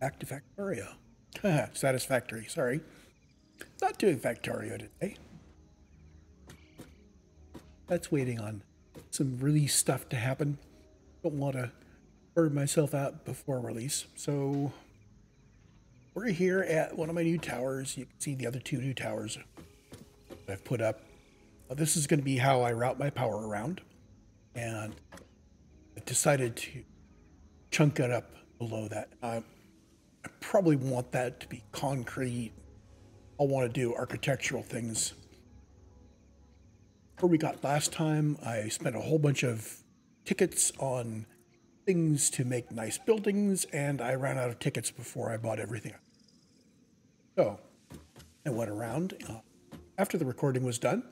Back to Factorio. Satisfactory, sorry. Not doing Factorio today. That's waiting on some release stuff to happen. Don't want to burn myself out before release. So we're here at one of my new towers. You can see the other two new towers I've put up. This is going to be how I route my power around. And I decided to chunk it up below that. I probably want that to be concrete. I'll want to do architectural things. Where we got last time, I spent a whole bunch of tickets on things to make nice buildings, and I ran out of tickets before I bought everything. So I went around after the recording was done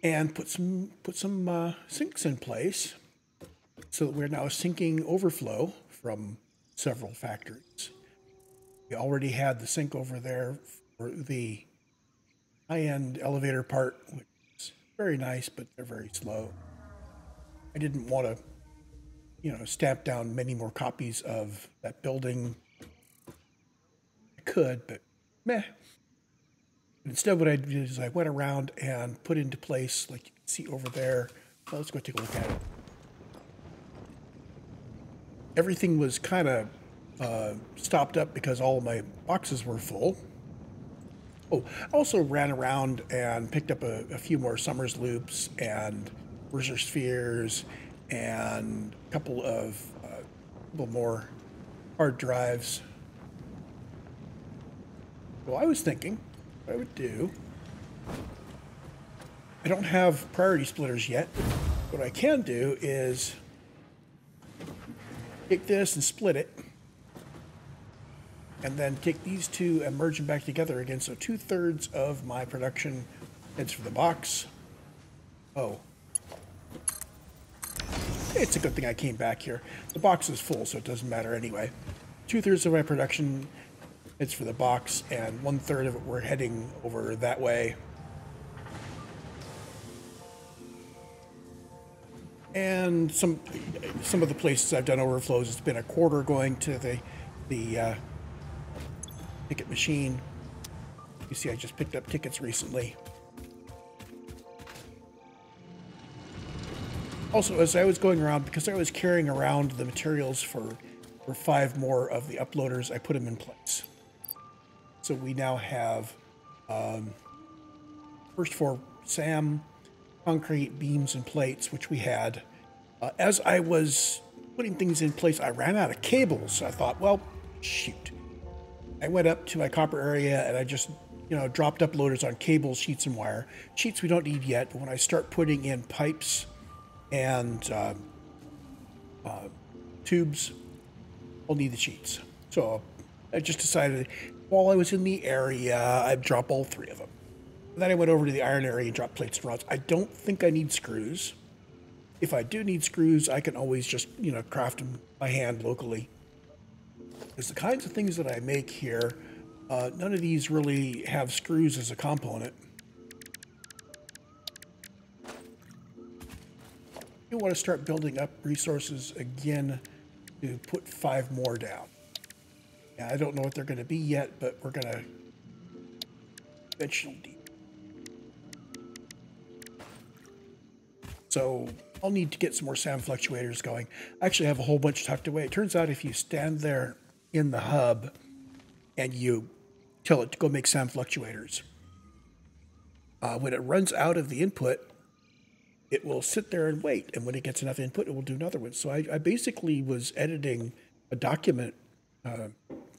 and put some sinks in place so that we're now sinking overflow from several factories. We already had the sink over there for the high-end elevator part, which is very nice, but they're very slow. I didn't want to, stamp down many more copies of that building. I could, but meh. Instead, what I did is I went around and put into place, like you can see over there. Well, let's go take a look at it. Everything was kind of stopped up because all of my boxes were full. Oh, I also ran around and picked up a few more Summers loops and Mercer spheres and a couple more hard drives. Well, I was thinking what I would do. I don't have priority splitters yet. What I can do is take this and split it, and then take these two and merge them back together again. So 2/3 of my production heads for the box. Oh. It's a good thing I came back here. The box is full, so it doesn't matter anyway. 2/3 of my production heads for the box, and 1/3 of it we're heading over that way. And some of the places I've done overflows, it's been 1/4 going to the ticket machine. You see, I just picked up tickets recently. Also, as I was going around, because I was carrying around the materials for 5 more of the uploaders, I put them in place. So we now have first for SAM, concrete beams and plates, which we had. As I was putting things in place, I ran out of cables. So I thought, well, shoot. I went up to my copper area and I just, dropped uploaders on cables, sheets, and wire. Sheets we don't need yet, but when I start putting in pipes and tubes, I'll need the sheets. So I just decided while I was in the area, I'd drop all 3 of them. And then I went over to the iron area and dropped plates and rods. I don't think I need screws. If I do need screws, I can always just, craft them by hand locally. Because the kinds of things that I make here, none of these really have screws as a component. You want to start building up resources again to put 5 more down. Yeah, I don't know what they're going to be yet, but we're going to eventually. So I'll need to get some more SAM fluctuators going. I actually have a whole bunch tucked away. It turns out if you stand there in the hub and you tell it to go make SAM fluctuators, when it runs out of the input, it will sit there and wait. And when it gets enough input, it will do another one. So I basically was editing a document,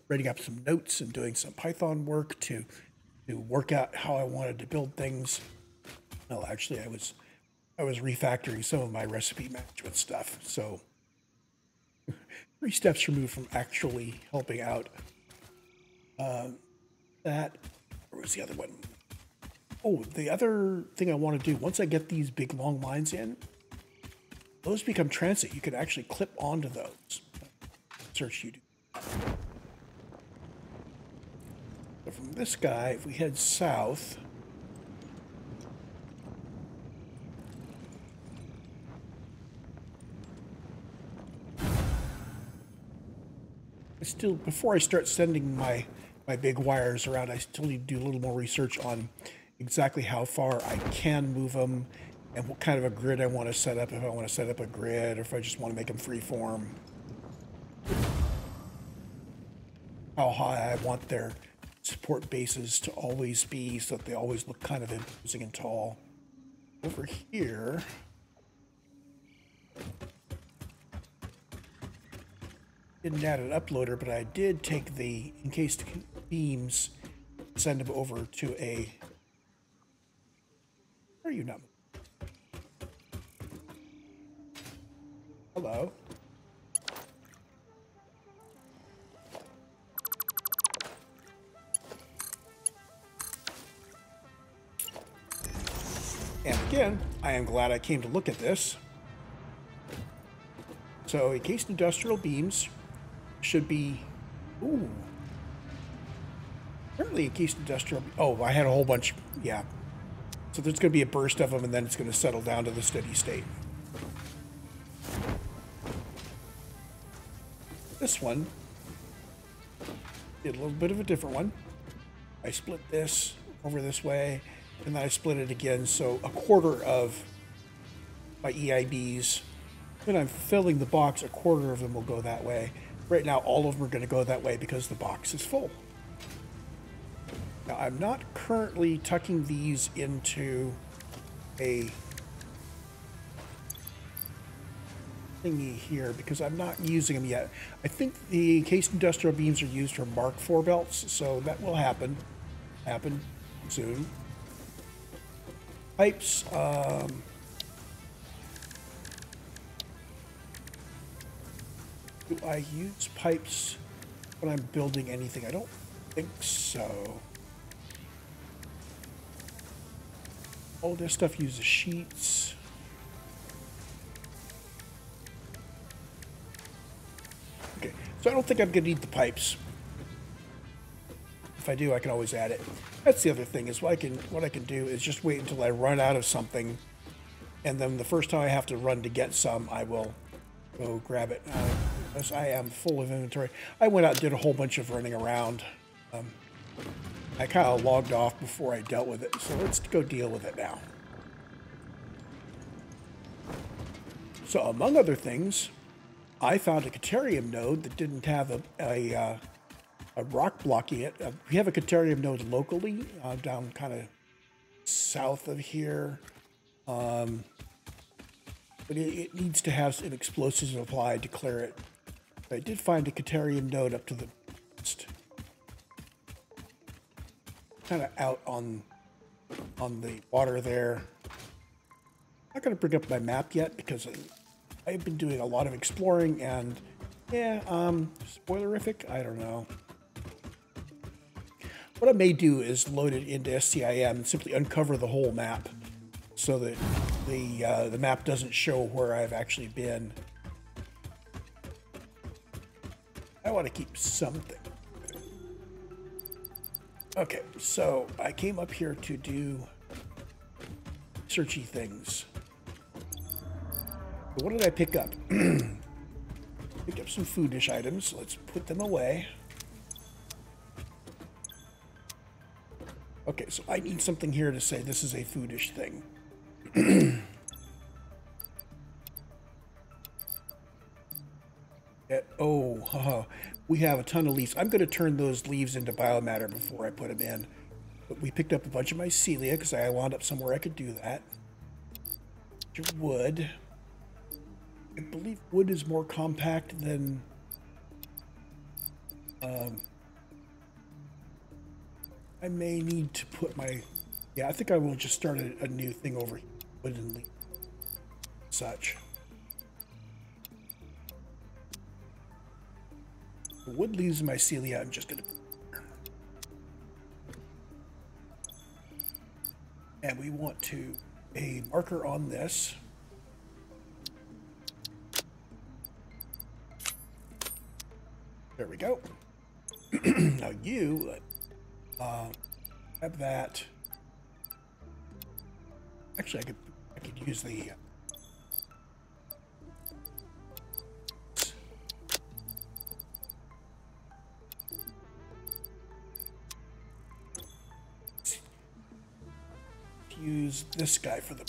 writing up some notes and doing some Python work to work out how I wanted to build things. No, actually, I was refactoring some of my recipe management stuff. So 3 steps removed from actually helping out. Where was the other one? Oh, the other thing I want to do, once I get these big long lines in, those become transit. You can actually clip onto those. Search YouTube. So from this guy, if we head south, still, before I start sending my big wires around, I still need to do a little more research on exactly how far I can move them and what kind of a grid I want to set up, if I want to set up a grid or if I just want to make them freeform. How high I want their support bases to always be so that they always look kind of imposing and tall. Over here, didn't add an uploader, but I did take the encased beams, send them over to a... Where are you now? Hello. And again, I am glad I came to look at this. So encased industrial beams should be... Ooh. Apparently encased industrial... Oh, I had a whole bunch. Yeah. So there's going to be a burst of them, and then it's going to settle down to the steady state. This one did a little bit of a different one. I split this over this way, and then I split it again, so a quarter of my EIBs, when I'm filling the box, a quarter of them will go that way. Right now, all of them are going to go that way because the box is full. Now, I'm not currently tucking these into a thingy here because I'm not using them yet. I think the encased industrial beams are used for Mark IV belts, so that will happen soon. Pipes, do I use pipes when I'm building anything? I don't think so. All this stuff uses sheets. Okay, so I don't think I'm going to need the pipes. If I do, I can always add it. That's the other thing, is what I can do is just wait until I run out of something, and then the first time I have to run to get some, I will go grab it. Because I am full of inventory. I went out and did a whole bunch of running around. I kind of logged off before I dealt with it, so let's go deal with it now. So among other things, I found a Caterium node that didn't have a rock blocking it. We have a Caterium node locally, down kind of south of here. But it needs to have some explosives applied to clear it. But I did find a Caterium node up to the east. Kind of out on the water there. I'm not going to bring up my map yet because I've been doing a lot of exploring and, yeah, spoilerific? I don't know. What I may do is load it into SCIM and simply uncover the whole map so that the map doesn't show where I've actually been. I want to keep something. Okay, so I came up here to do searchy things. So what did I pick up? Picked up some foodish items. Let's put them away. Okay, so I need something here to say this is a foodish thing. We have a ton of leaves. I'm going to turn those leaves into biomatter before I put them in. But we picked up a bunch of mycelia because I wound up somewhere I could do that. Wood. I believe wood is more compact than... I may need to put my... Yeah, I think I will just start a new thing over here. Wood and leaf. Such. The wood leaves mycelia, I'm just going to... And we want to... a marker on this. There we go. Now you have that. Actually, I could use the use this guy for the...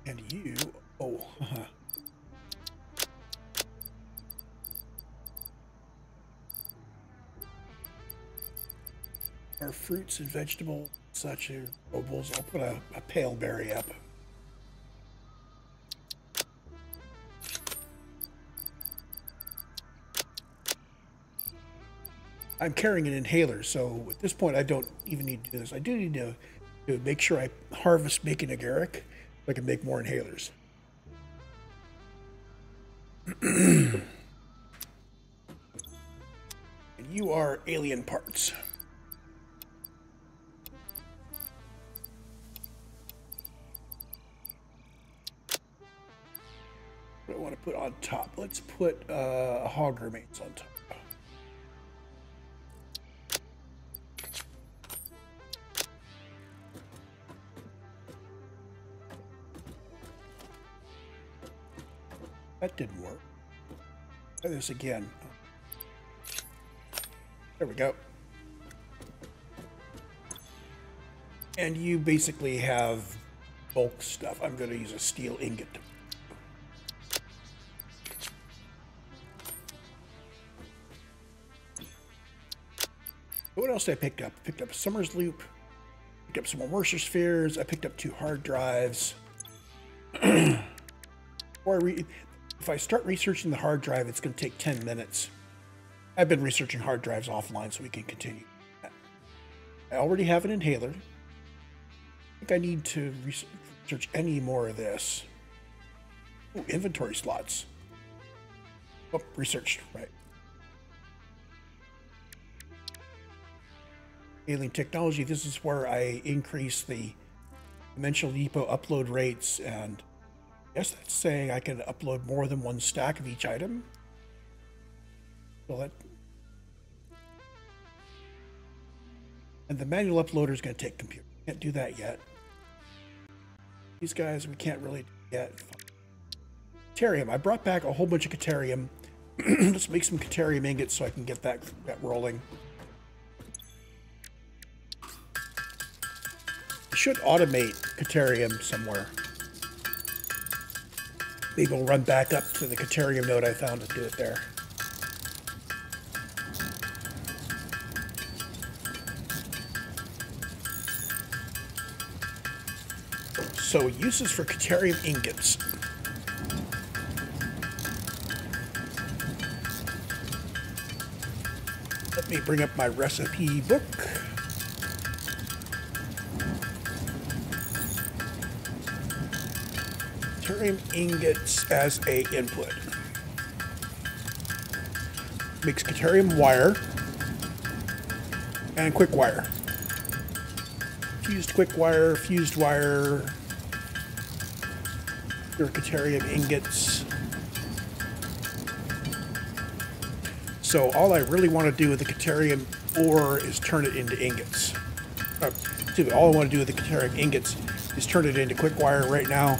And you... Oh, Our fruits and vegetables, such as obols. I'll put a pale berry up. I'm carrying an inhaler, so at this point I don't even need to do this. I do need to make sure I harvest bacon agaric so I can make more inhalers. And you are alien parts. What do I want to put on top? Let's put hog remains on top. That didn't work. Try this again. There we go. And you basically have bulk stuff. I'm going to use a steel ingot. What else did I pick up? I picked up a Summers Loop. Picked up some more Mercer Spheres. I picked up 2 hard drives. If I start researching the hard drive, it's going to take 10 minutes. I've been researching hard drives offline so we can continue. I already have an inhaler. I think I need to research any more of this. Ooh, inventory slots. Oh, researched, right. Alien technology, this is where I increase the Dimensional Depot upload rates, and yes, that's saying I can upload more than 1 stack of each item. So that, and the manual uploader is going to take computer. Can't do that yet. These guys we can't really do yet. Caterium. I brought back a whole bunch of Caterium. Let's make some Caterium ingots so I can get that rolling. I should automate Caterium somewhere. Maybe we'll run back up to the Caterium node I found to do it there. So uses for Caterium ingots. Let me bring up my recipe book. Caterium ingots as a input. Makes Caterium wire and quick wire. Fused quick wire, fused wire, your Caterium ingots. So all I really want to do with the Caterium ore is turn it into ingots. All I want to do with the Caterium ingots is turn it into quick wire right now.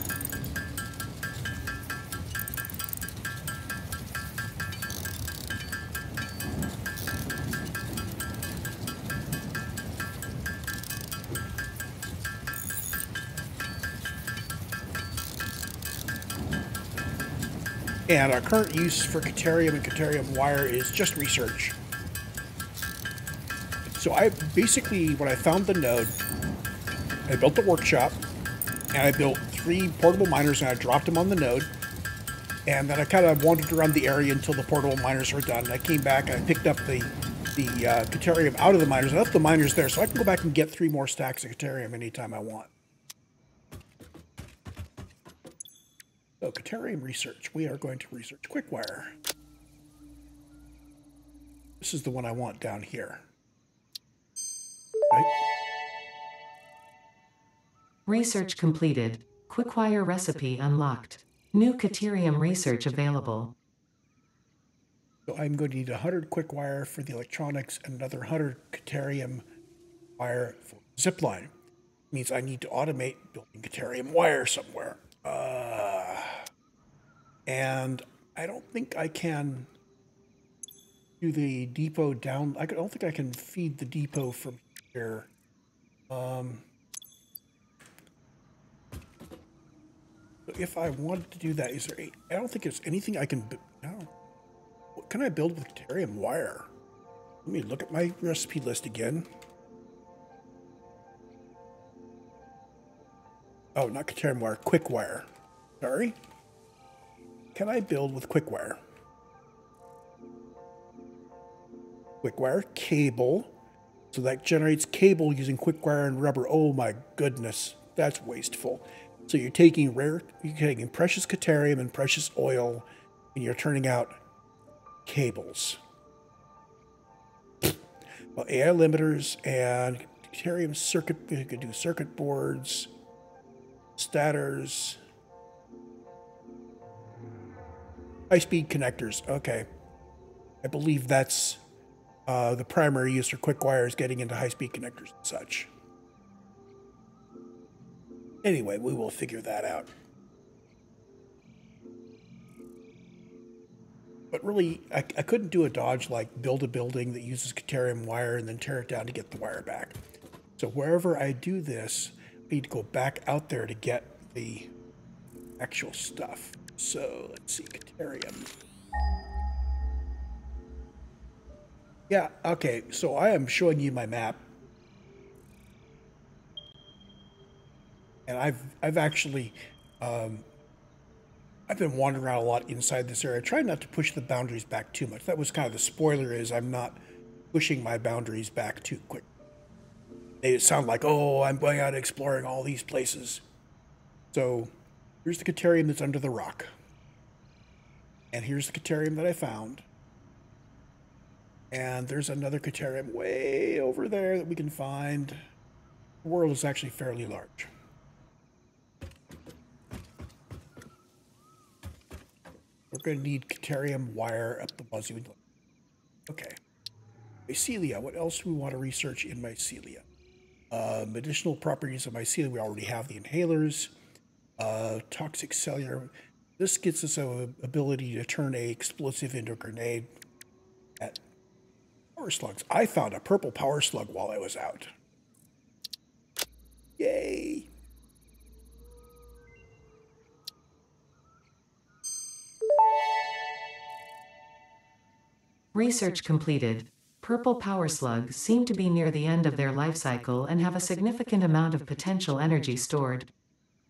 And our current use for Caterium and Caterium wire is just research. So I basically, when I found the node, I built the workshop, and I built 3 portable miners, and I dropped them on the node. And then I kind of wandered around the area until the portable miners were done. And I came back and I picked up the Caterium out of the miners. I left the miners there, so I can go back and get 3 more stacks of Caterium anytime I want. So Caterium research. We are going to research QuickWire. This is the one I want down here. Right? Research completed. QuickWire recipe unlocked. New Caterium research available. So I'm going to need 100 QuickWire for the electronics and another 100 Caterium wire for zipline. Means I need to automate building Caterium wire somewhere. And I don't think I can do the depot down. I don't think I can feed the depot from here. If I wanted to do that, is there I don't think there's anything I can. No. What can I build with Caterium wire? Let me look at my recipe list again. Oh, not Caterium wire, quick wire. Sorry. Can I build with quick wire? Quick wire cable. So that generates cable using quick wire and rubber. Oh my goodness, that's wasteful. So you're taking precious Caterium and precious oil, and you're turning out cables. Well, AI limiters and Caterium circuit, you could do circuit boards, stators, high-speed connectors. Okay. I believe that's the primary use for quick wire is getting into high-speed connectors and such. Anyway, we will figure that out. But really, I couldn't do a dodge like build a building that uses Caterium wire and then tear it down to get the wire back. So wherever I do this, I need to go back out there to get the actual stuff. So let's see, Caterium. Yeah, okay, so I am showing you my map. And I've actually, I've been wandering around a lot inside this area. I try not to push the boundaries back too much. That was kind of the spoiler, is I'm not pushing my boundaries back too quick. They sound like, oh, I'm going out exploring all these places. So here's the Caterium that's under the rock. And here's the Caterium that I found. And there's another Caterium way over there that we can find. The world is actually fairly large. We're going to need Caterium wire up the wazoo. Okay. Mycelia. What else do we want to research in Mycelia? Medicinal properties of Mycelia. We already have the inhalers. Toxic cellular. This gets us an ability to turn an explosive into a grenade. At power slugs. I found a purple power slug while I was out. Yay! Research completed. Purple power slugs seem to be near the end of their life cycle and have a significant amount of potential energy stored.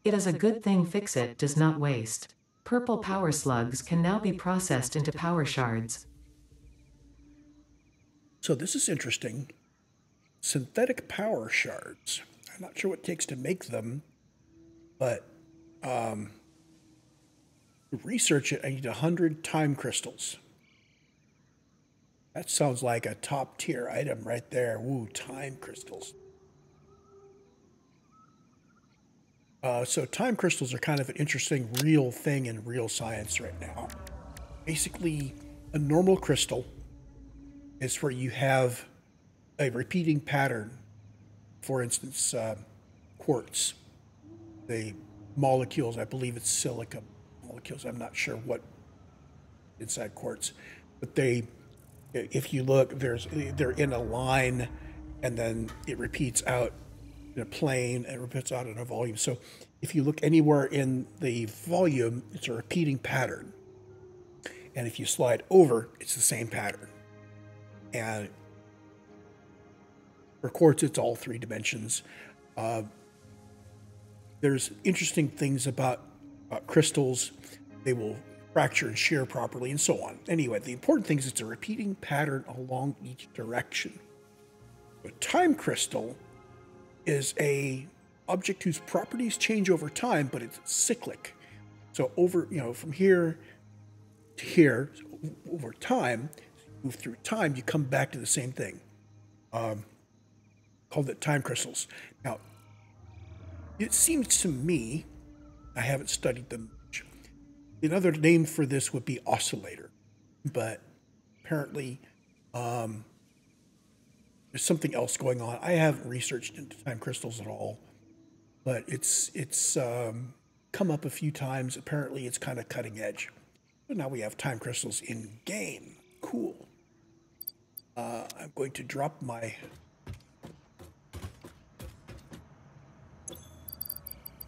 It is a good thing Fixit does not waste. Purple power slugs can now be processed into power shards. So this is interesting. Synthetic power shards. I'm not sure what it takes to make them, but to research it, I need 100 time crystals. That sounds like a top tier item right there. Woo, time crystals. So time crystals are kind of an interesting real thing in real science right now. Basically, a normal crystal is where you have a repeating pattern. For instance, quartz. The molecules, I believe it's silica molecules. I'm not sure what inside quartz, but if you look, they're in a line, and then it repeats out in a plane and repeats out in a volume. So if you look anywhere in the volume, it's a repeating pattern. And if you slide over, it's the same pattern. And for quartz, it's all 3 dimensions. There's interesting things about crystals. They will fracture and shear properly and so on. Anyway, the important thing is it's a repeating pattern along each direction. A time crystal is a object whose properties change over time, but it's cyclic. So from here to here, over time, move through time, you come back to the same thing. Called it time crystals. Now, it seems to me, I haven't studied them much, another name for this would be oscillator, but apparently there's something else going on. I haven't researched into time crystals at all, but it's come up a few times. Apparently it's kind of cutting edge. So now we have time crystals in game. Cool. I'm going to drop my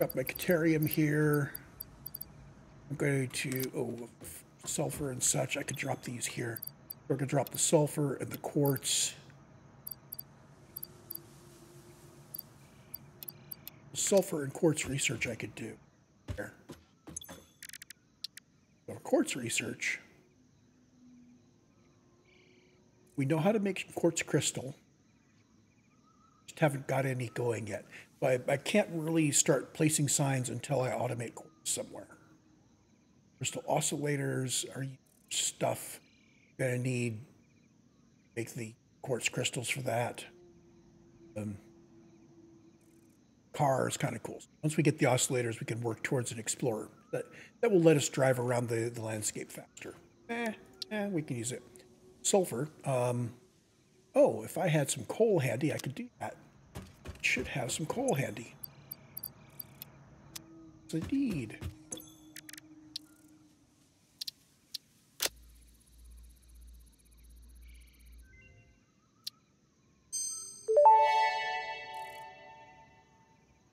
Caterium here. I'm going to, sulfur and such. I could drop these here. We're going to drop the sulfur and the quartz. Sulfur and quartz research I could do. There. So quartz research. We know how to make quartz crystal. Just haven't got any going yet. But I can't really start placing signs until I automate quartz somewhere. Crystal oscillators are stuff. You're gonna need make the quartz crystals for that. Car is kind of cool. Once we get the oscillators, we can work towards an Explorer. That will let us drive around the landscape faster. We can use it. Sulfur. Oh, if I had some coal handy, I could do that. Should have some coal handy. Yes, indeed.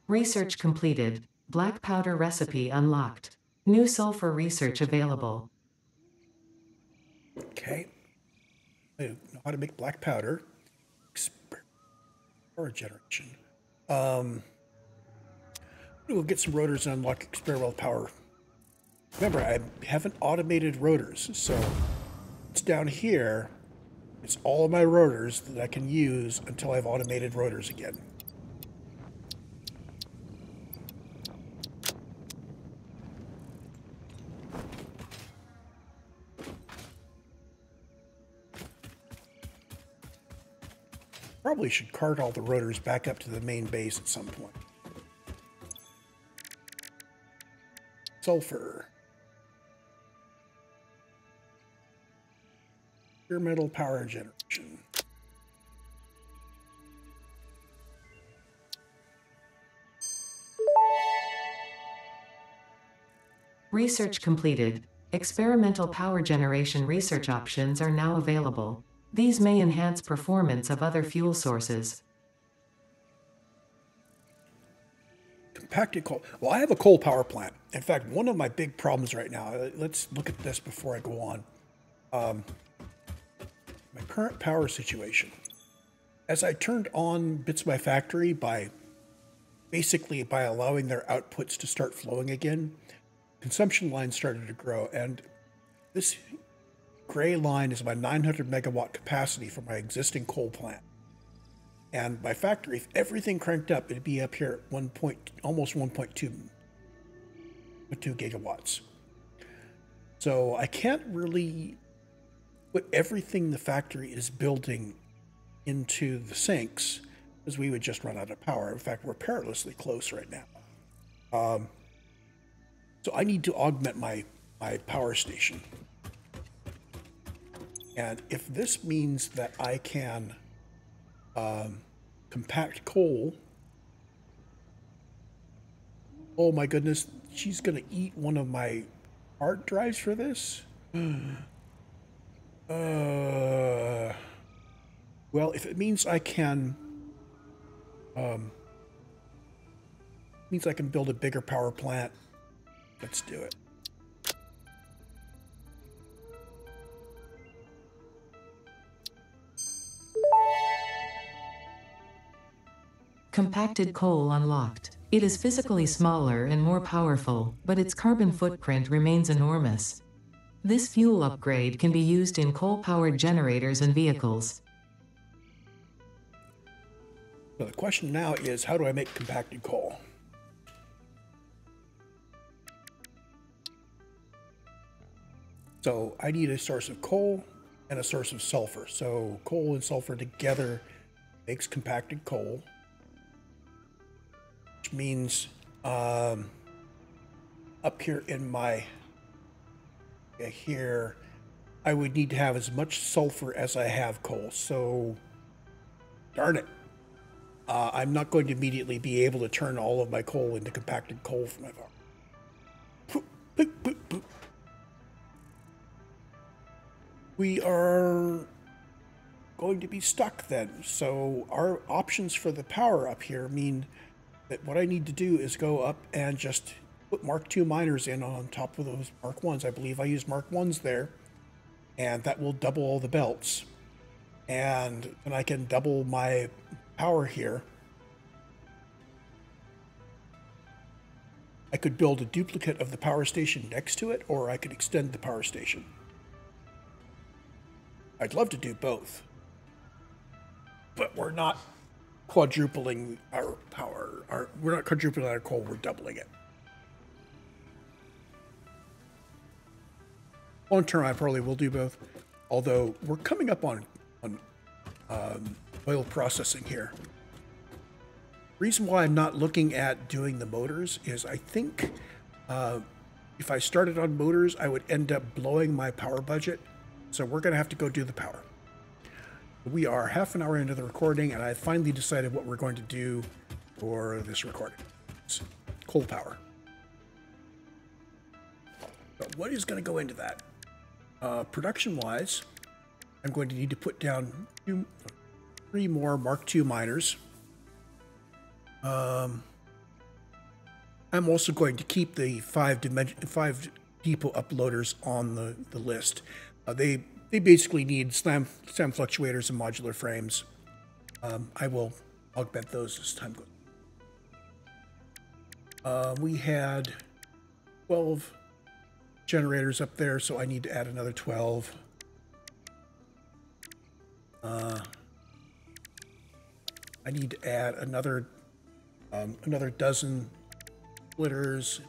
Research completed. Black powder recipe unlocked. New sulfur research available. Okay. I know how to make black powder. Power generation. We'll get some rotors and unlock experimental power. Remember, I haven't automated rotors, so it's down here. It's all of my rotors that I can use until I've automated rotors again. Probably should cart all the rotors back up to the main base at some point. Sulfur. Experimental power generation. Research completed. Experimental power generation research options are now available. These may enhance performance of other fuel sources. Compacted coal. Well, I have a coal power plant. In fact, one of my big problems right now, let's look at this before I go on. My current power situation. As I turned on bits of my factory basically by allowing their outputs to start flowing again, consumption lines started to grow, and this gray line is my 900 megawatt capacity for my existing coal plant. And my factory, if everything cranked up, it'd be up here at almost 1.2 gigawatts. So I can't really put everything the factory is building into the sinks, because we would just run out of power. In fact, we're perilously close right now. So I need to augment my power station. And if this means that I can compact coal, oh my goodness, she's going to eat one of my hard drives for this? Well, if it means I can, build a bigger power plant, let's do it. Compacted coal unlocked. It is physically smaller and more powerful, but its carbon footprint remains enormous. This fuel upgrade can be used in coal-powered generators and vehicles. So the question now is, how do I make compacted coal? So I need a source of coal and a source of sulfur. So coal and sulfur together makes compacted coal, which means up here in my here, I would need to have as much sulfur as I have coal. So darn it. I'm not going to immediately be able to turn all of my coal into compacted coal for my farm. We are going to be stuck then. So our options for the power up here mean that what I need to do is go up and just put Mark II miners in on top of those Mark I's. I believe I use Mark I's there, and that will double all the belts. And then I can double my power here. I could build a duplicate of the power station next to it, or I could extend the power station. I'd love to do both. But we're not quadrupling our power. We're not quadrupling our coal, we're doubling it. Long term, I probably will do both. Although we're coming up on oil processing here. Reason why I'm not looking at doing the motors is I think if I started on motors, I would end up blowing my power budget. So we're going to have to go do the power. We are half an hour into the recording, and I finally decided what we're going to do for this recording. It's coal power. But what is going to go into that? Production-wise, I'm going to need to put down 3 more Mark II miners. I'm also going to keep the 5 depot uploaders on the list. They basically need SLAM fluctuators and modular frames. I will augment those as time goes. We had 12 generators up there, so I need to add another 12. I need to add another dozen splitters,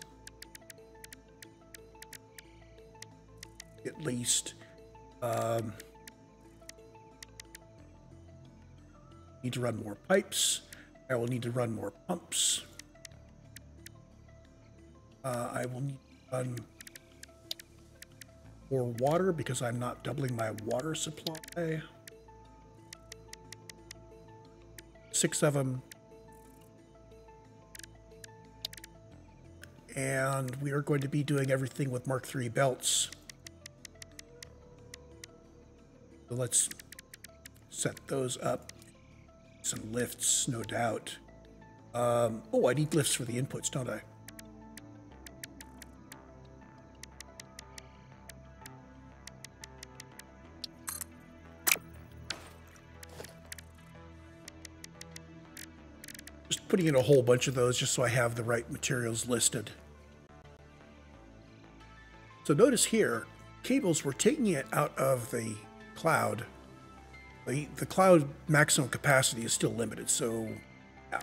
at least. Need to run more pipes. I will need to run more pumps. I will need to run more water because I'm not doubling my water supply. 6 of them. And we are going to be doing everything with Mark III belts. So let's set those up. Some lifts, no doubt. Oh, I need lifts for the inputs, don't I? Just putting in a whole bunch of those just so I have the right materials listed. So notice here, cables, we're taking it out of the cloud. The cloud maximum capacity is still limited, so yeah.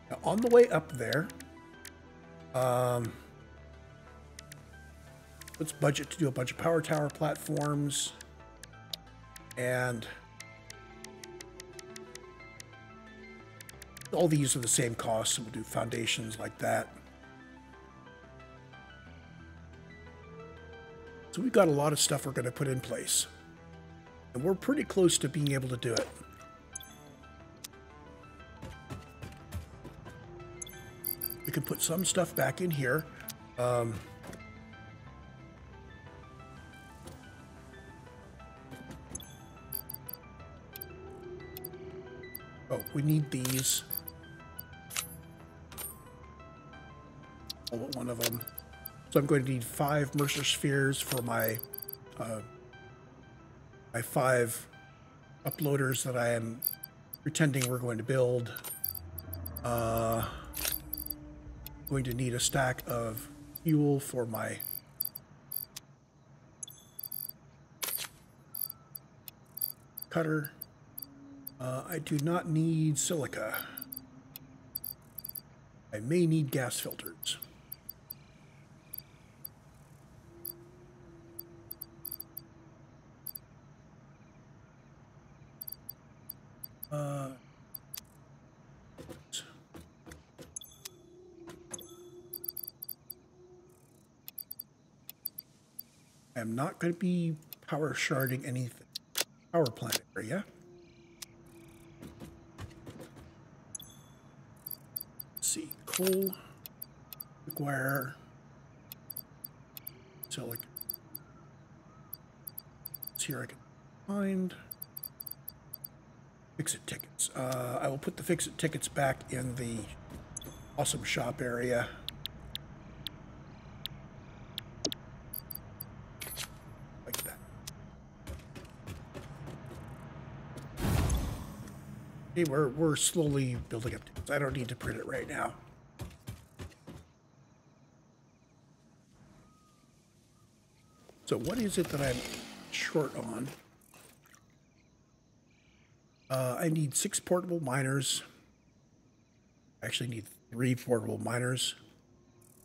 Now on the way up there, let's budget to do a bunch of power tower platforms, and all these are the same cost, so we'll do foundations like that. So we've got a lot of stuff we're going to put in place. And we're pretty close to being able to do it. We can put some stuff back in here. Oh, we need these. All but one of them. So I'm going to need 5 Mercer spheres for my my 5 uploaders that I am pretending we're going to build. Going to need a stack of fuel for my cutter. I do not need silica. I may need gas filters. I'm not going to be power sharding anything. Power plant area. Let's see, coal, wire, silicon, Let's see here I can find fix-it tickets. I will put the fix-it tickets back in the awesome shop area. Like that. Okay, we're slowly building up tickets. I don't need to print it right now. So what is it that I'm short on? I need 6 portable miners. I actually need 3 portable miners.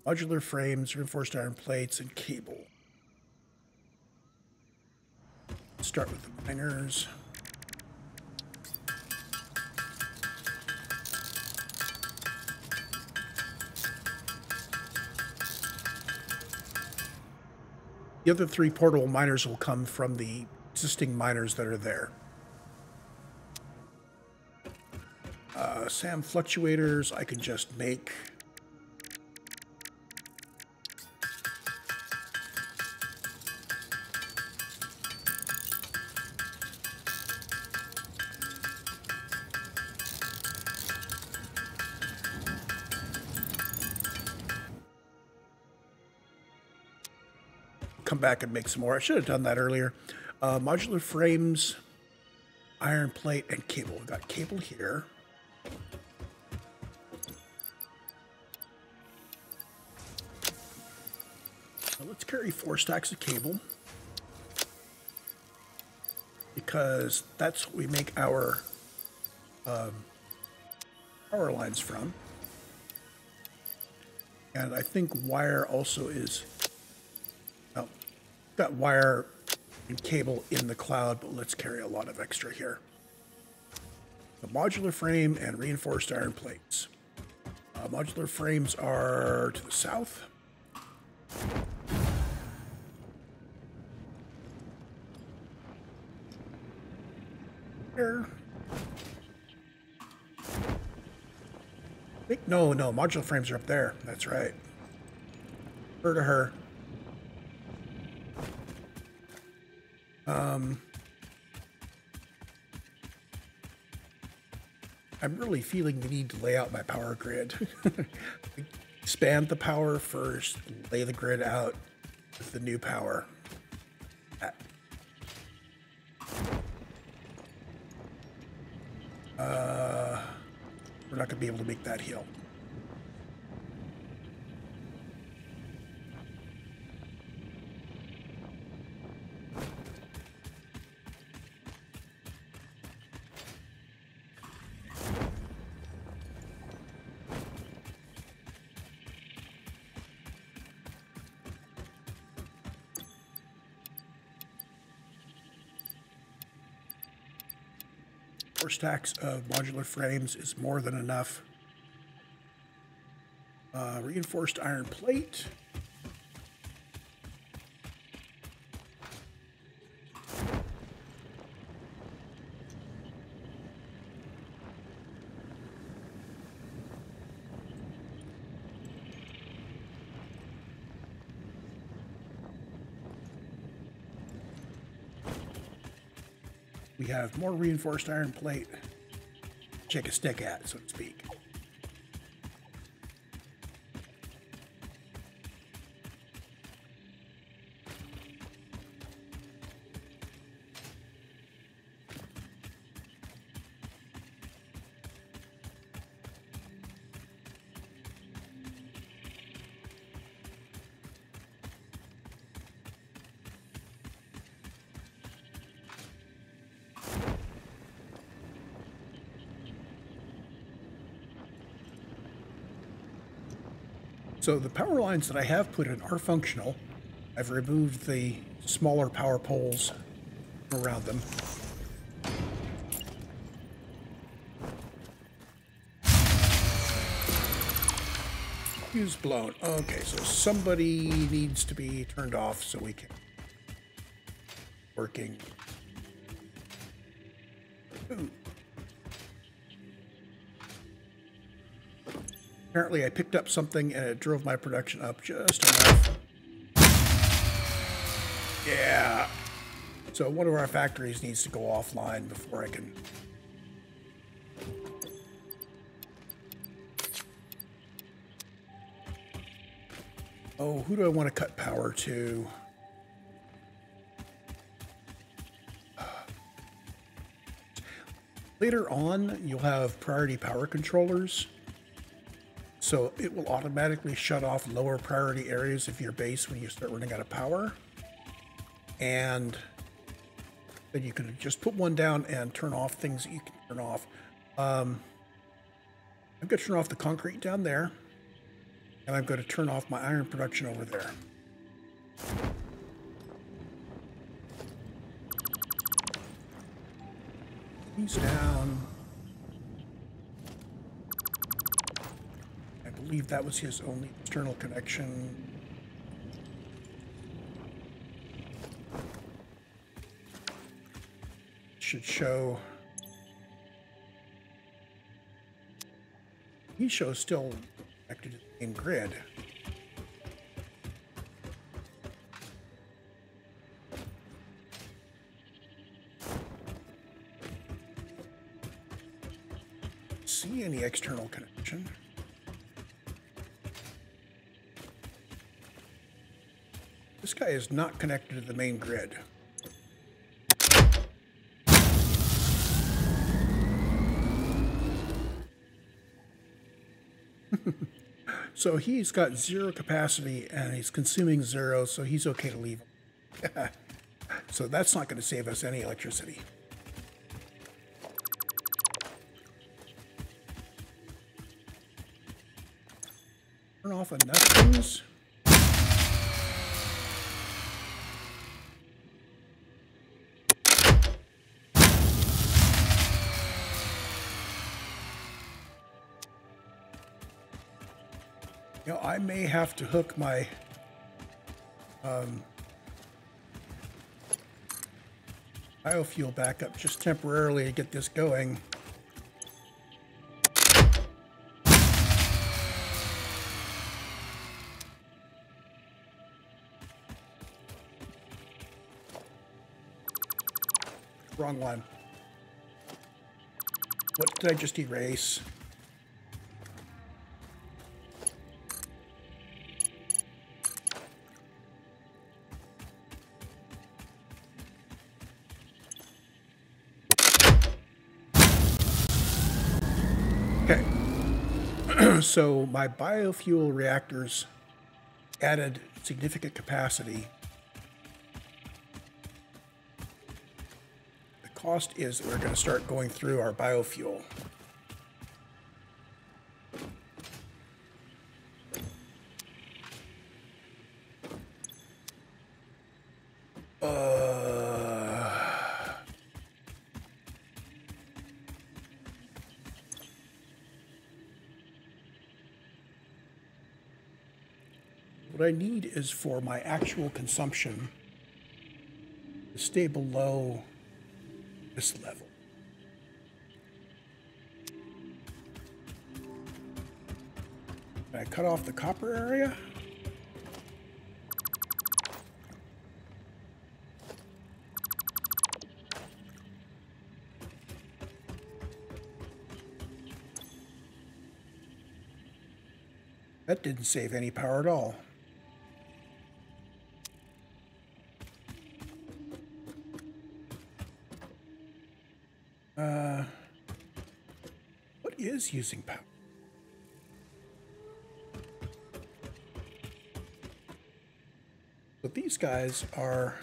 Modular frames, reinforced iron plates, and cable. Start with the miners. The other 3 portable miners will come from the existing miners that are there. SAM fluctuators, I can just make. Come back and make some more. I should have done that earlier. Modular frames, iron plate, and cable. We've got cable here. Now let's carry 4 stacks of cable, because that's what we make our power lines from. And I think wire also is... Oh, got wire and cable in the cloud, but let's carry a lot of extra here. The modular frame and reinforced iron plates. Modular frames are to the south. Here. No, modular frames are up there. That's right. Her to her. I'm really feeling the need to lay out my power grid. Expand the power first, lay the grid out with the new power. We're not going to be able to make that hill. Four stacks of modular frames is more than enough. Reinforced iron plate. We have more reinforced iron plate. Shake a stick at, so to speak. So the power lines that I have put in are functional. I've removed the smaller power poles around them. Fuse blown. Okay, so somebody needs to be turned off so we can working. Ooh. Apparently I picked up something and it drove my production up just enough. Yeah. So one of our factories needs to go offline before I can... Oh, who do I want to cut power to? Later on, you'll have priority power controllers. So it will automatically shut off lower priority areas of your base when you start running out of power. And then you can just put one down and turn off things that you can turn off. I'm going to turn off the concrete down there. And I'm going to turn off my iron production over there. He's down. I believe that was his only external connection. Should show. He shows still connected to the same grid. See any external connection? This guy is not connected to the main grid. So he's got zero capacity and he's consuming zero, so he's okay to leave. So that's not going to save us any electricity. Turn off enough things. You know, I may have to hook my biofuel back up just temporarily to get this going. Wrong one. What did I just erase? Okay. So my biofuel reactors added significant capacity. Cost is that we're going to start going through our biofuel. What I need is for my actual consumption to stay below this level. Can I cut off the copper area? That didn't save any power at all. What is using power? So these guys are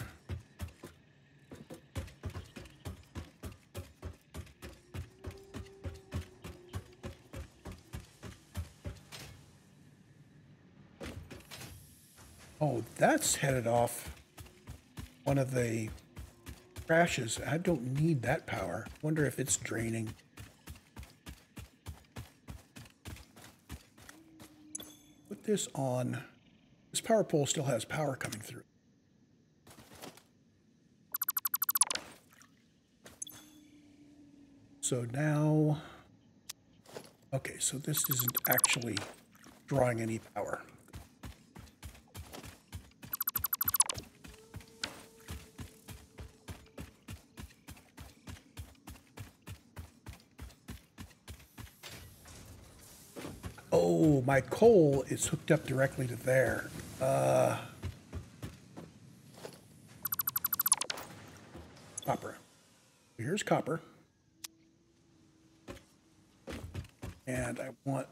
oh, that's headed off one of the crashes. I don't need that power. Wonder if it's draining. Put this on. This power pole still has power coming through. So now, okay, so this isn't actually drawing any power. Oh, my coal is hooked up directly to there. Copper. Here's copper. And I want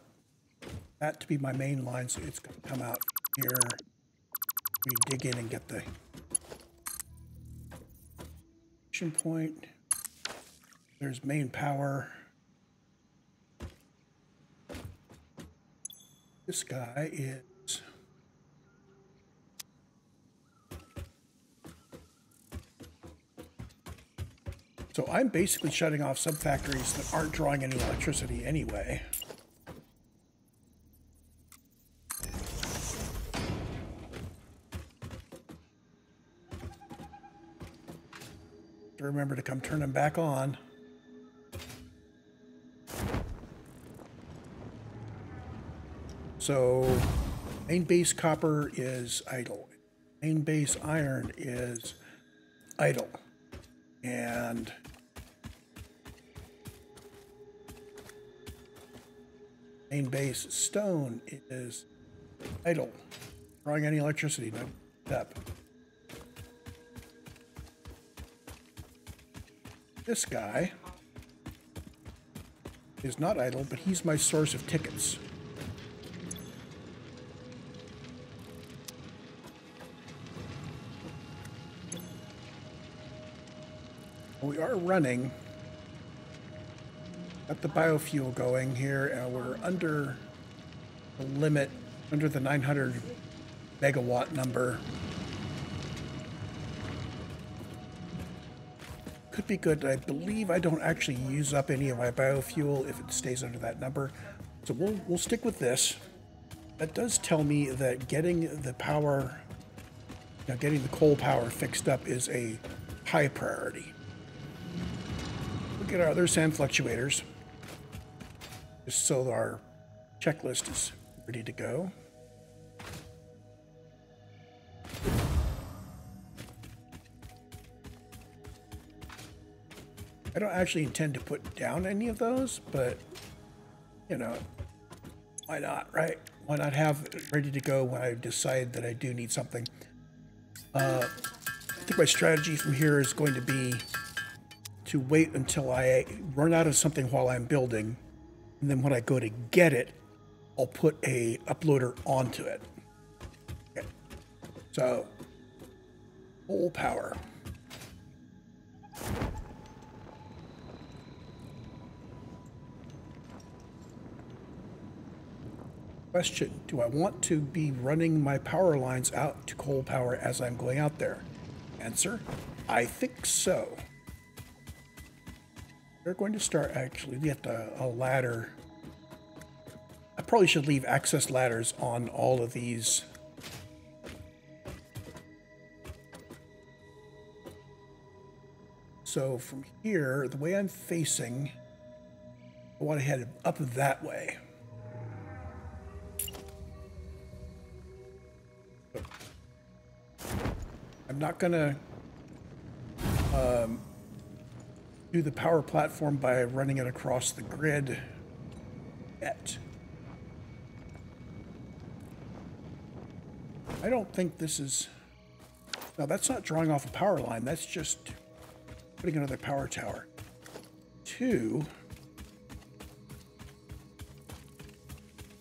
that to be my main line, so it's going to come out here. We dig in and get the connection point. There's main power. This guy is... So I'm basically shutting off some factories that aren't drawing any electricity anyway. Remember to come turn them back on. So main base copper is idle. Main base iron is idle. And main base stone is idle. Drawing any electricity, no step. This guy is not idle, but he's my source of tickets. We are running, got the biofuel going here, and we're under the limit, under the 900 megawatt number. Could be good. I believe I don't actually use up any of my biofuel if it stays under that number. So we'll stick with this. That does tell me that getting the power, getting the coal power fixed up is a high priority. Look at our other sand fluctuators, just so our checklist is ready to go. I don't actually intend to put down any of those, but, why not, right? Why not have it ready to go when I decide that I do need something? I think my strategy from here is going to be to wait until I run out of something while I'm building, and then when I go to get it, I'll put a uploader onto it. Okay. So, full power. Question, do I want to be running my power lines out to coal power as I'm going out there? Answer, I think so. We're going to start, actually, we have a ladder. I probably should leave access ladders on all of these. So from here, the way I'm facing, I want to head up that way. I'm not going to do the power platform by running it across the grid yet. I don't think this is... No, that's not drawing off a power line. That's just putting another power tower. 2,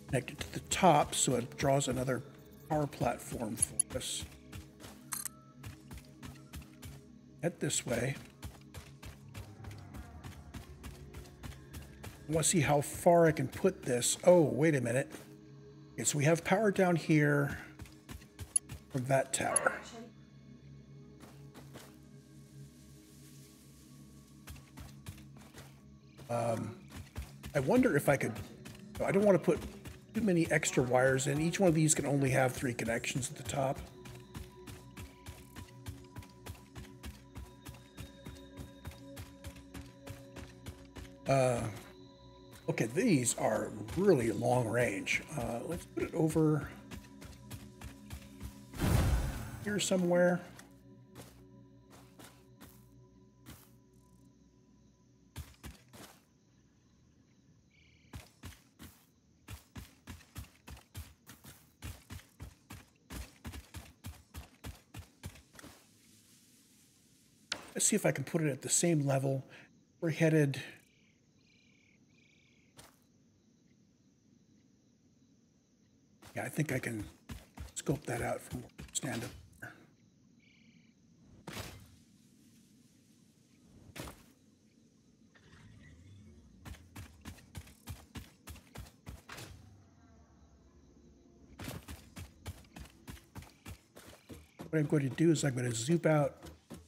connected to the top, so it draws another power platform for us. Head this way. I want to see how far I can put this. Oh, wait a minute. Okay, so we have power down here from that tower. I wonder if I could... I don't want to put too many extra wires in. Each one of these can only have 3 connections at the top. Okay, these are really long range. Let's put it over here somewhere. Let's see if I can put it at the same level. We're headed... Yeah, I think I can scope that out from stand up there. What I'm going to do is I'm going to zoom out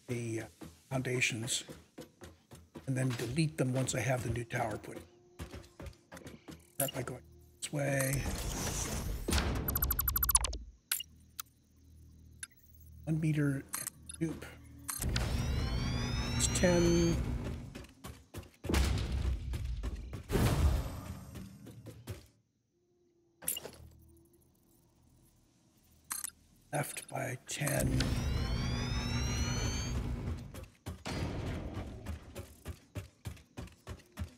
the foundations and then delete them once I have the new tower put in. Start by going this way. 1 meter and loop. It's 10. Left by 10.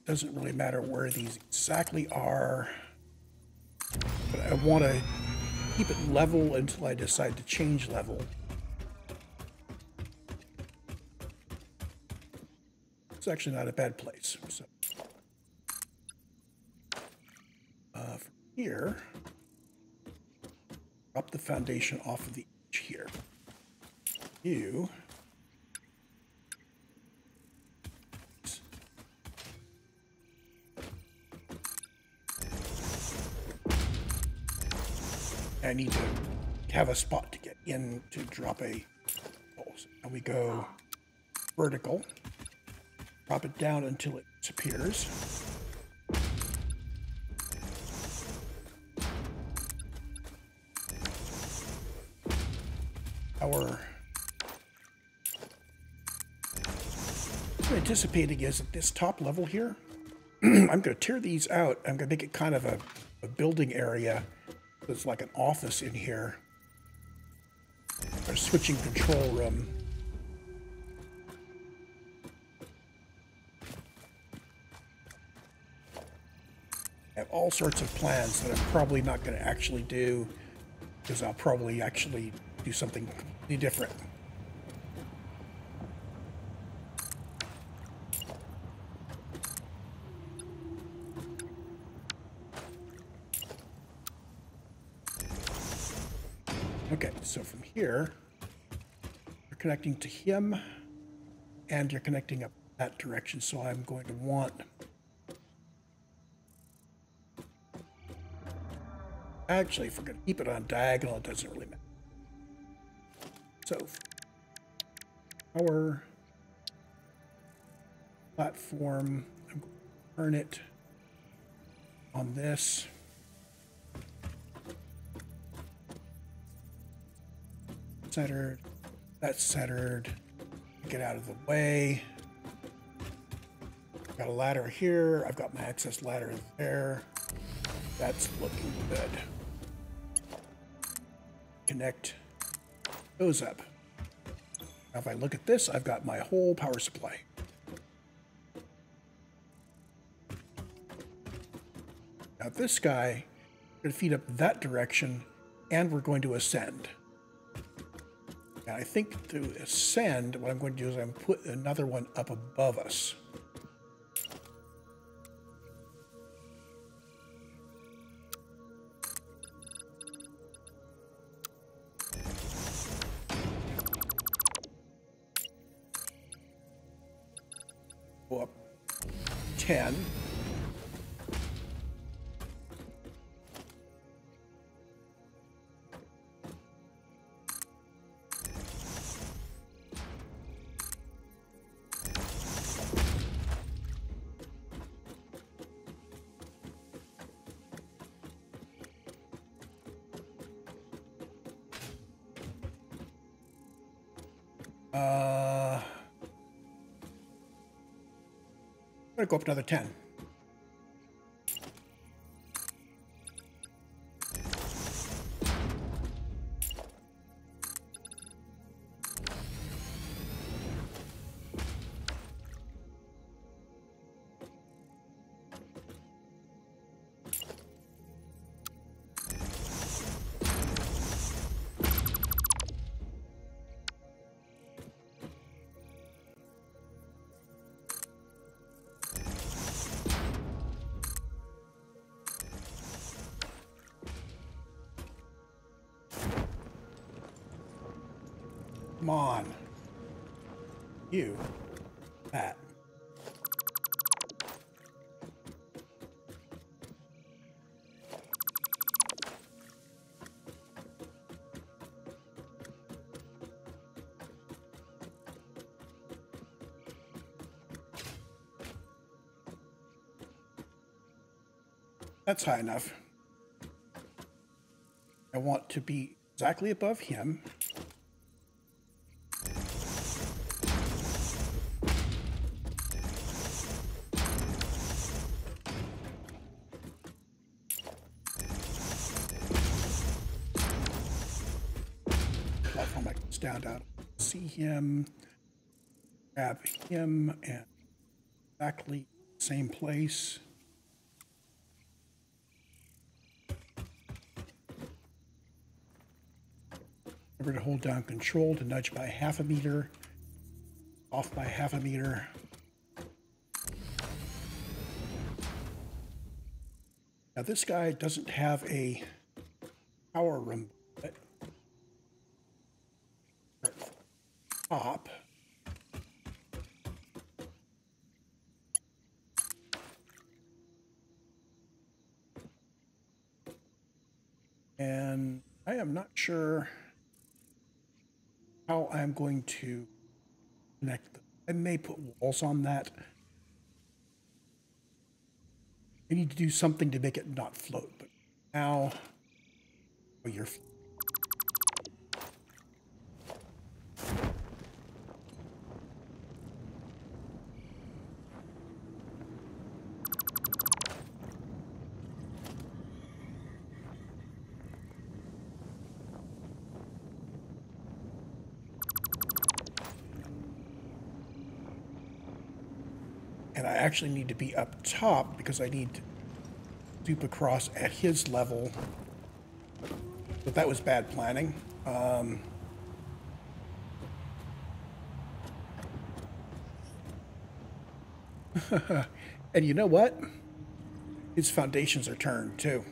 Doesn't really matter where these exactly are, but I want to keep it level until I decide to change level. It's actually not a bad place. So from here, drop the foundation off of the edge here. You I need to have a spot to get in to drop a pulse. And we go vertical, drop it down until it disappears. What I'm anticipating is at this top level here, I'm going to tear these out. I'm going to make it kind of a building area. It's like an office in here. Our switching control room. I have all sorts of plans that I'm probably not going to actually do because I'll probably actually do something completely different. Okay, so from here, you're connecting to him, and you're connecting up that direction, so I'm going to want... Actually, if we're going to keep it on diagonal, it doesn't really matter. So, our platform, I'm going to turn it on this. Centered, that's centered, get out of the way. I've got a ladder here, I've got my access ladder there. That's looking good. Connect those up. Now if I look at this, I've got my whole power supply. Now this guy, we're going to feed up that direction, and we're going to ascend. And I think to ascend, what I'm going to do is I'm going to put another one up above us. Go up 10. I'm going to go up another 10. Come on. You. That. That's high enough. I want to be exactly above him. Platform like this down, see him, grab him, and exactly same place. Remember to hold down Control to nudge by half a meter, off by half a meter. Now this guy doesn't have a power room top. And I am not sure how I'm going to connect them. I may put walls on that. I need to do something to make it not float, but now, oh, you're and I actually need to be up top because I need to swoop across at his level. But that was bad planning. And you know what? His foundations are turned too.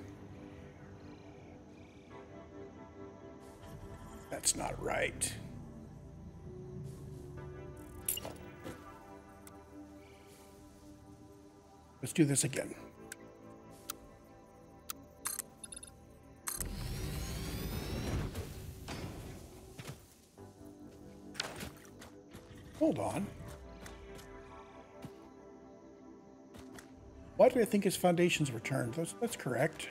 That's not right. Let's do this again. Hold on. Why do I think his foundations were turned? That's correct.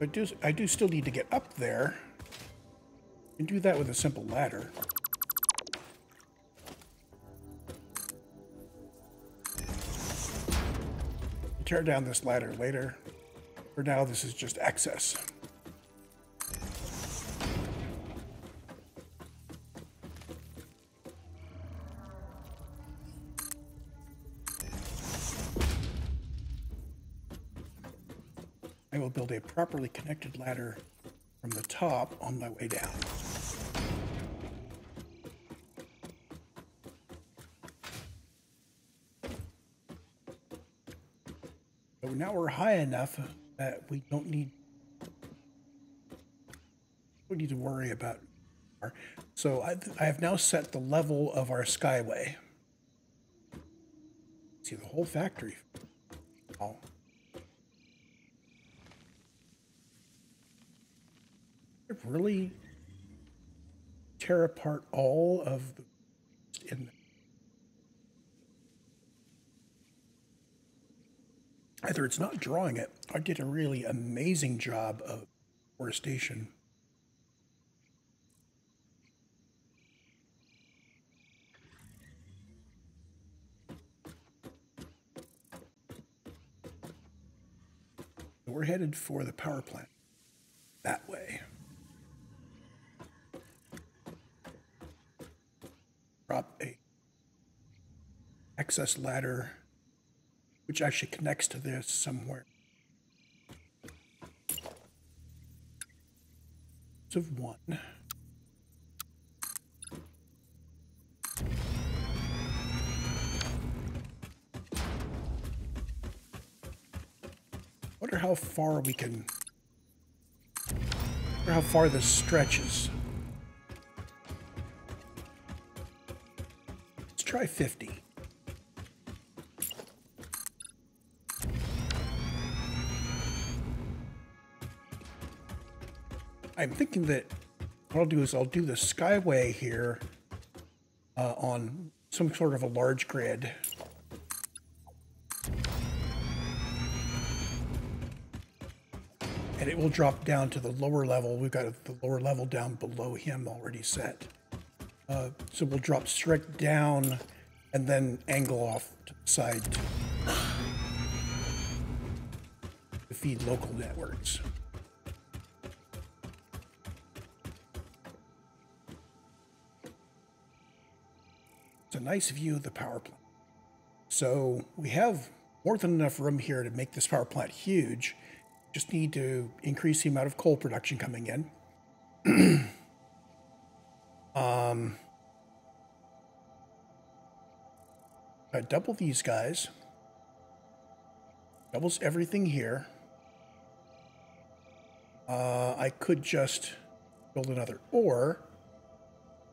I do still need to get up there and do that with a simple ladder. Tear down this ladder later. For now, this is just access. I will build a properly connected ladder from the top on my way down. So now we're high enough that we don't need to worry about. So I have now set the level of our skyway. See the whole factory. Oh. Really tear apart all of the in either it's not drawing it or did a really amazing job of forestation. We're headed for the power plant that way. Drop a access ladder, which actually connects to this somewhere. Of one. Wonder how far we can Or how far this stretches. Let's try 50. I'm thinking that what I'll do is I'll do the Skyway here on some sort of a large grid. And it will drop down to the lower level. We've got the lower level down below him already set. So we'll drop straight down and then angle off to the side to feed local networks. It's a nice view of the power plant. So we have more than enough room here to make this power plant huge. Just need to increase the amount of coal production coming in. I double these guys. Doubles everything here. I could just build another, or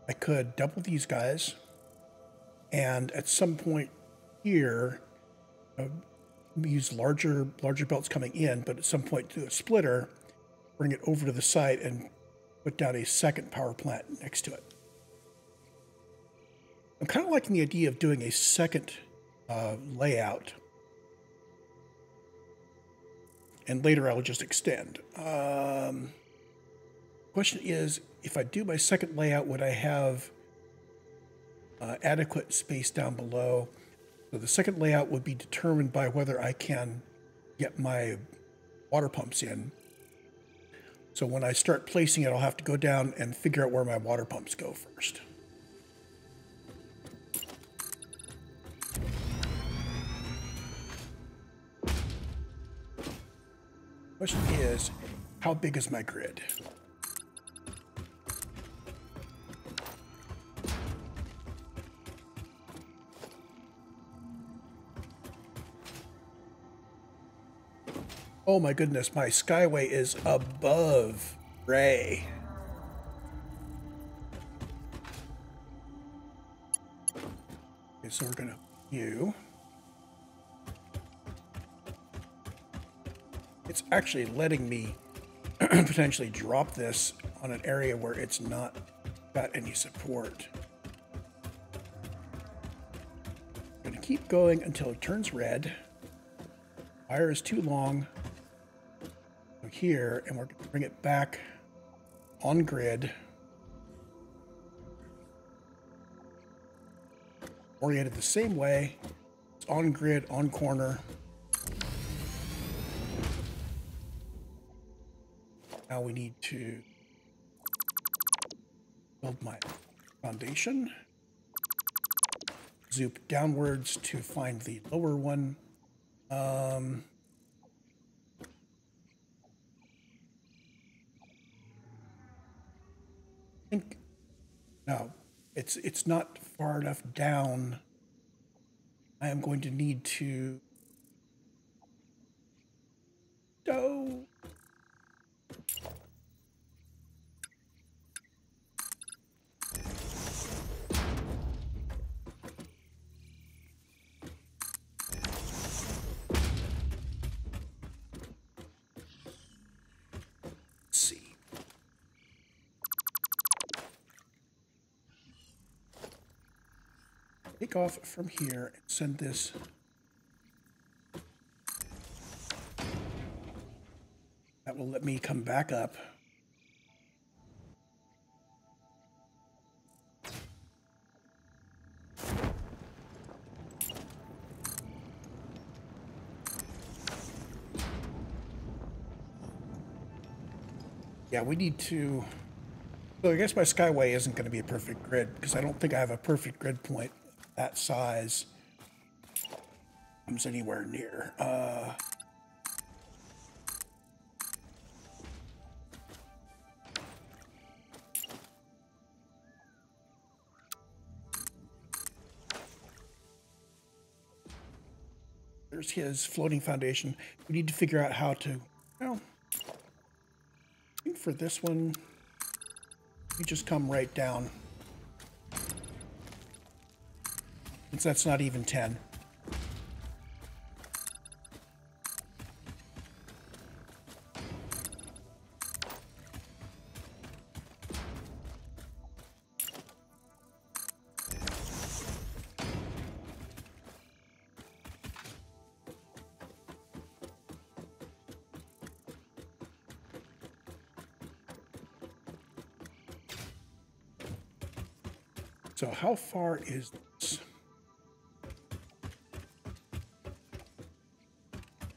I could double these guys, and at some point here, use larger belts coming in, but at some point do a splitter, bring it over to the side, and put down a second power plant next to it. I'm kind of liking the idea of doing a second layout, and later I will just extend. Question is, if I do my second layout, would I have adequate space down below? So the second layout would be determined by whether I can get my water pumps in. So when I start placing it, I'll have to go down and figure out where my water pumps go first. Question is, how big is my grid? Oh my goodness, my Skyway is above Ray. Okay, so we're gonna view. It's actually letting me potentially drop this on an area where it's not got any support. I'm gonna keep going until it turns red. Wire is too long. Here, and we're going to bring it back on grid, oriented the same way. It's on grid, on corner. Now we need to build my foundation, zoop downwards to find the lower one. Think no, it's not far enough down. I am going to need to go. Take off from here and send this that will let me come back up. Yeah, we need to. So I guess my Skyway isn't going to be a perfect grid because I don't think I have a perfect grid point that size comes anywhere near. There's his floating foundation. We need to figure out how to, well, for this one, you just come right down. Since that's not even 10. So how far is this?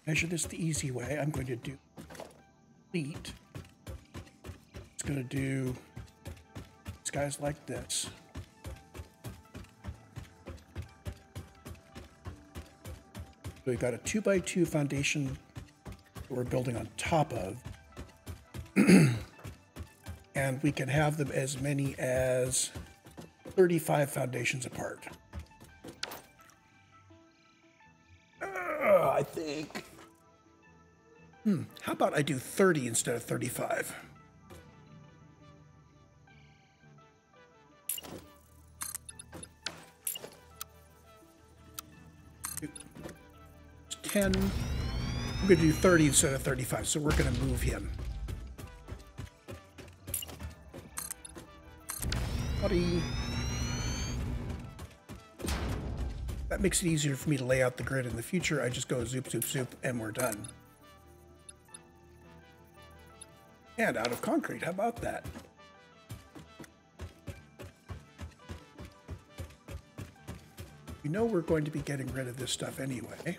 Measure this the easy way. I'm going to do complete. It's going to do these guys like this. So we've got a 2x2 foundation that we're building on top of. And we can have them as many as 35 foundations apart. I think. How about I do 30 instead of 35? It's 10. I'm going to do 30 instead of 35, so we're going to move him. Buddy. That makes it easier for me to lay out the grid in the future. I just go zoop, zoop, zoop, and we're done. And out of concrete, how about that? You know we're going to be getting rid of this stuff anyway.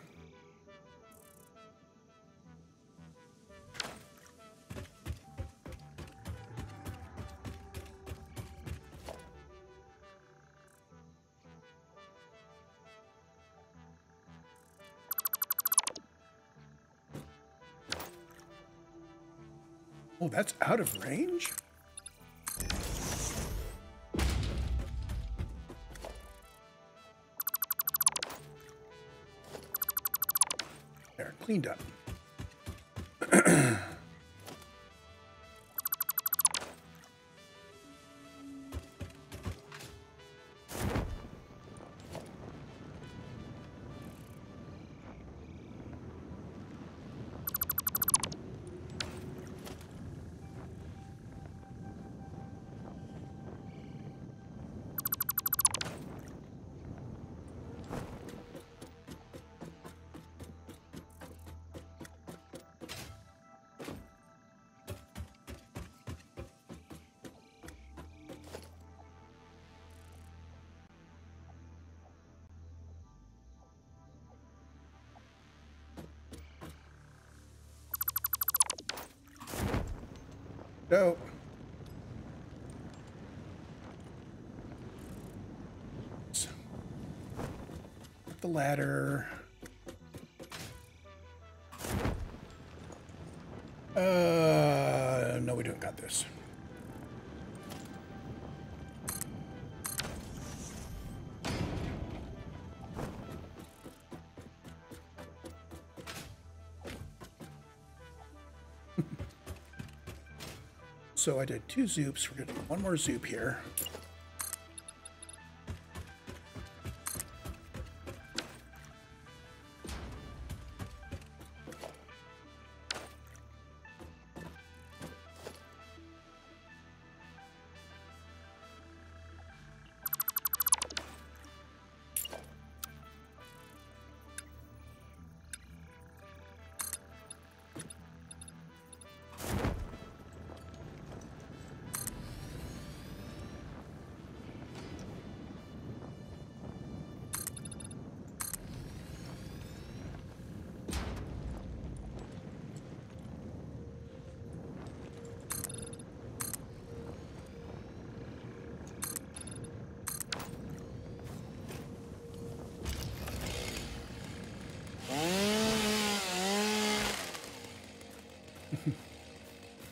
Oh, that's out of range? There, cleaned up. Go. The ladder. No, we don't got this. So I did 2 zoops. We're going to do 1 more zoop here.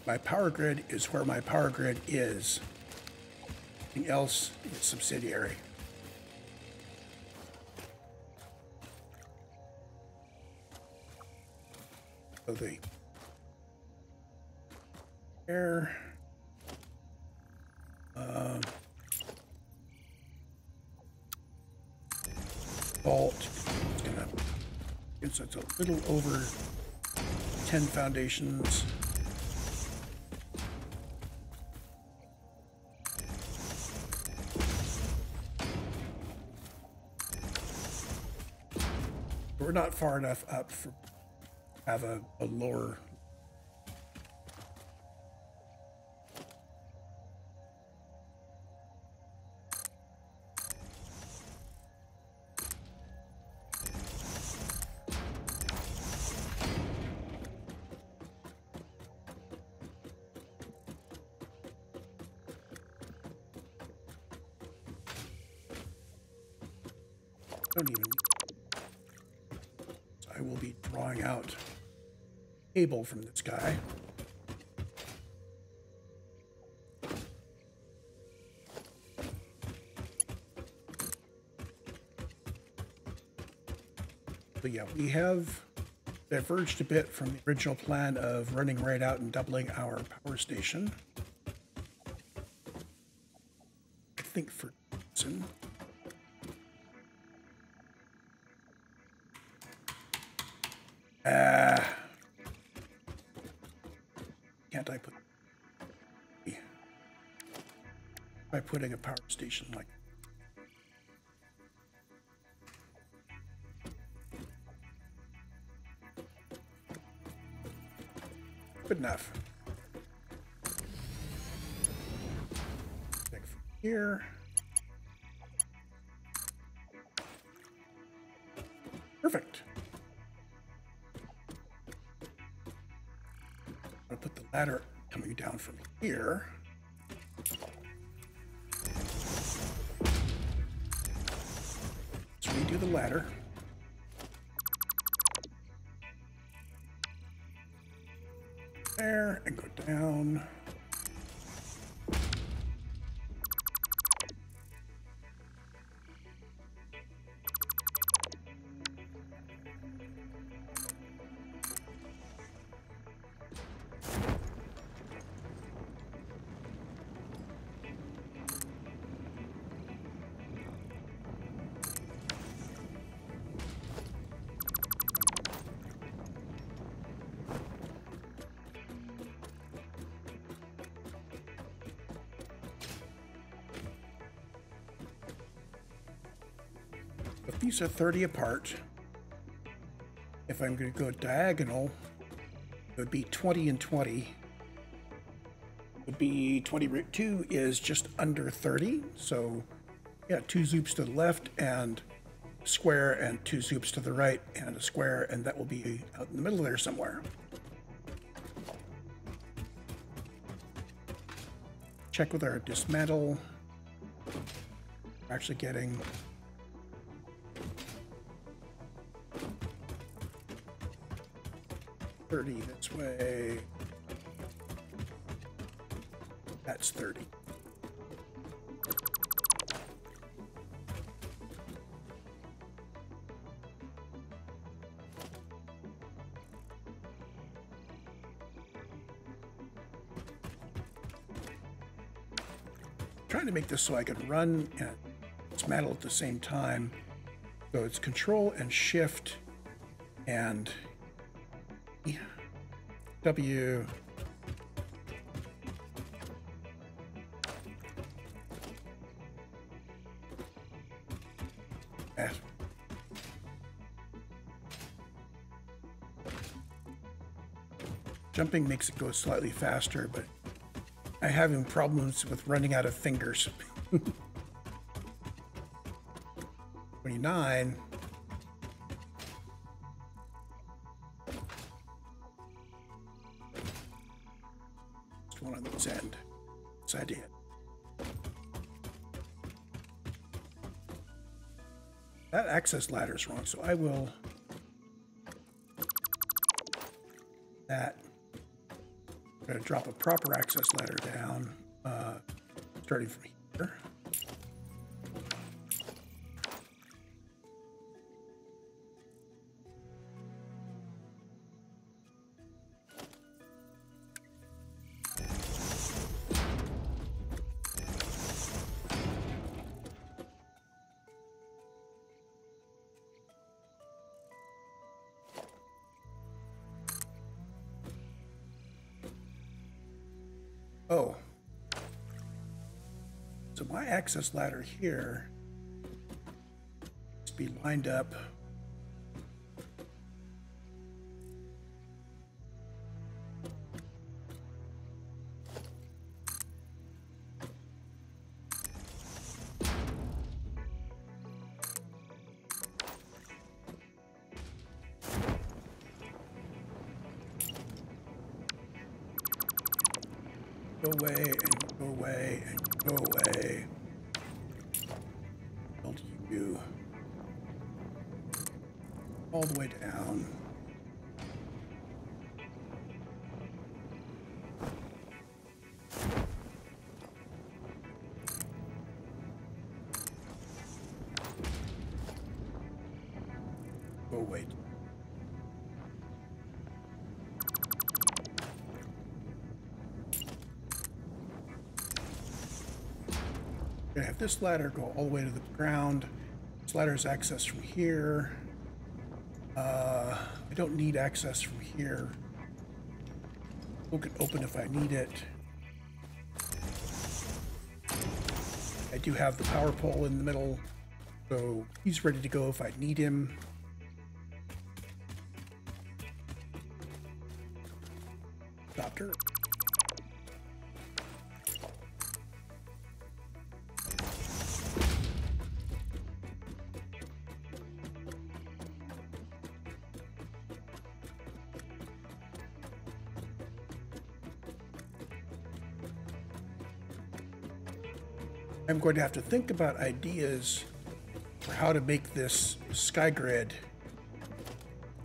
My power grid is where my power grid is. Everything else is subsidiary. So the there. Vault. It's gonna. It's a little over 10 foundations. We're not far enough up for have a lower. Don't even. So I will be drawing out cable from this guy. But yeah, we have diverged a bit from the original plan of running right out and doubling our power station. I think for Johnson. Can't I put by putting a power station like good enough. Take from here. Perfect. I'll put the ladder coming down from here. Let's redo the ladder. There and go down. If these are 30 apart, if I'm going to go diagonal, it would be 20 and 20. It would be 20 root 2 is just under 30. So yeah, 2 zoops to the left and square, and 2 zoops to the right and a square, and that will be out in the middle there somewhere. Check with our dismantle. We're actually getting 30 this way. That's 30. Trying to make this so I can run and dismantle at the same time. So it's Control and Shift and W. F. Jumping makes it go slightly faster, but I'm having problems with running out of fingers. 29. Just one on this end. Side to hit. That access ladder is wrong, so I will that. I'm going to drop a proper access ladder down, starting from here. Oh. So my access ladder here needs to be lined up. Go away and go away and go away. Build you all the way down. Go away. Gonna have this ladder go all the way to the ground. This ladder is access from here. I don't need access from here. It can open if I need it. I do have the power pole in the middle, so he's ready to go if I need him. Doctor. I'm going to have to think about ideas for how to make this sky grid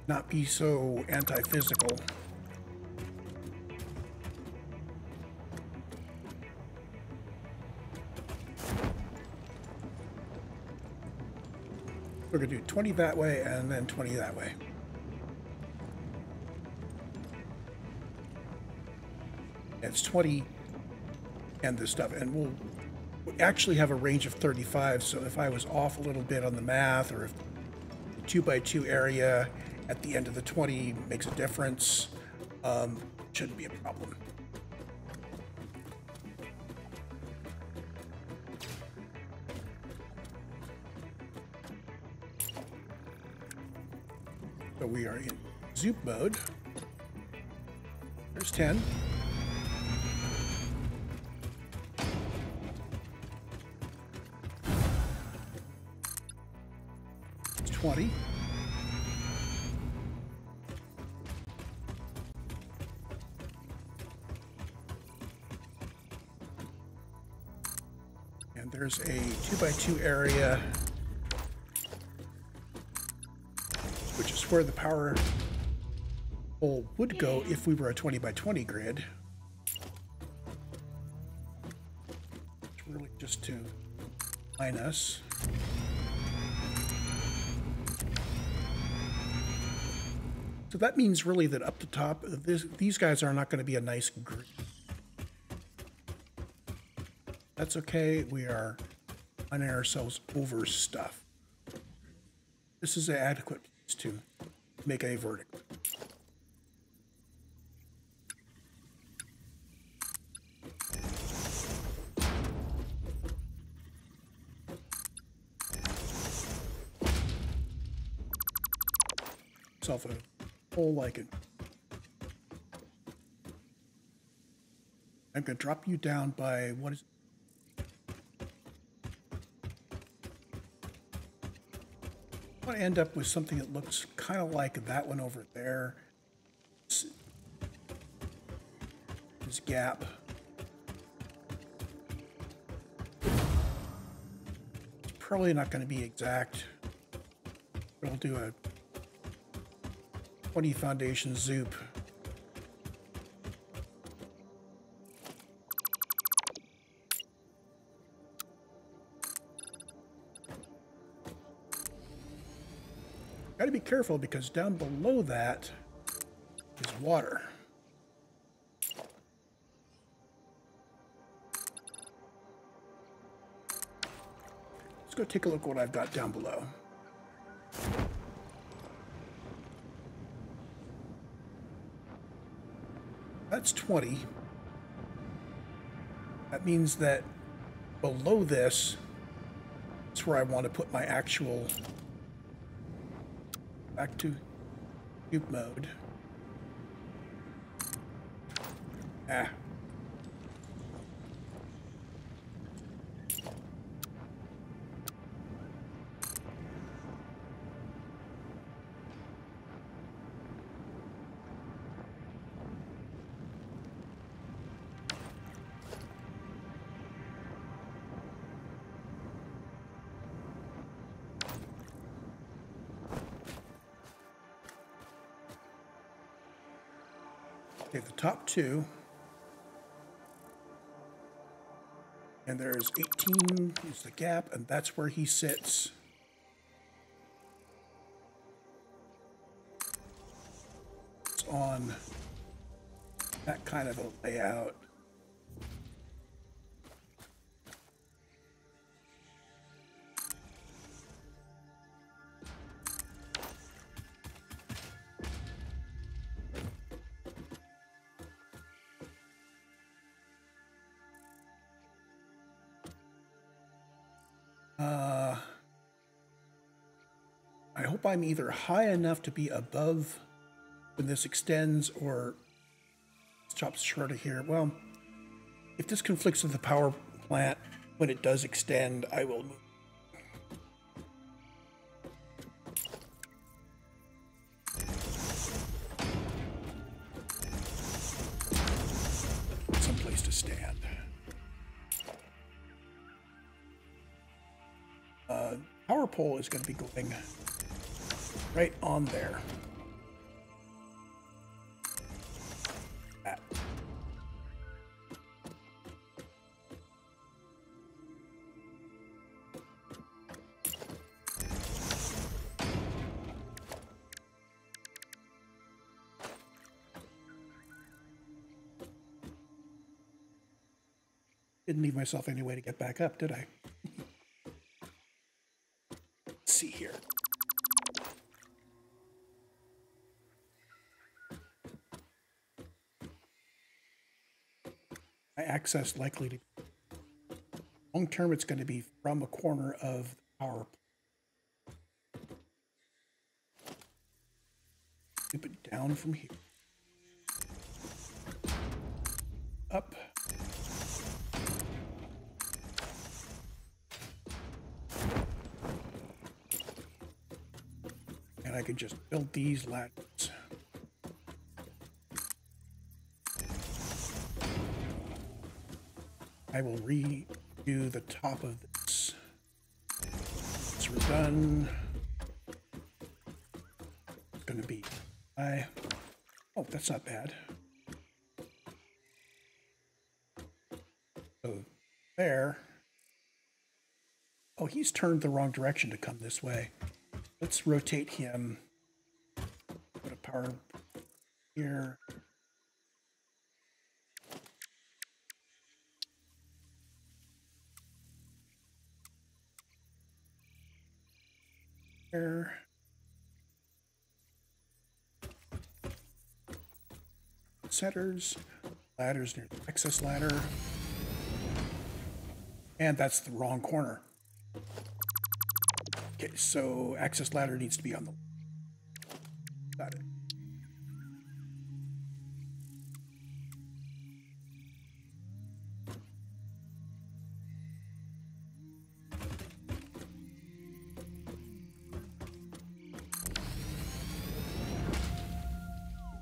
not be so anti-physical. We're going to do 20 that way and then 20 that way. It's 20 and this stuff, and we'll actually have a range of 35, so if I was off a little bit on the math, or if the 2x2 area at the end of the 20 makes a difference, shouldn't be a problem. So we are in Zoop mode. There's 10. 20. And there's a 2x2 area, which is where the power pole would go if we were a 20x20 grid. It's really just to line us. So that means really that up the top, these guys are not going to be a nice grid. That's okay. We are lining ourselves over stuff. This is adequate to make a vertical. Self a hole like it. I'm going to drop you down by what is. I want to end up with something that looks kind of like that one over there. This gap. It's probably not going to be exact. We'll do a 20 foundation zoop. Got to be careful because down below that is water. Let's go take a look at what I've got down below. That's 20. That means that below this, that's where I want to put my actual, back to cube mode. Ah. Okay, the top two. And there's 18 is the gap, and that's where he sits. It's on that kind of a layout. I hope I'm either high enough to be above when this extends or stops short of here. Well, if this conflicts with the power plant when it does extend, I will move. Someplace to stand. Power pole is going to be going right on there. That. Didn't leave myself any way to get back up, did I? Let's see here. My access likely to be long term, it's going to be from a corner of the power. Loop it down from here. Up. And I could just build these ladders. I will redo the top of this. Once we're done, it's going to be oh, that's not bad. So there. Oh, he's turned the wrong direction to come this way. Let's rotate him. Put a power here. There. Setters. Ladders near the access ladder. And that's the wrong corner. Okay, so access ladder needs to be on the left. Got it.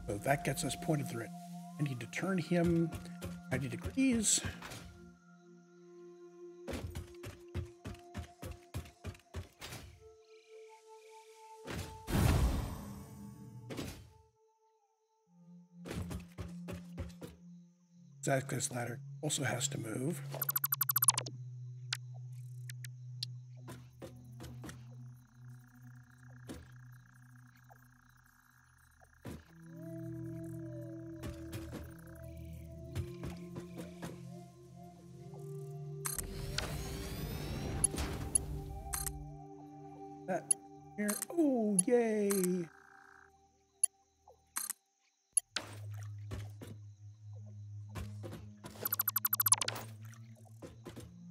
So that gets us pointed through it. I need to turn him 90 degrees. Access ladder also has to move. That here. Oh, yay!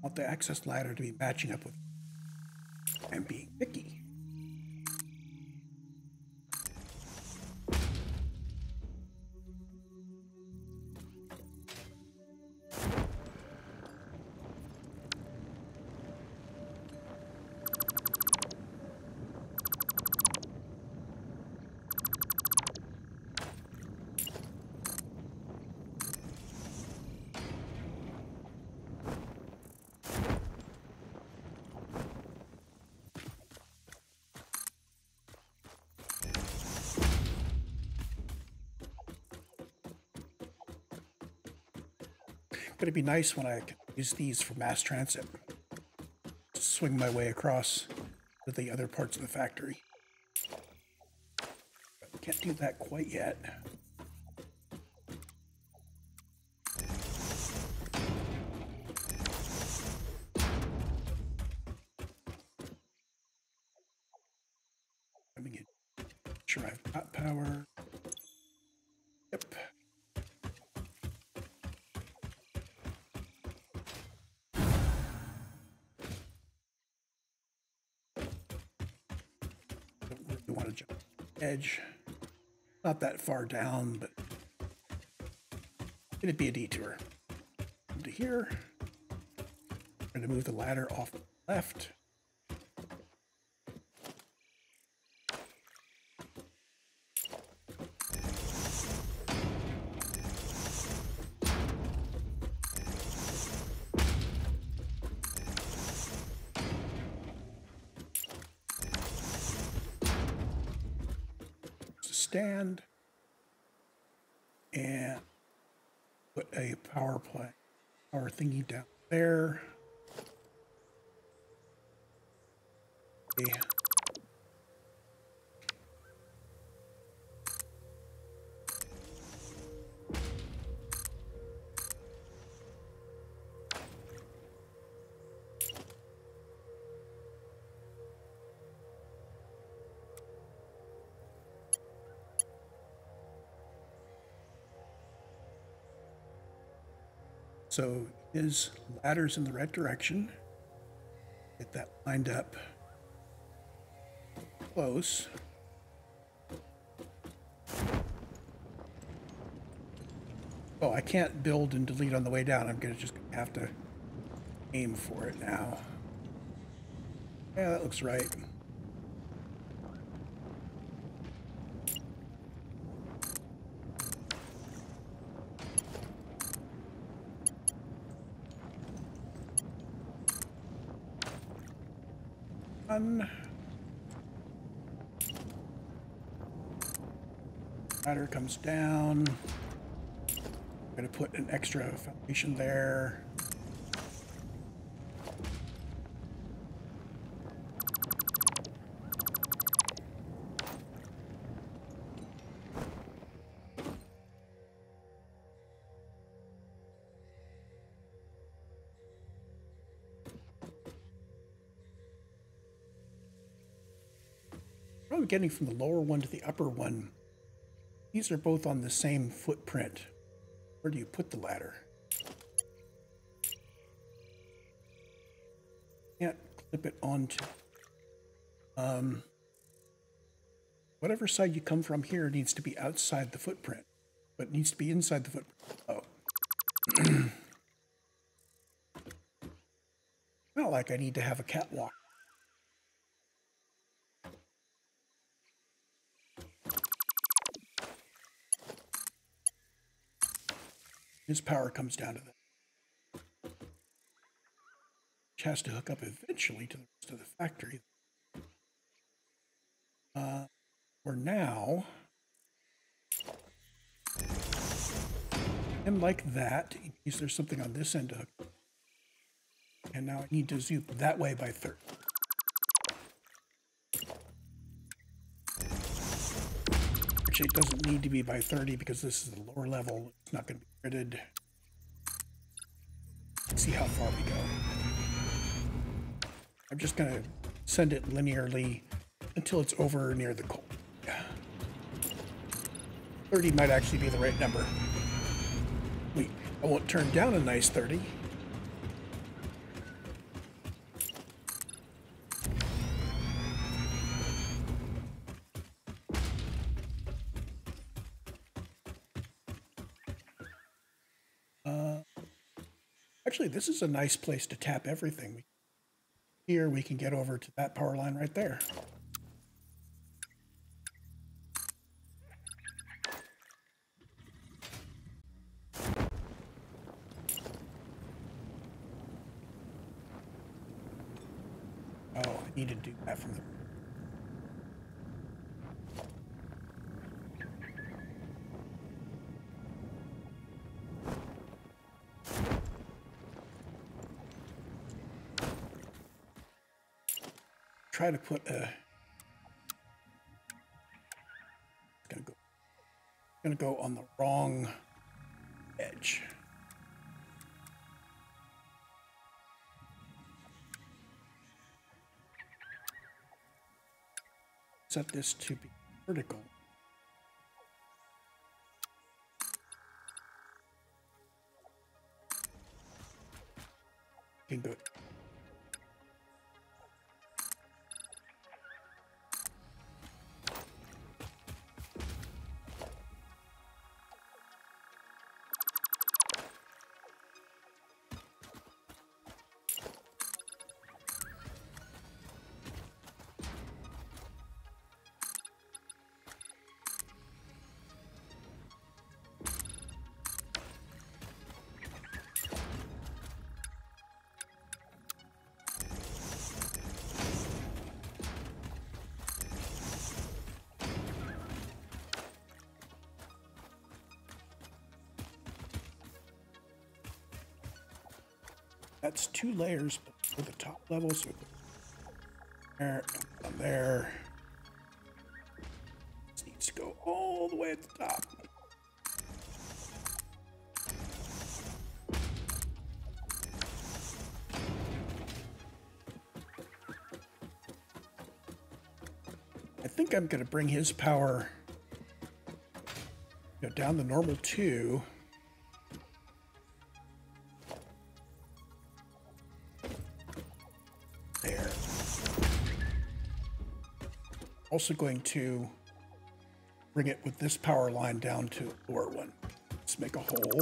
want the access ladder to be matching up with. I'm being picky. It'd be nice when I could use these for mass transit. Swing my way across to the other parts of the factory. Can't do that quite yet. Let me get sure I've got power. Yep. Want to jump edge, not that far down, but it'd be a detour. Come to here. I'm going to move the ladder off to the left. Stand and put a power thingy down there. Okay. So his ladder's in the right direction. Get that lined up close. Oh, I can't build and delete on the way down. I'm just gonna have to aim for it now. Yeah, that looks right. Ladder comes down. I'm going to put an extra foundation there. Probably getting from the lower one to the upper one. These are both on the same footprint. Where do you put the ladder? Can't clip it onto. Whatever side you come from here needs to be outside the footprint, but it needs to be inside the footprint. Oh. Not like I need to have a catwalk. His power comes down to that. Which has to hook up eventually to the rest of the factory. For now, and like that, in case there's something on this end to hook. And now I need to zoom that way by 30. Actually, it doesn't need to be by 30 because this is the lower level. It's not going to be gridded. Let's see how far we go. I'm just going to send it linearly until it's over near the coal. 30 might actually be the right number. Wait, I won't turn down a nice 30. Actually, this is a nice place to tap everything. Here we can get over to that power line right there. Oh, I need to do that from the... Try to put a... It's gonna go on the wrong edge. Set this to be vertical. Okay, good. That's 2 layers for the top level, so there and there. This needs to go all the way at the top. I think I'm going to bring his power, down the normal 2. There. Also going to bring it with this power line down to the lower one. Let's make a hole.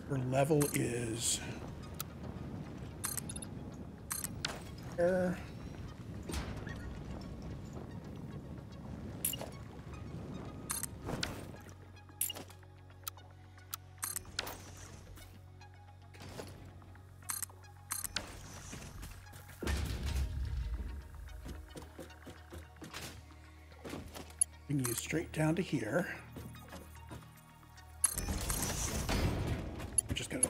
Her level is there. Bring you straight down to here. We're just gonna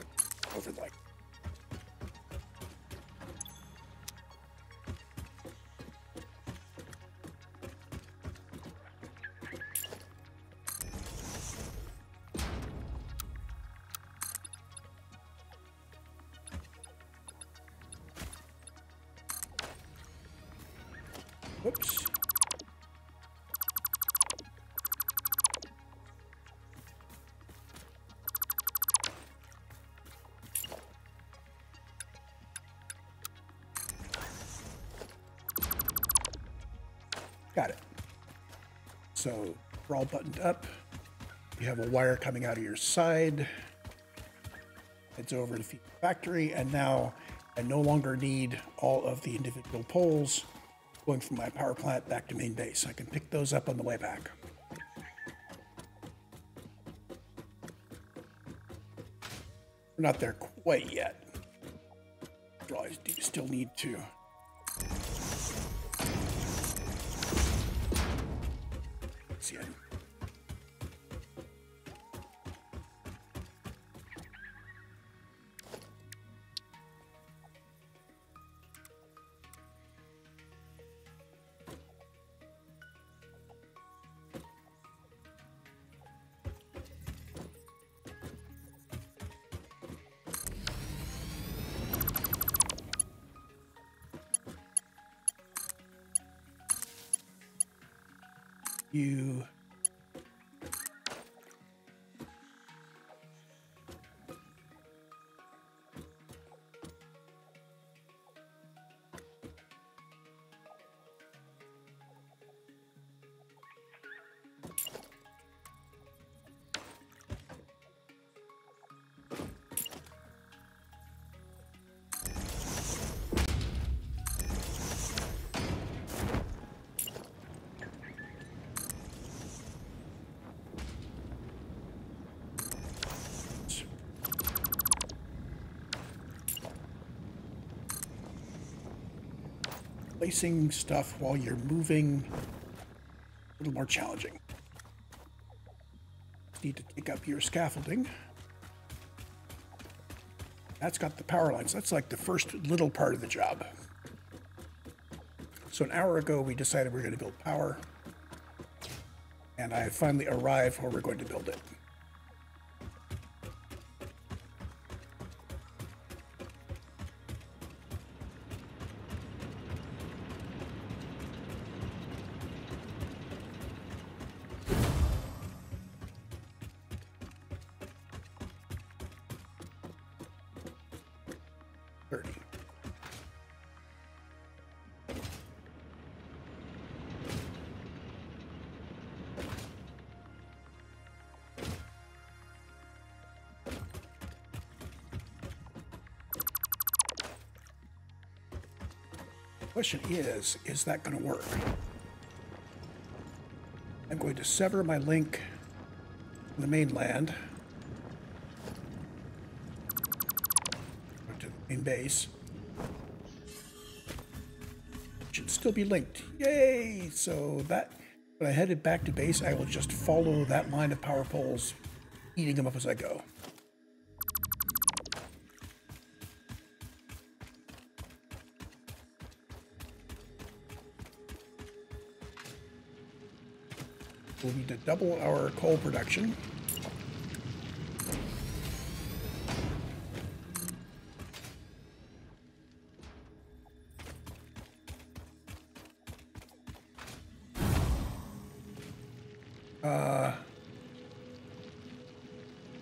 over like. Whoops. Got it. So we're all buttoned up. You have a wire coming out of your side. It's over to feed the factory, and now I no longer need all of the individual poles going from my power plant back to main base. I can pick those up on the way back. We're not there quite yet. I do still need to. See it. You placing stuff while you're moving a little more challenging. Need to take up your scaffolding. That's got the power lines. That's like the first little part of the job. So an hour ago, we decided we we're going to build power. And I finally arrived where we're going to build it. Question is that going to work? I'm going to sever my link to the mainland, to the main base. Should still be linked. Yay! So that when I headed back to base, I will just follow that line of power poles, eating them up as I go. We'll need to double our coal production.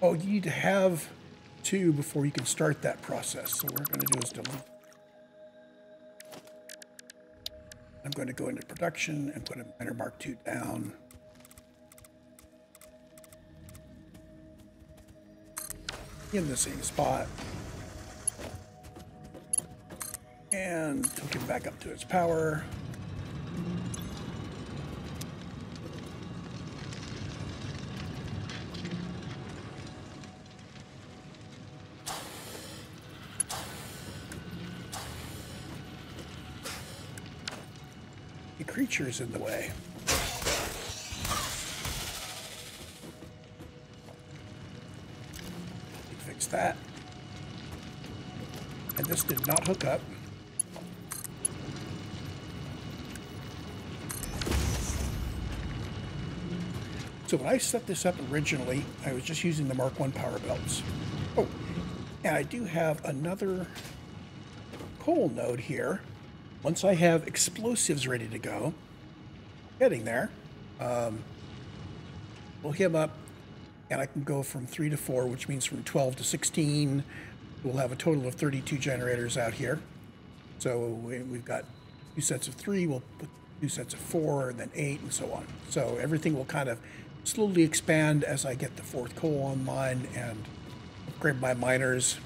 Oh, you need to have 2 before you can start that process. So what we're going to do is delete. I'm going to go into production and put a miner mark 2 down. In the same spot, and hook it back up to its power. The creature's in the way. That, and this did not hook up. So when I set this up originally, I was just using the Mark I power belts. Oh, and I do have another coal node here. Once I have explosives ready to go, getting there, we'll him up. And I can go from 3 to 4, which means from 12 to 16. We'll have a total of 32 generators out here. So we've got 2 sets of 3, we'll put 2 sets of 4, and then 8, and so on. So everything will kind of slowly expand as I get the 4th coal online and upgrade my miners.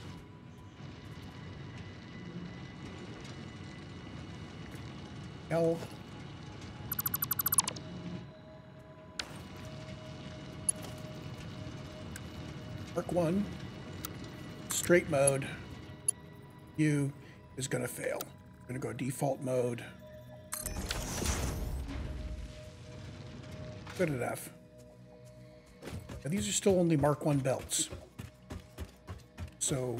Hell. Mark 1, straight mode, U is going to fail. I'm going to go default mode. Good enough. And these are still only Mark I belts. So,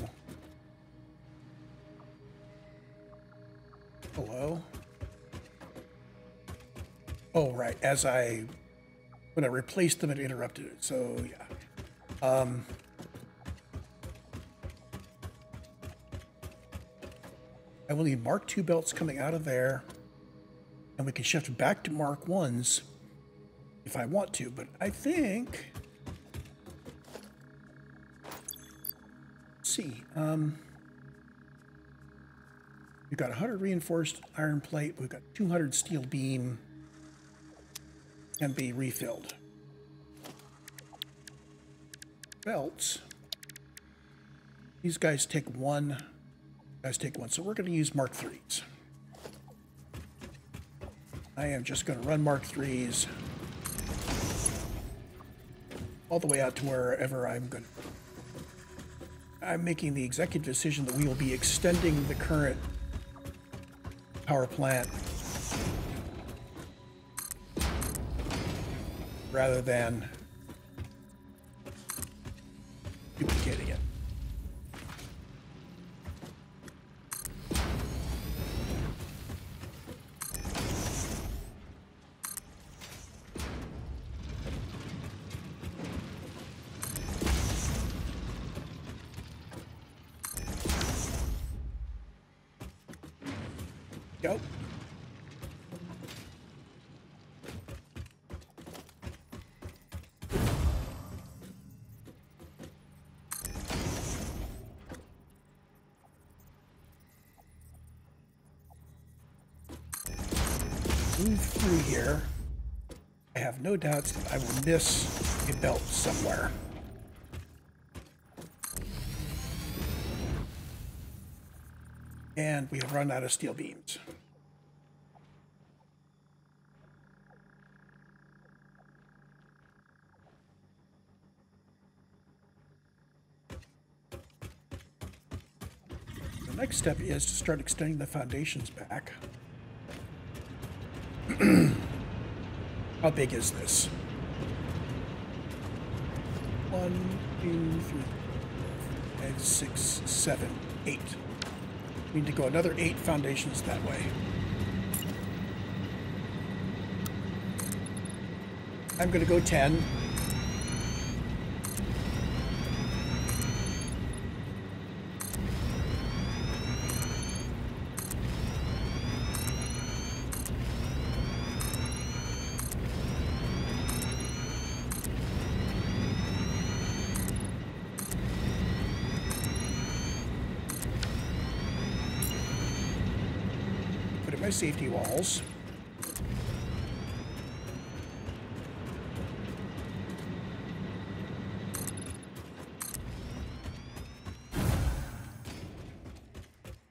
hello? Oh, right, when I replaced them, it interrupted it, so yeah. I will need Mark II belts coming out of there, and we can shift back to Mark I's if I want to, but I think, let's see, we've got 100 reinforced iron plate, we've got 200 steel beam, can be refilled. Belts, these guys take 1. So we're going to use Mark IIIs. I am just going to run Mark IIIs all the way out to wherever I'm making the executive decision that we will be extending the current power plant rather than duplicating it. Go. Move through here. I have no doubts that I will miss a belt somewhere. And we have run out of steel beams. The next step is to start extending the foundations back. How big is this? 1, 2, 3, 4, 5, 6, 7, 8. We need to go another 8 foundations that way. I'm going to go 10. My safety walls.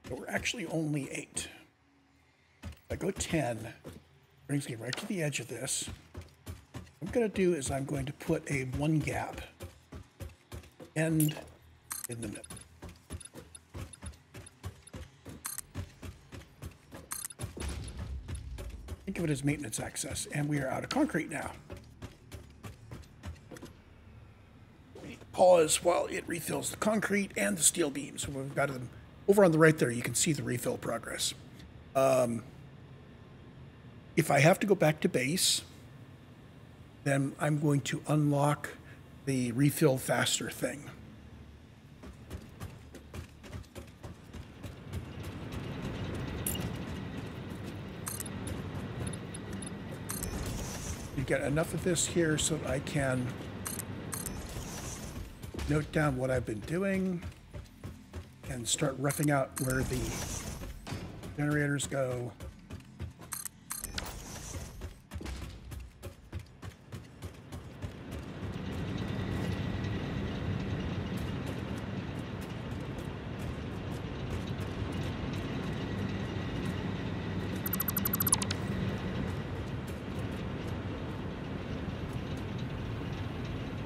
But we're actually only 8. If I go 10, brings me right to the edge of this. What I'm going to do is I'm going to put a 1 gap end in the middle. Think of it as maintenance access, and we are out of concrete now. We need to pause while it refills the concrete and the steel beams. So we've got them over on the right there. You can see the refill progress. If I have to go back to base, then I'm going to unlock the refill faster thing. Get enough of this here so that I can note down what I've been doing and start roughing out where the generators go.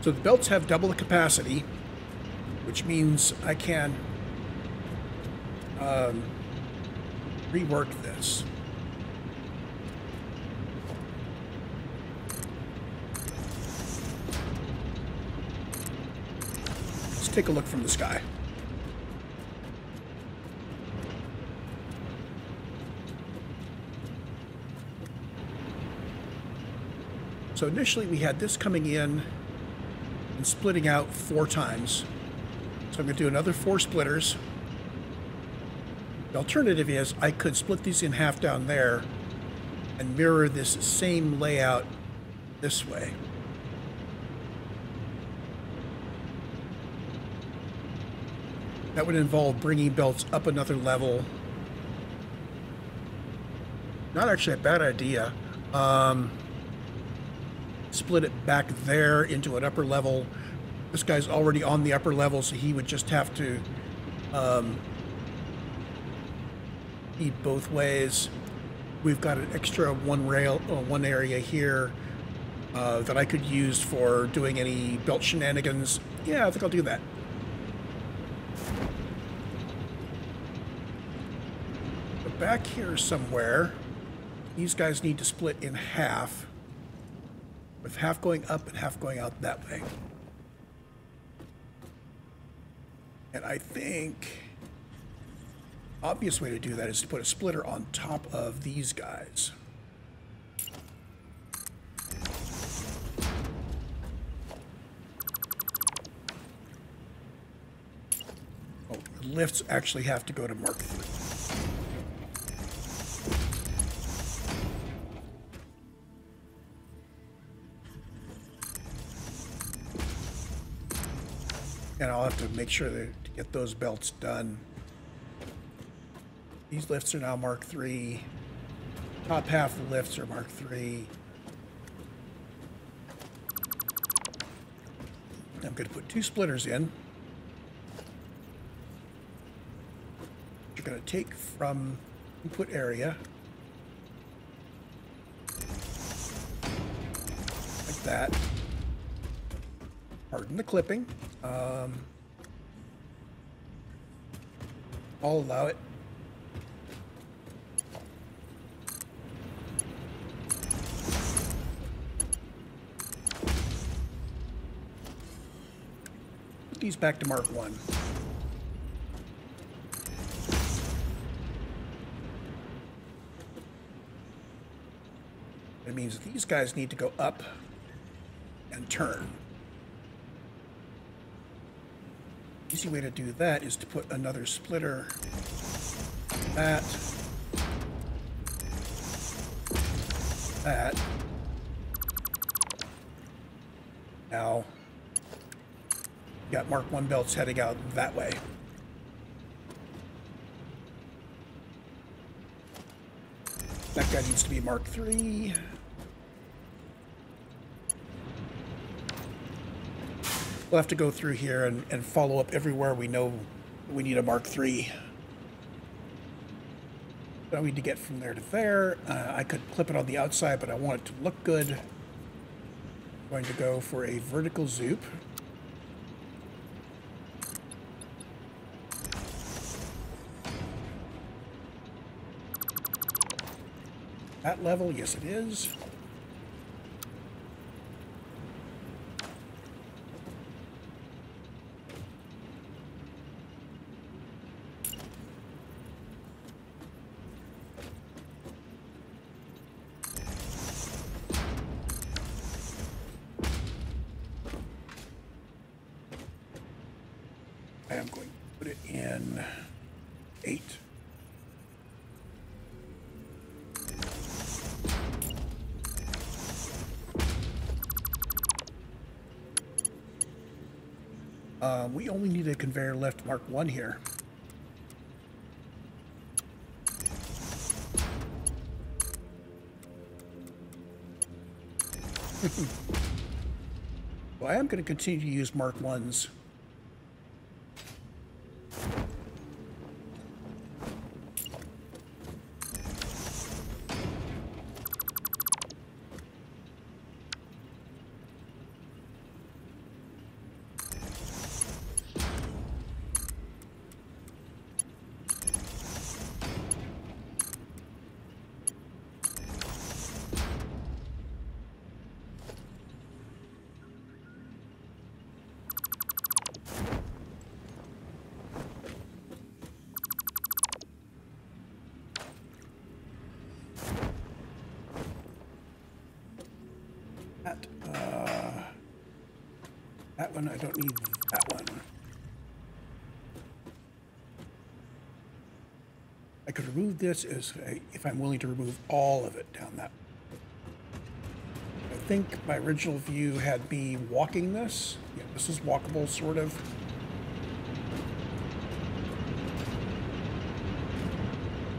So the belts have double the capacity, which means I can rework this. Let's take a look from the sky. So initially we had this coming in and splitting out 4 times. So I'm going to do another 4 splitters. The alternative is I could split these in half down there and mirror this same layout this way. That would involve bringing belts up another level. Not actually a bad idea. Split it back there into an upper level. This guy's already on the upper level, so he would just have to feed both ways. We've got an extra one area here that I could use for doing any belt shenanigans. Yeah, I think I'll do that. But back here somewhere, these guys need to split in half. with half going up and half going out that way. And I think the obvious way to do that is to put a splitter on top of these guys. Oh, the lifts actually have to go to Mark III. And I'll have to make sure to get those belts done. These lifts are now Mark III. Top half of the lifts are Mark III. I'm going to put 2 splitters in. You're going to take from input area. Like that. Pardon the clipping. I'll allow it. Put these back to Mark I. It means that these guys need to go up and turn. Easy way to do that is to put another splitter that now you got Mark I belts heading out that way. That guy needs to be Mark III. We'll have to go through here and follow up everywhere we know we need a Mark III. So we need to get from there to there. I could clip it on the outside, but I want it to look good. I'm going to go for a vertical zoop. That level, yes it is. I am going to put it in 8. We only need a conveyor left Mark I here. Well, I am going to continue to use Mark I's. That one, I don't need that one. I could remove this if I'm willing to remove all of it down that. I think my original view had me walking this. Yeah, this is walkable, sort of.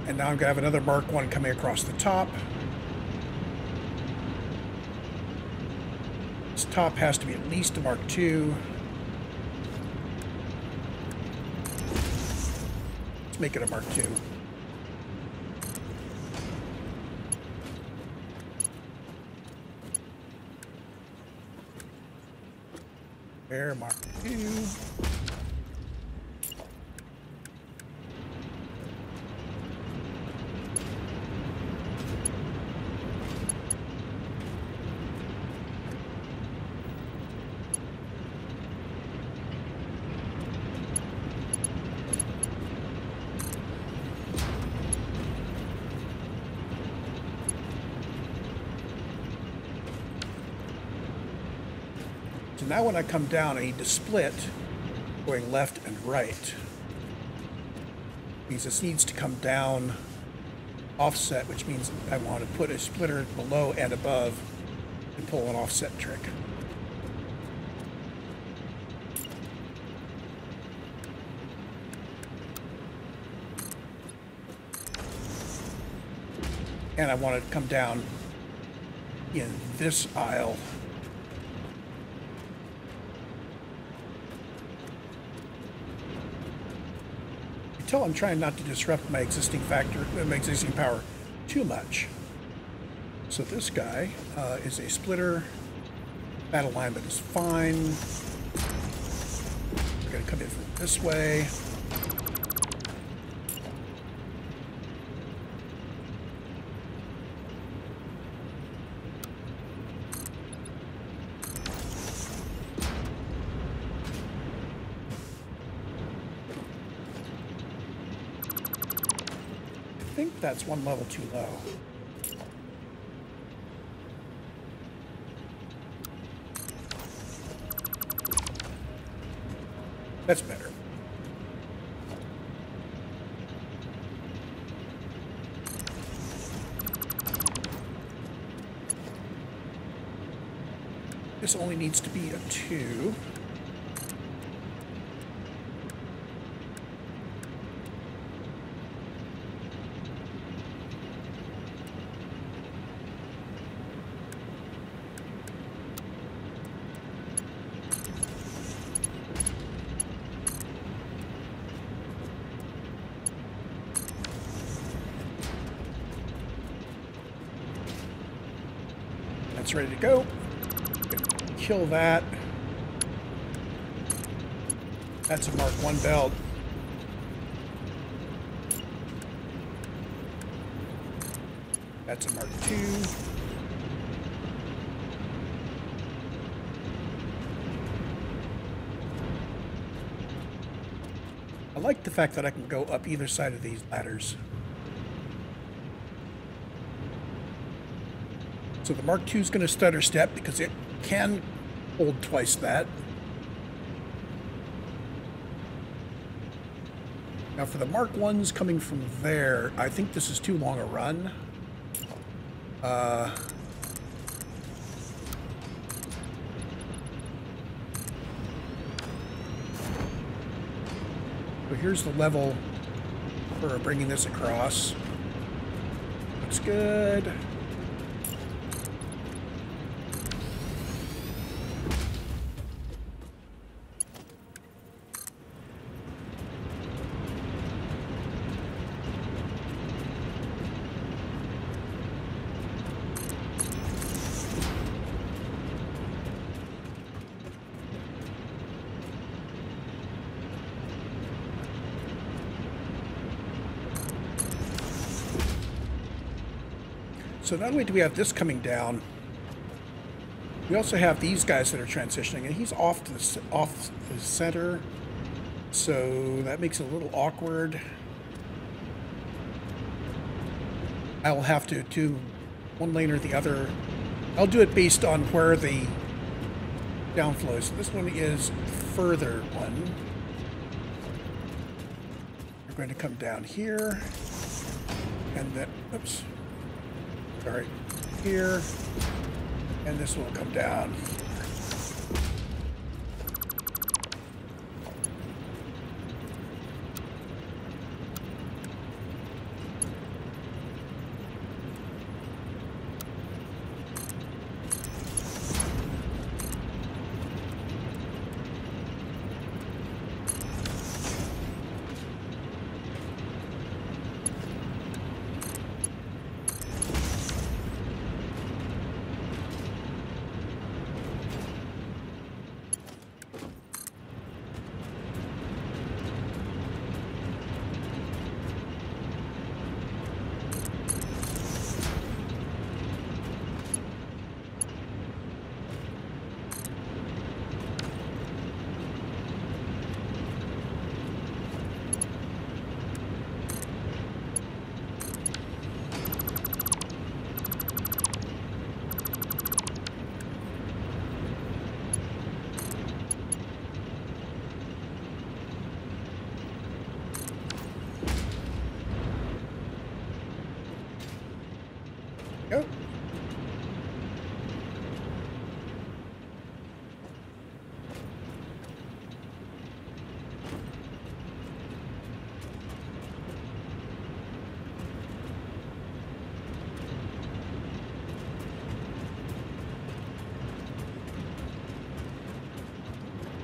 And now I'm going to have another Mark I coming across the top. This top has to be at least a Mark II. Let's make it a Mark II. There, Mark II. So now when I come down, I need to split going left and right. Because this needs to come down offset, which means I want to put a splitter below and above and pull an offset trick. And I want it to come down in this aisle. Until I'm trying not to disrupt my existing power too much. So this guy is a splitter. That alignment is fine. We're going to come in from this way. I think that's one level too low. That's better. This only needs to be a 2. That's ready to go. Kill that. That's a Mark 1 belt. That's a Mark 2. I like the fact that I can go up either side of these ladders. So the Mark II is going to stutter step because it can hold twice that. Now for the Mark 1s coming from there, I think this is too long a run. So here's the level for bringing this across. Looks good. So not only do we have this coming down, we also have these guys that are transitioning, and he's off the center, so that makes it a little awkward. I'll have to do one lane or the other. I'll do it based on where the downflow is. So this one is further one. We're going to come down here, and then, oops. Sorry, here, and this will come down.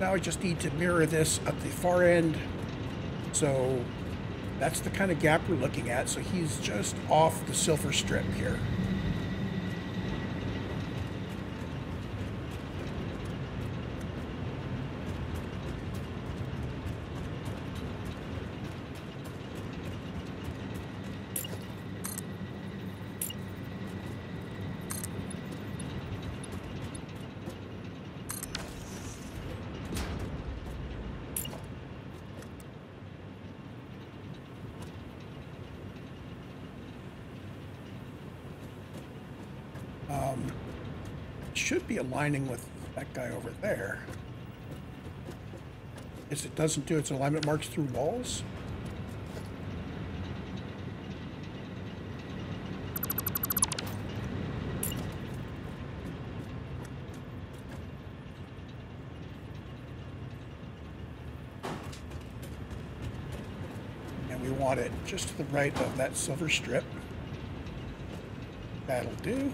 Now I just need to mirror this at the far end. So that's the kind of gap we're looking at. So he's just off the silver strip here. Should be aligning with that guy over there. Yes, it doesn't do its alignment marks through walls. And we want it just to the right of that silver strip. That'll do.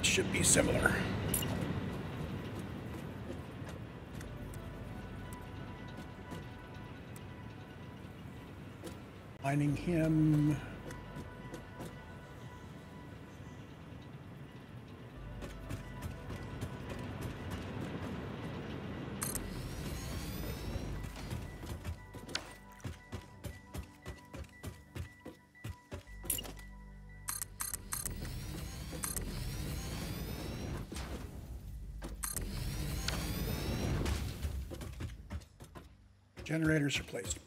Should be similar. Lining him. Generators are placed.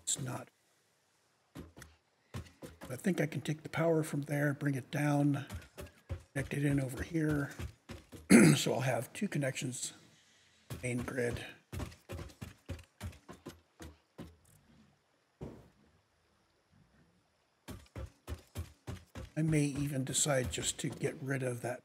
It's not. I think I can take the power from there, bring it down, connect it in over here. So I'll have two connections, main grid. I may even decide just to get rid of that.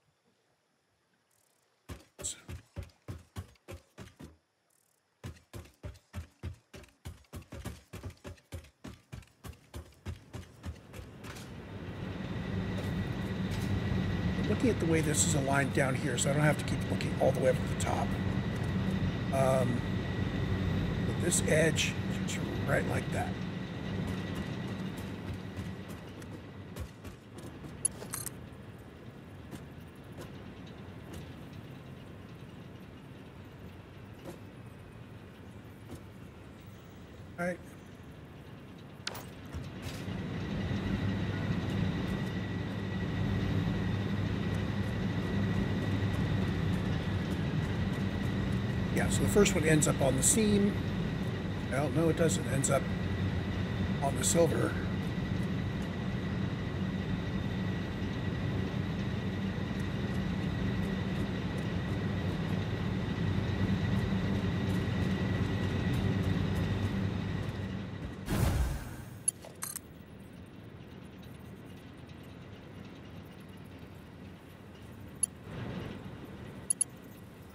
Looking at the way this is aligned down here, so I don't have to keep looking all the way up at the top. But this edge is right like that. All right. Yeah, so the first one ends up on the seam. Well, no, it doesn't. It ends up on the silver.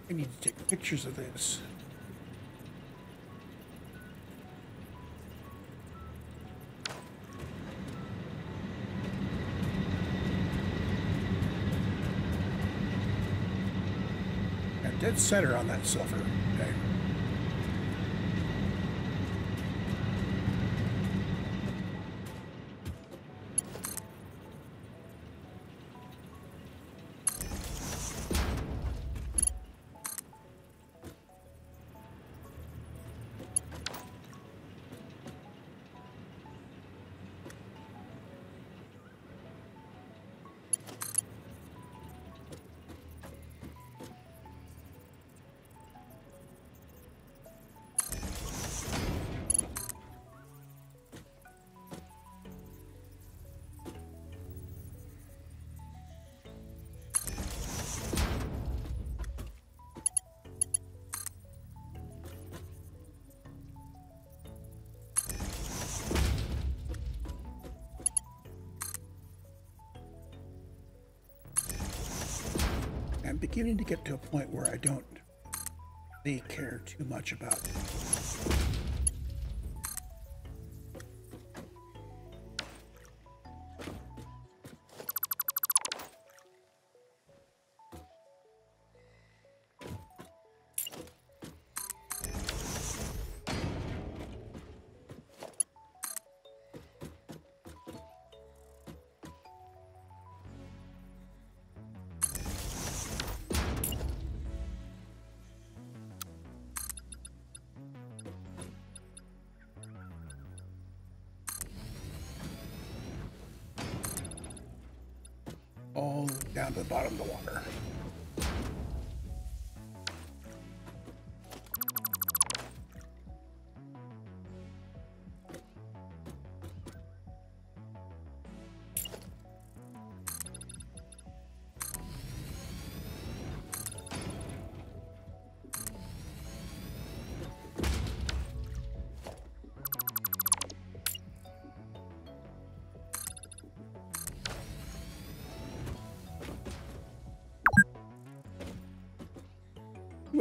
I need to take pictures of this. Got dead center on that silver. Okay. I'm beginning to get to a point where I don't really care too much about all down to the bottom of the water.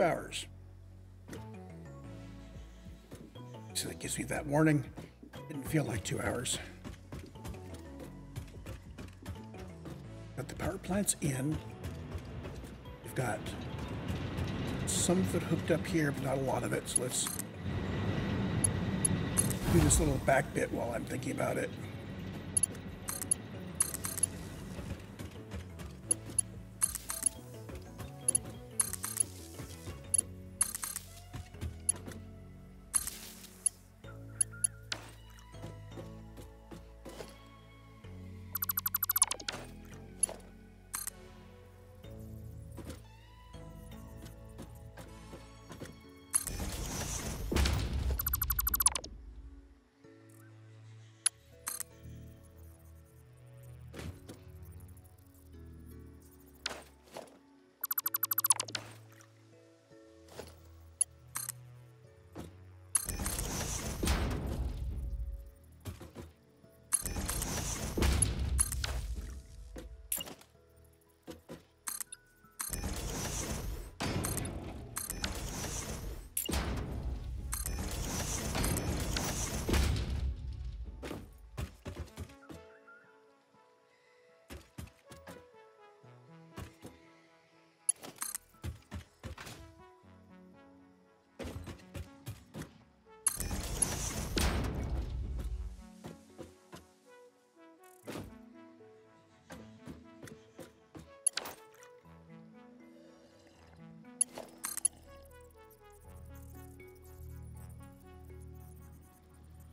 Hours. So that gives me that warning. Didn't feel like 2 hours. Got the power plants in. We've got some of it hooked up here, but not a lot of it. So let's do this little back bit while I'm thinking about it.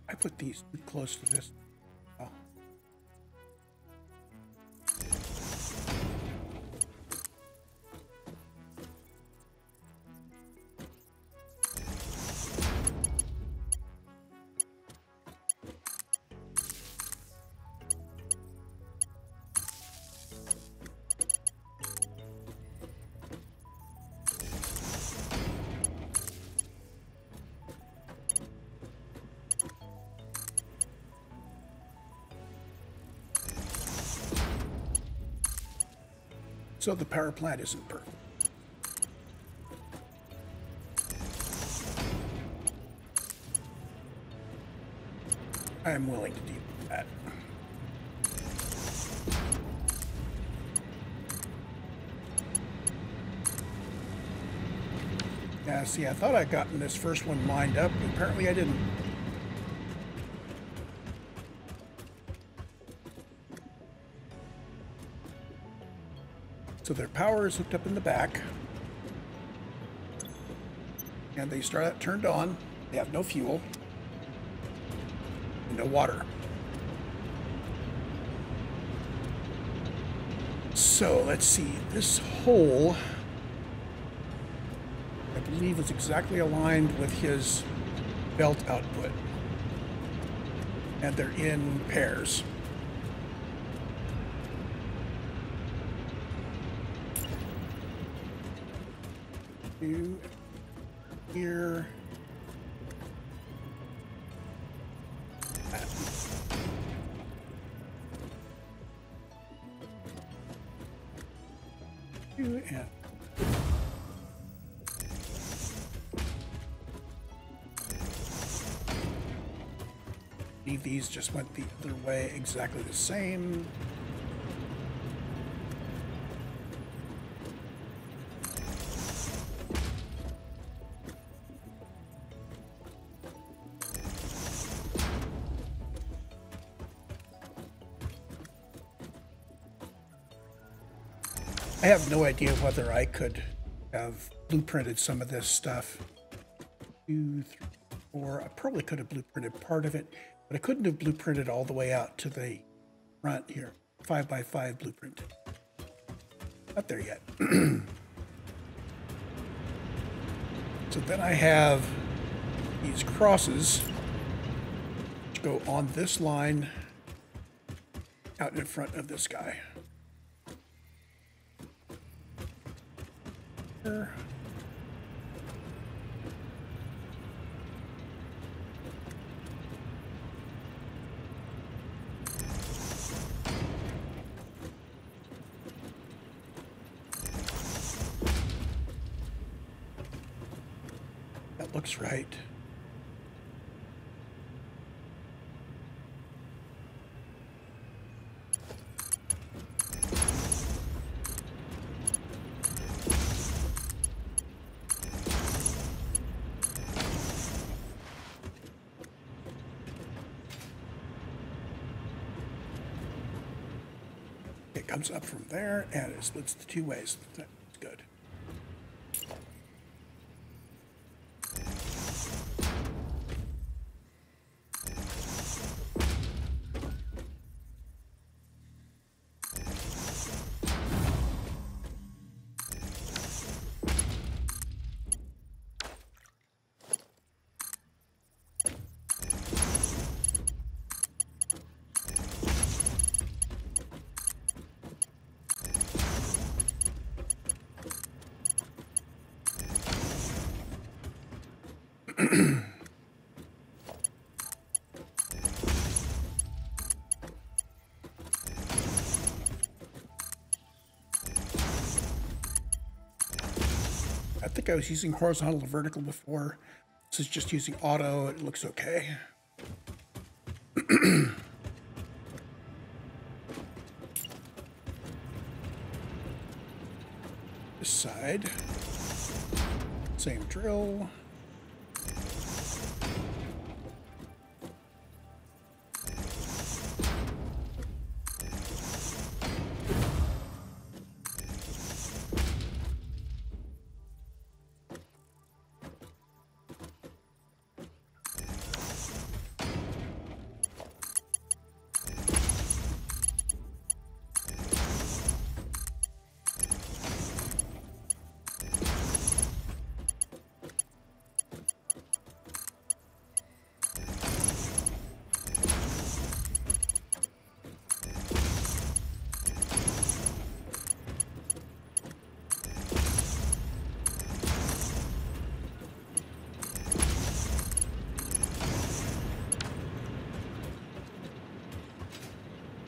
I put these too close to this. Oh. So the power plant isn't perfect. I am willing to deal with that. Yeah, see, I thought I'd gotten this first one lined up, but apparently I didn't. So their power is hooked up in the back. And they start out turned on. They have no fuel. And no water. So let's see. This hole, I believe, is exactly aligned with his belt output. And they're in pairs. Here. And These just went the other way, exactly the same. I have no idea whether I could have blueprinted some of this stuff. 2, 3, 4. I probably could have blueprinted part of it, but I couldn't have blueprinted all the way out to the front here. 5x5 blueprint. Not there yet. So then I have these crosses which go on this line out in front of this guy. There. That looks right. It comes up from there and it splits the two ways. That's good. I think I was using horizontal or vertical before. This is just using auto. It looks okay. This side, same drill.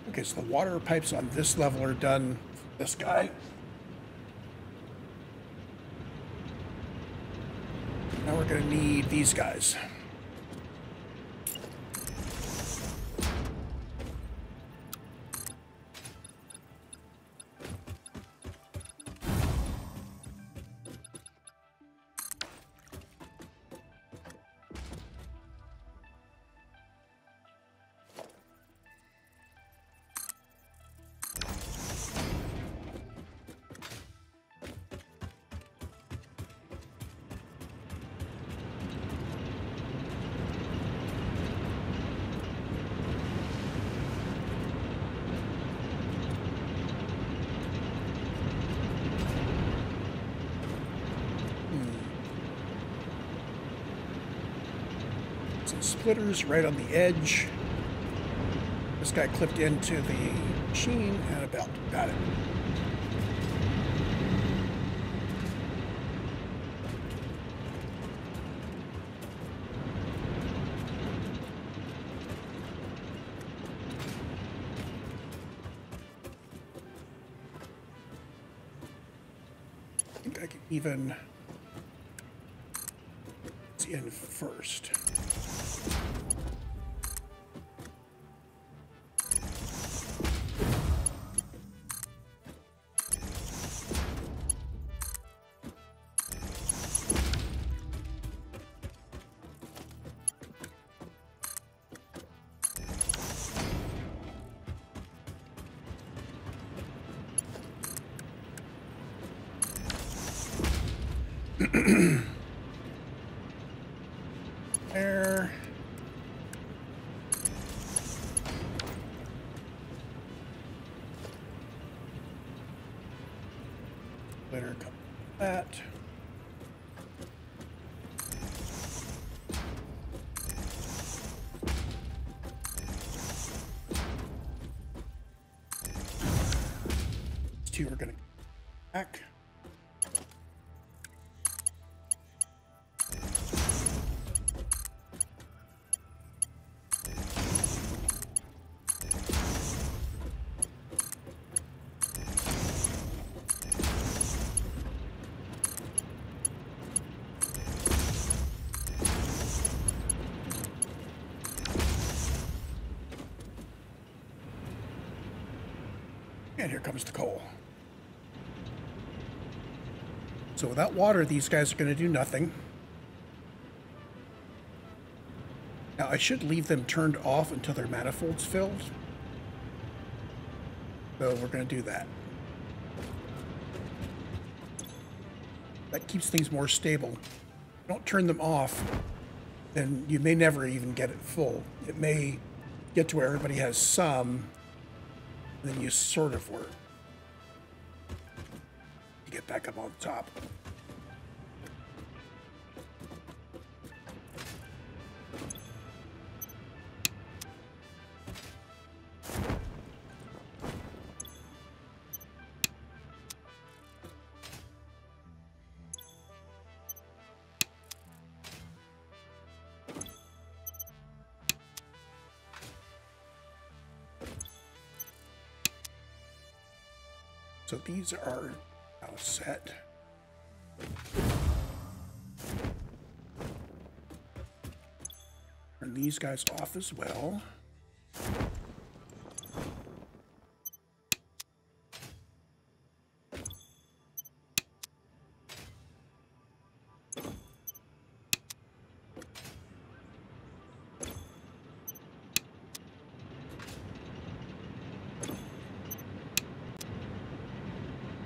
Okay, so the water pipes on this level are done. This guy. Now we're going to need these guys. Some splitters right on the edge. This guy clipped into the machine and a belt. Got it. I think I can even in first. There. Better cut that. These two are going to back. And here comes the coal. So without water, these guys are going to do nothing. Now, I should leave them turned off until their manifold's filled. So we're going to do that. That keeps things more stable. Don't turn them off, then you may never even get it full. It may get to where everybody has some, and then you sort of work. You get back up on top. So these are now set. Turn these guys off as well.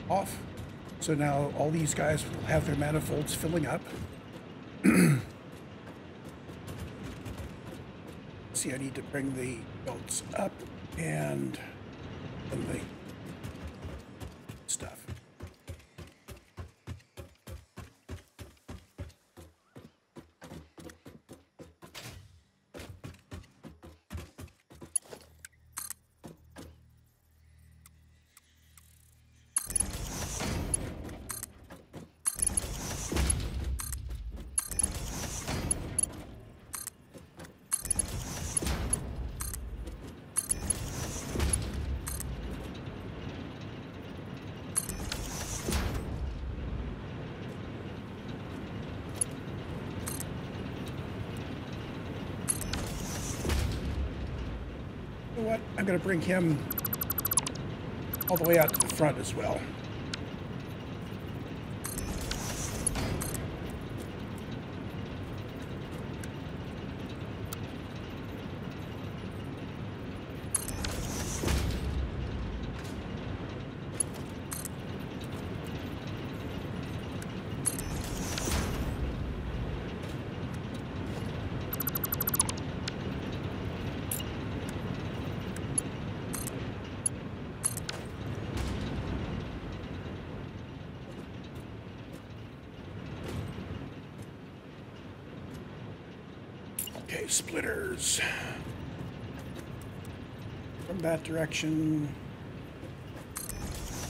Off. So now all these guys will have their manifolds filling up. See, I need to bring the belts up and the stuff. You know what? I'm going to bring him all the way out to the front as well. Okay, splitters. From that direction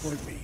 toward me.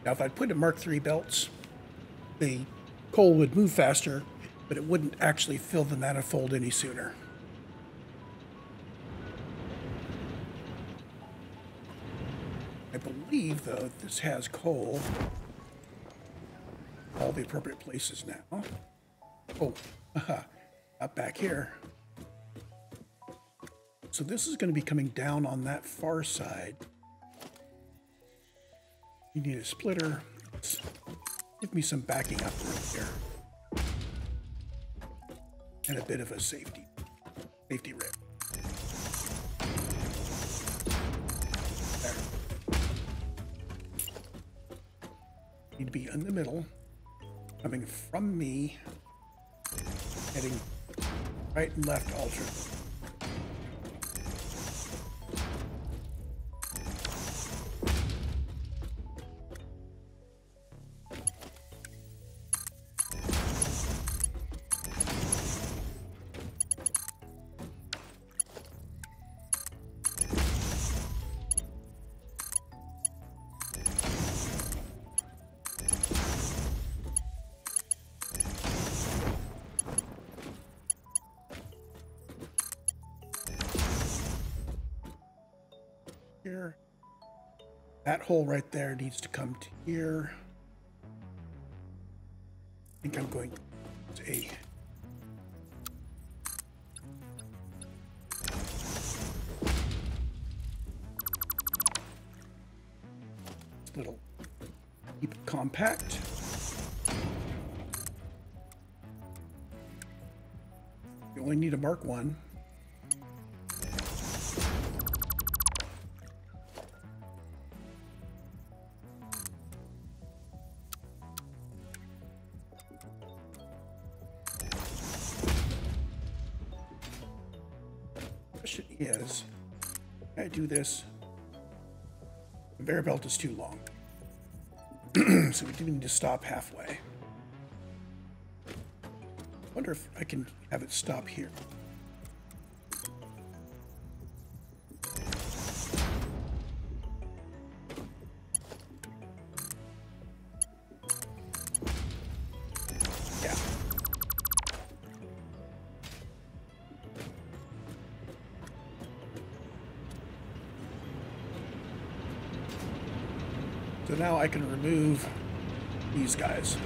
Now, if I'd put in Mark III belts, the coal would move faster, but it wouldn't actually fill the manifold any sooner. believe, though, this has coal. All the appropriate places now. Oh, up back here. So this is going to be coming down on that far side. You need a splitter. Let's give me some backing up right here. And a bit of a safety rib. There. Need to be in the middle. Coming from me. Heading right and left alternately. Here. That hole right there needs to come to here. I think I'm going to a little, keep it compact. You only need a Mark 1. Is I do this, the conveyor belt is too long. So we do need to stop halfway. Wonder if I can have it stop here. Yeah. So now I can remove these guys.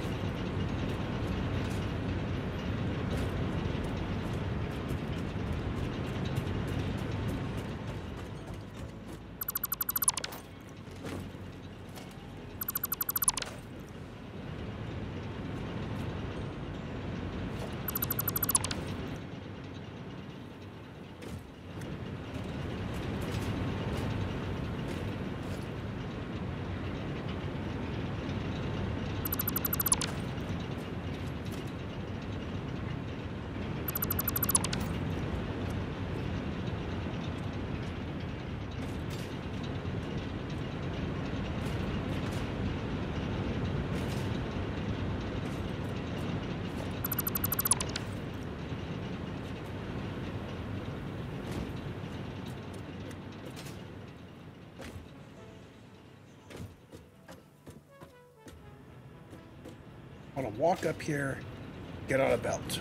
I want to walk up here, get on a belt.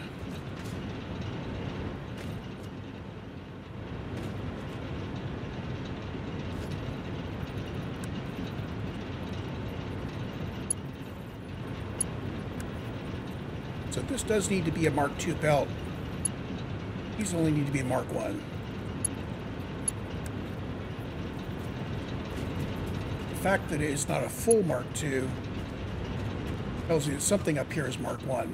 So this does need to be a Mark II belt. These only need to be a Mark I. The fact that it is not a full Mark II tells you that something up here is Mark I.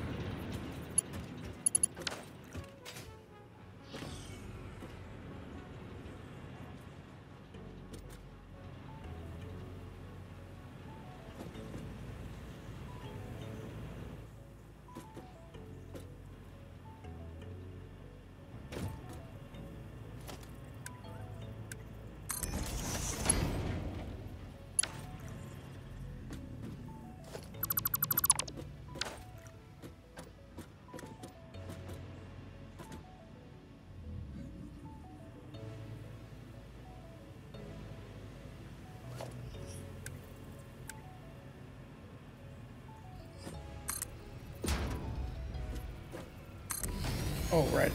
Oh, right.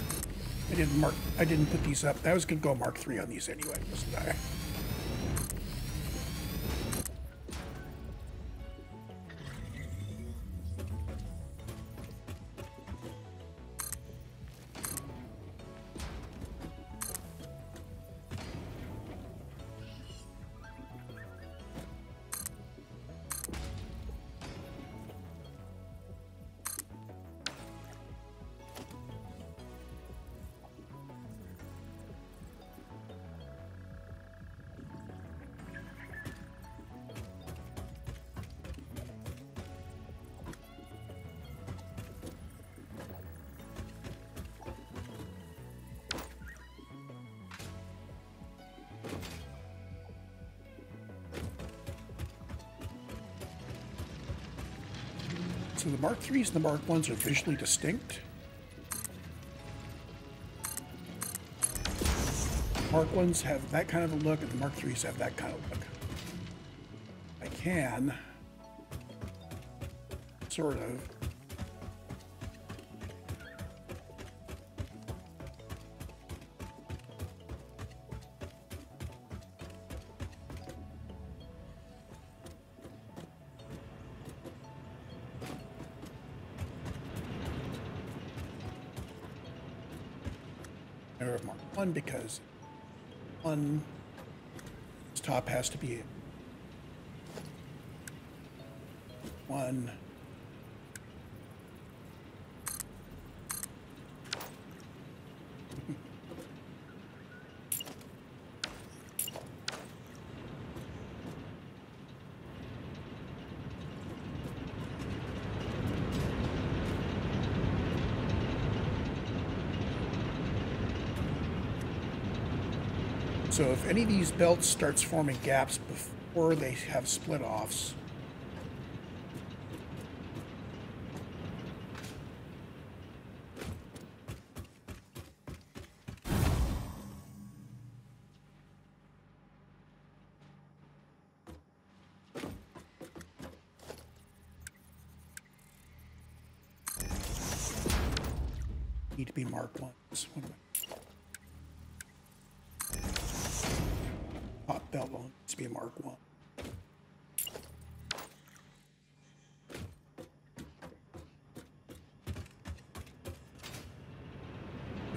I didn't put these up. I was going to go Mark III on these anyway, wasn't I? So the Mark IIIs and the Mark Is are visually distinct. Mark Is have that kind of a look, and the Mark IIIs have that kind of look. I can sort of Mark I because one top has to be one. So if any of these belts starts forming gaps before they have split-offs, need to be Mark Is. Top belt needs to be a Mark I.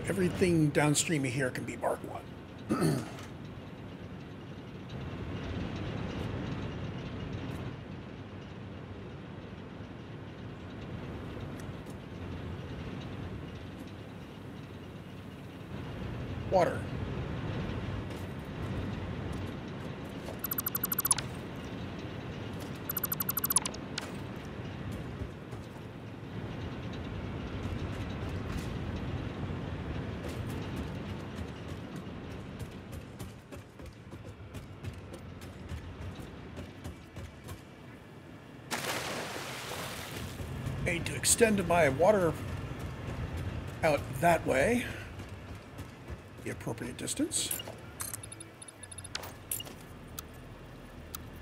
Everything downstream of here can be Mark I. Water. Need to extend my water out that way, the appropriate distance.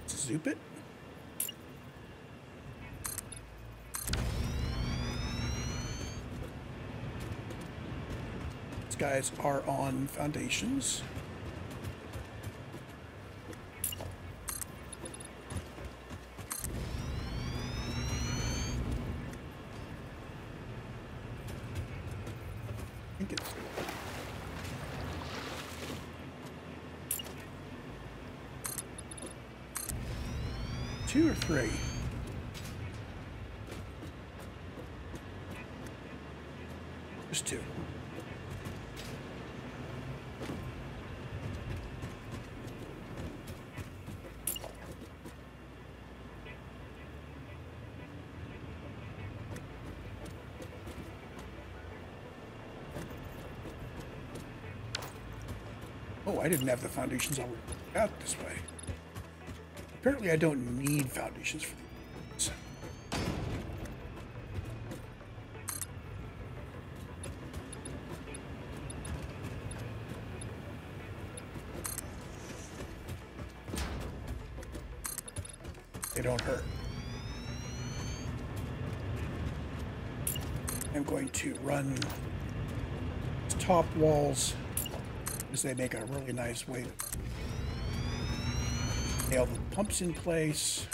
Zoop it. These guys are on foundations. I think it's 2 or 3. Just 2. Oh, I didn't have the foundations already out this way. Apparently I don't need foundations for these. They don't hurt. I'm going to run top walls because they make a really nice way to nail the pumps in place.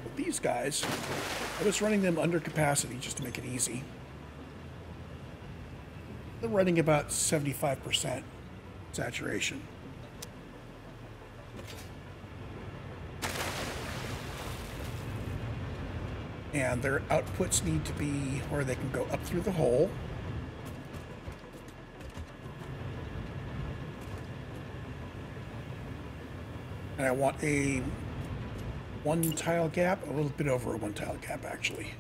But these guys, I was running them under capacity just to make it easy. They're running about 75% saturation. And their outputs need to be where they can go up through the hole. And I want a 1 tile gap, a little bit over a 1 tile gap actually.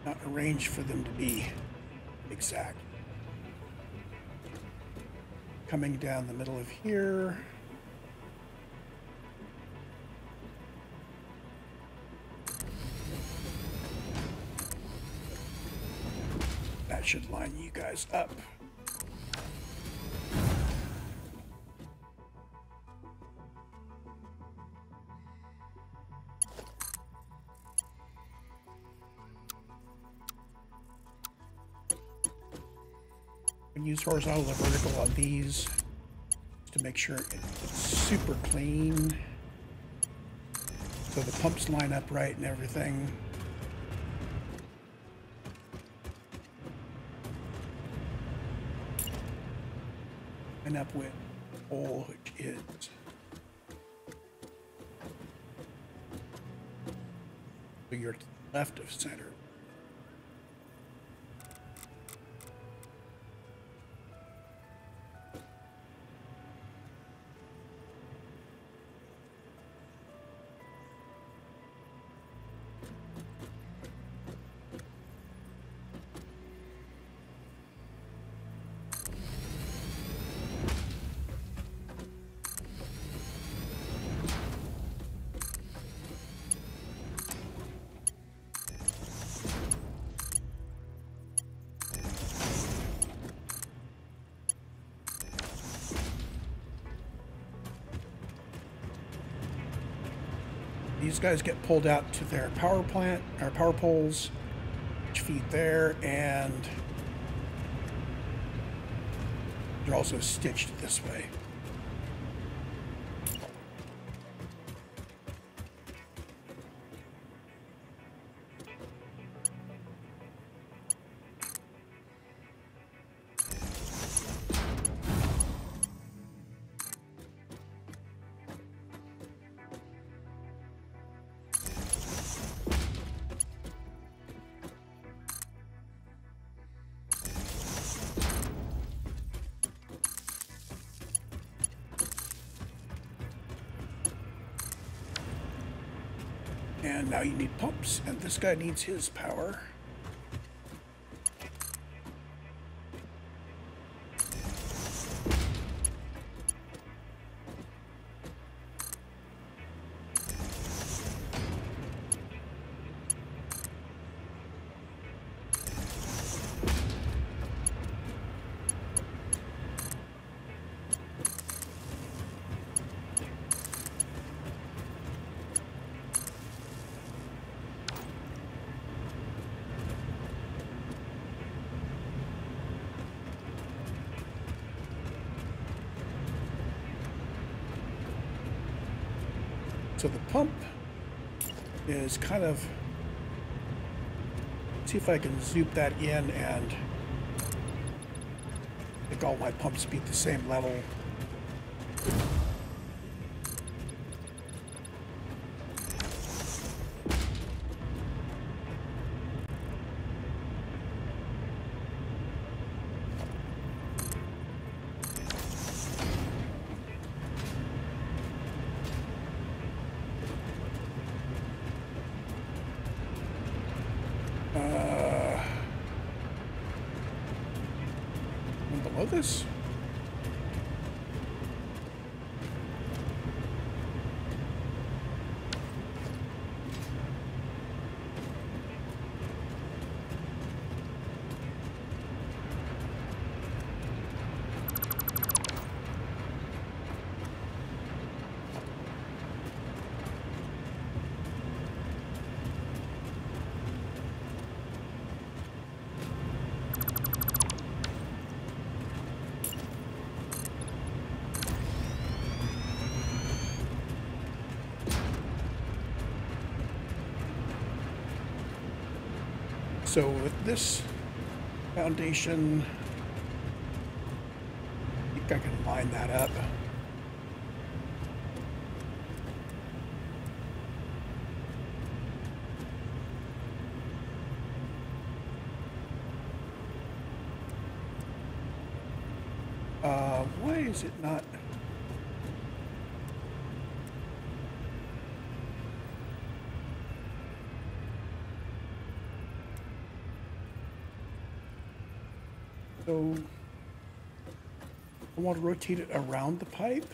not arranged for them to be exact. Coming down the middle of here. That should line you guys up. Use horizontal and vertical on these to make sure it's super clean, so the pumps line up right and everything. Line up with hole, which is so you're to the left of center. These guys get pulled out to their power plant, or power poles, which feed there, and they're also stitched this way. And now you need pumps, and this guy needs his power. So the pump is kind of, see if I can zoom that in and make all my pumps be at the same level. Below this? So with this foundation, I think I can line that up. Why is it not? So I want to rotate it around the pipe.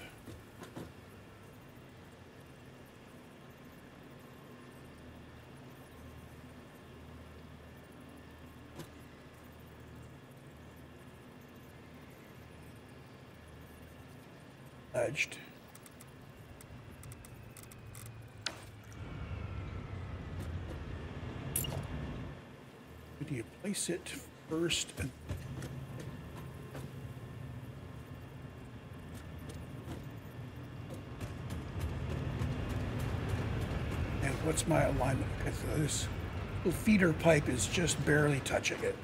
Edged. Do you place it first? And what's my alignment? Because this little feeder pipe is just barely touching it.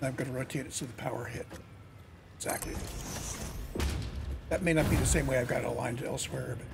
I'm going to rotate it so the power hit. Exactly. That may not be the same way I've got it aligned elsewhere, but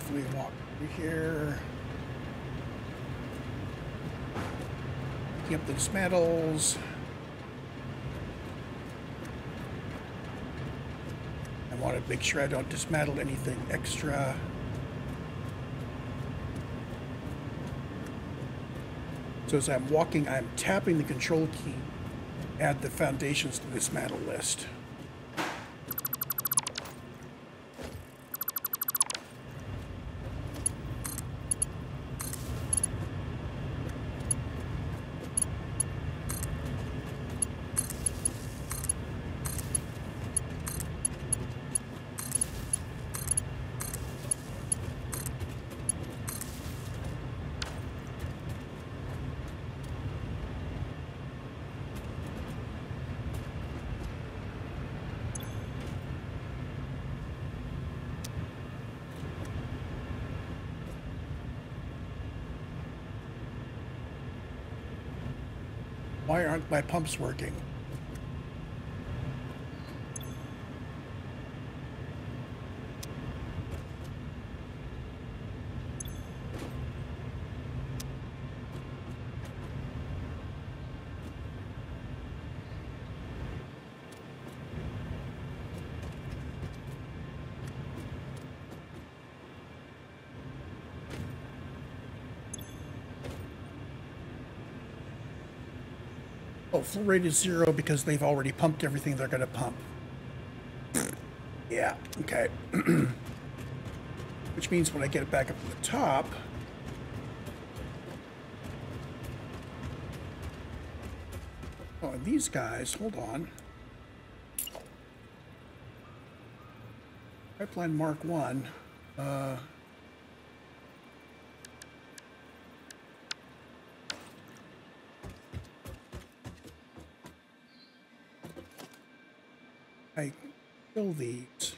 carefully walk through here. Picking up the dismantles. I want to make sure I don't dismantle anything extra. So as I'm walking, I'm tapping the control key, add the foundations to dismantle list. Why aren't my pumps working? Oh, flow rate is 0 because they've already pumped everything they're going to pump. Yeah, okay. Which means when I get it back up to the top, oh, and these guys, hold on. Pipeline Mark 1. I fill these,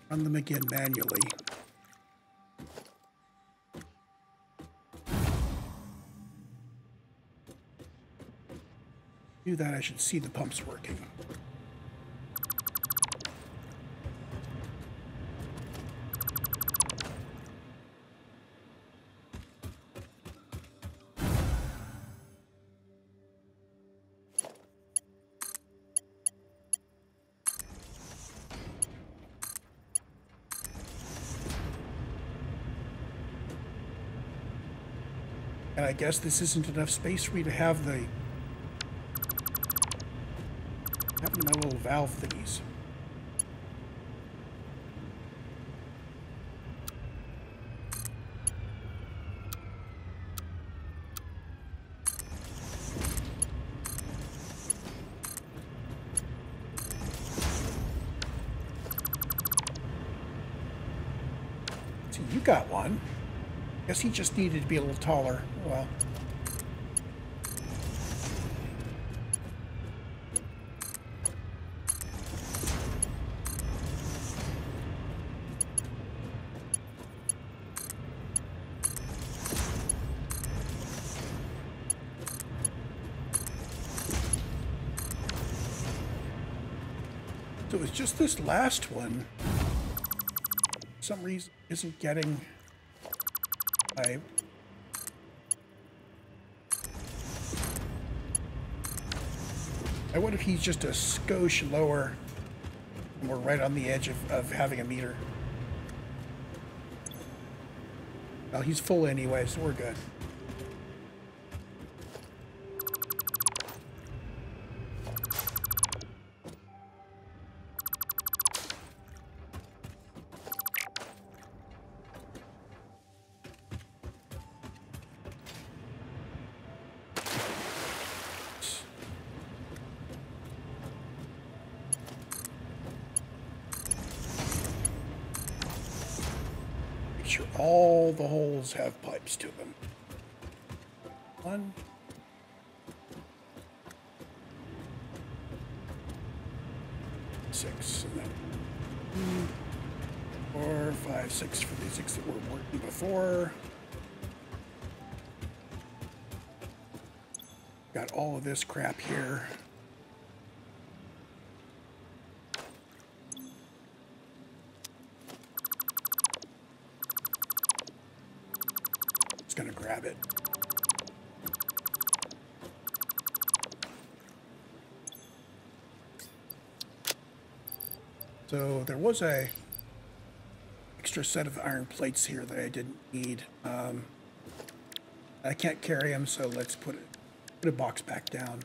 run them again manually. Do that, I should see the pumps working. And I guess this isn't enough space for me to have the happened to my little valve thingies? See, you got one. Guess he just needed to be a little taller. Well. So it's just this last one, for some reason, isn't getting I wonder if he's just a skosh lower and we're right on the edge of having a meter. Well, he's full anyway, so we're good. Sure all the holes have pipes to them. 1, 6, and then 2, 4, 5, 6 for the 6 that were working before. Got all of this crap here. It's going to grab it. So there was a extra set of iron plates here that I didn't need. I can't carry them, so let's put a box back down.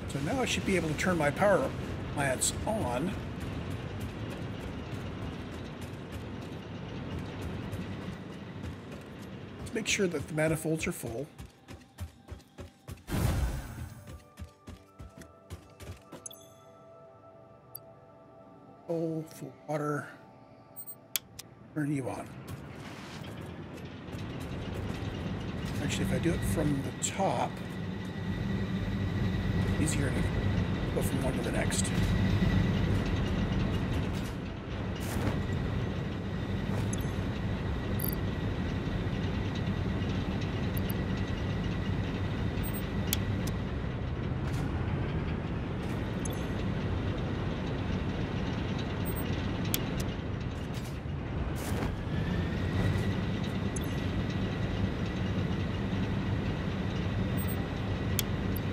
So now I should be able to turn my power plants on. Let's make sure that the manifolds are full. Full water. Turn you on. Actually, if I do it from the top, easier to go from one to the next.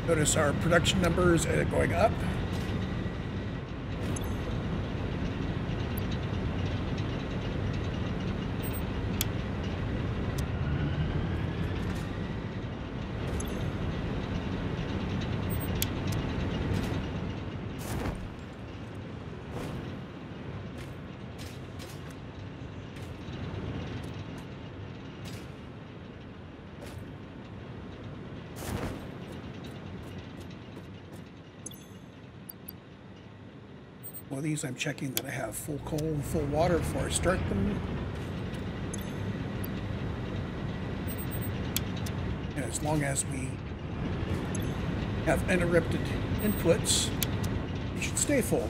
Notice our production numbers going up. Well, these I'm checking that I have full coal and full water before I start them. And as long as we have uninterrupted inputs, it should stay full.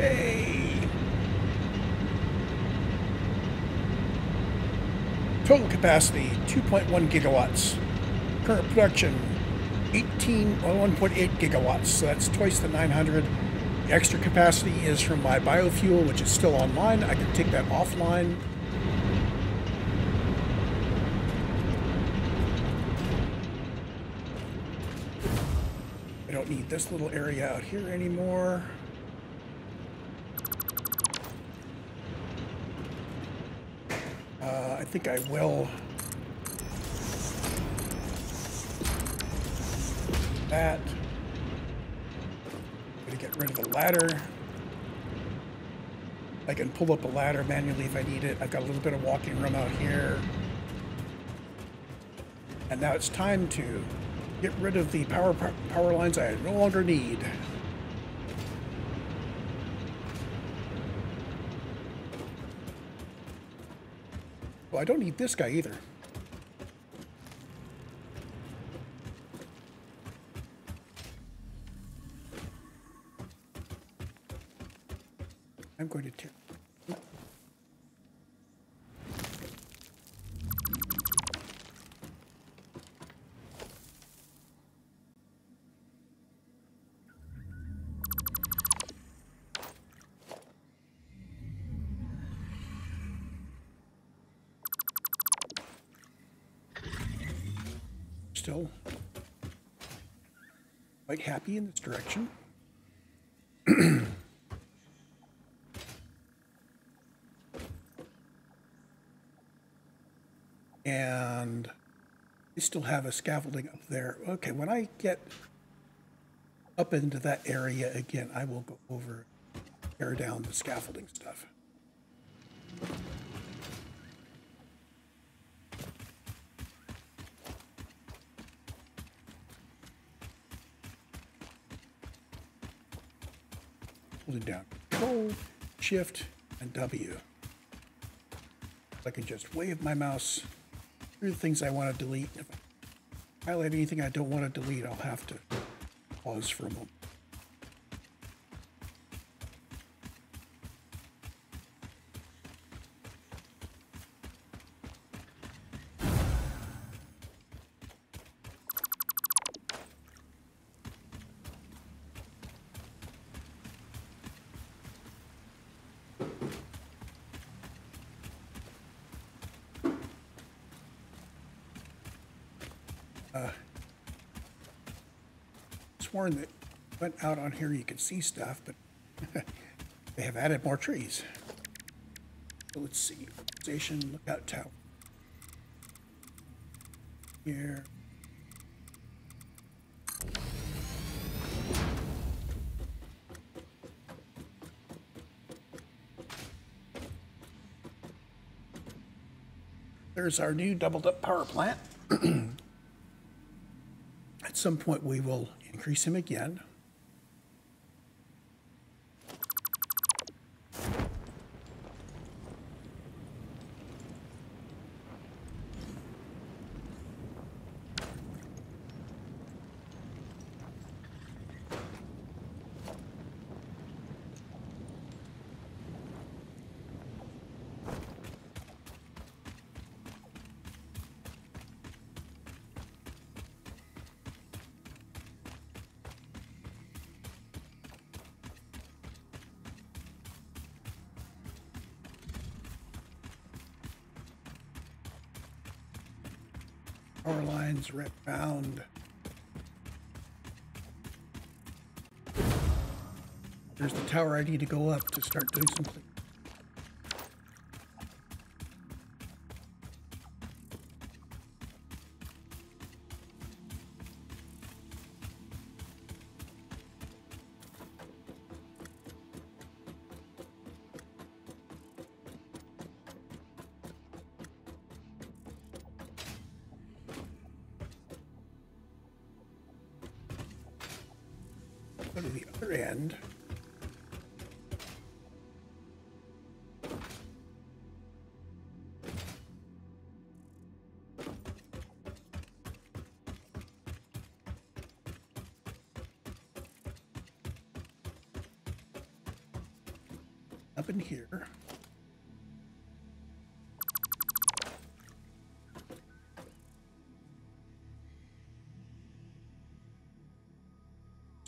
Hey! Total capacity 2.1 gigawatts. Current production 1.8 gigawatts. So that's twice the 900. The extra capacity is from my biofuel, which is still online. I can take that offline. I don't need this little area out here anymore. I think I will. That. I'm going to get rid of the ladder. I can pull up a ladder manually if I need it. I've got a little bit of walking room out here. And now it's time to get rid of the power lines I no longer need. Well, I don't need this guy either. I'm going to tear. Still quite happy in this direction. And I still have a scaffolding up there. Okay, when I get up into that area again, I will go over, tear down the scaffolding stuff. Holding down Control, Shift, and W. I can just wave my mouse through the things I want to delete. If I highlight anything I don't want to delete, I'll have to pause for a moment. Sworn that went out on here you could see stuff, but they have added more trees. So let's see. Station lookout tower. Here. There's our new doubled up power plant. At some point we will increase him again. Power lines right round. There's the tower I need to go up to start doing something. Go to the other end. up in here.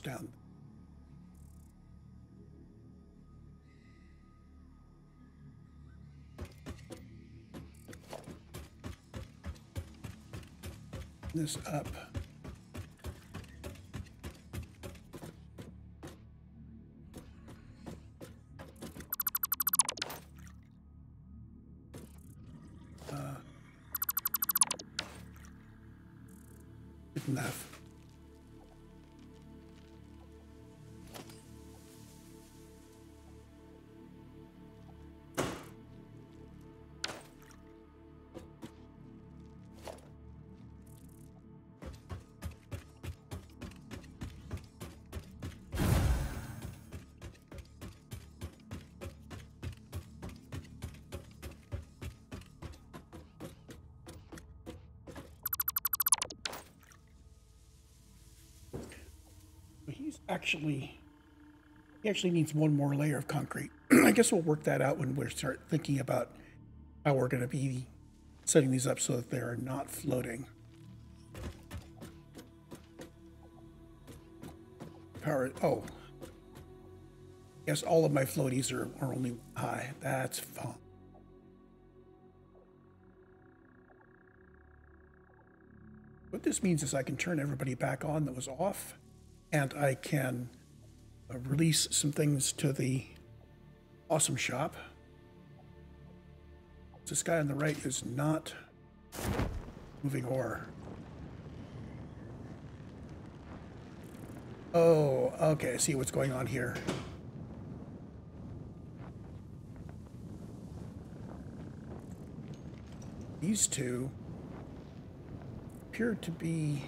Down. This up. Good enough. He actually needs one more layer of concrete. I guess we'll work that out when we start thinking about how we're going to be setting these up so that they are not floating. Power. Oh, yes, all of my floaties are only high. That's fine. What this means is I can turn everybody back on that was off, and I can release some things to the awesome shop. This guy on the right is not moving ore. Oh, okay, I see what's going on here. These two appear to be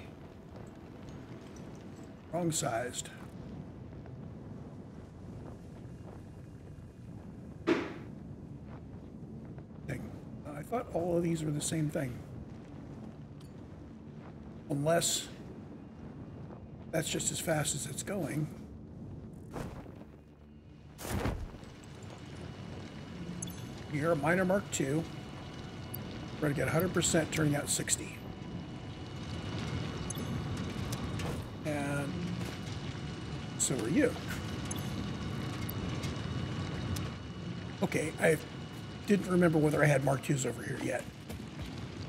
wrong-sized. I thought all of these were the same thing. Unless that's just as fast as it's going. You're a miner Mark II. We're going to get 100%, turning out 60. And so are you. Okay, I didn't remember whether I had Mark IIs over here yet.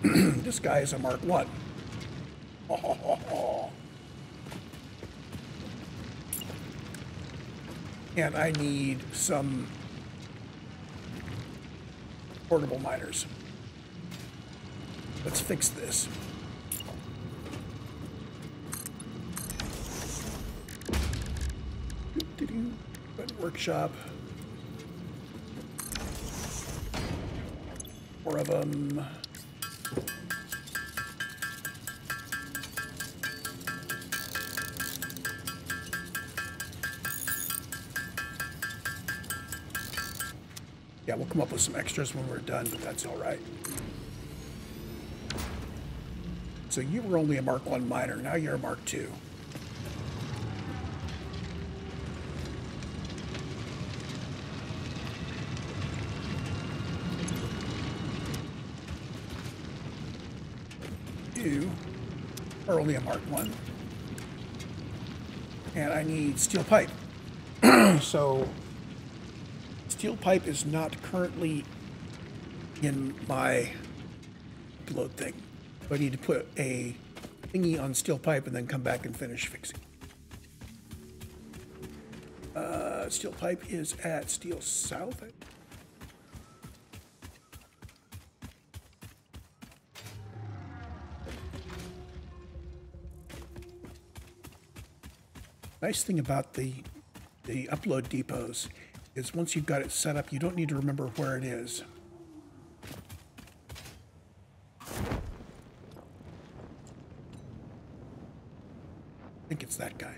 This guy is a Mark I. And I need some portable miners. Let's fix this. Workshop. 4 of them. Yeah, we'll come up with some extras when we're done, but that's all right. So you were only a Mark I miner, now you're a Mark II. You are only a Mark I. And I need steel pipe. So steel pipe is not currently in my upload thing. So I need to put a thingy on steel pipe and then come back and finish fixing. Steel pipe is at Steel South. Nice thing about the upload depots is once you've got it set up, you don't need to remember where it is. I think it's that guy.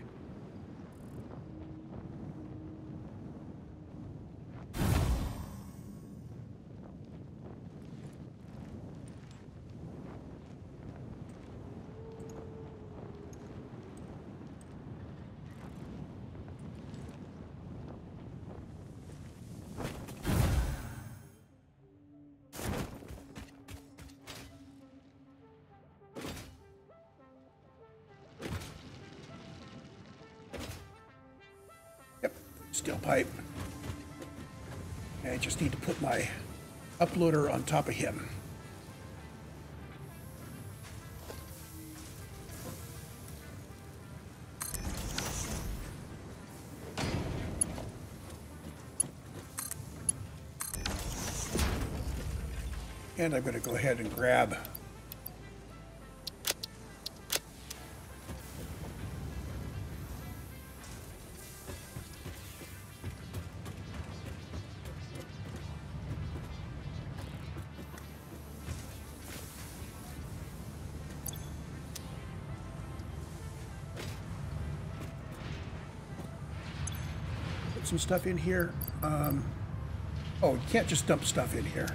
steel pipe. And I just need to put my uploader on top of him. And I'm going to go ahead and grab some stuff in here. Oh, you can't just dump stuff in here.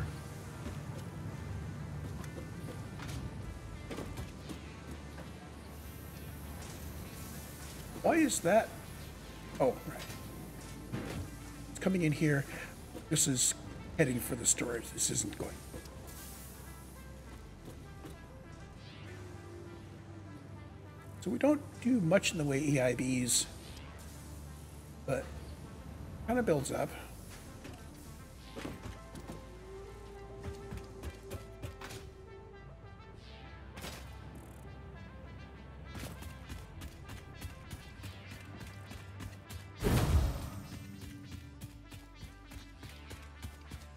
Why is that? Oh, right. It's coming in here. This is heading for the storage. This isn't going. So we don't do much in the way EIBs, but kind of builds up.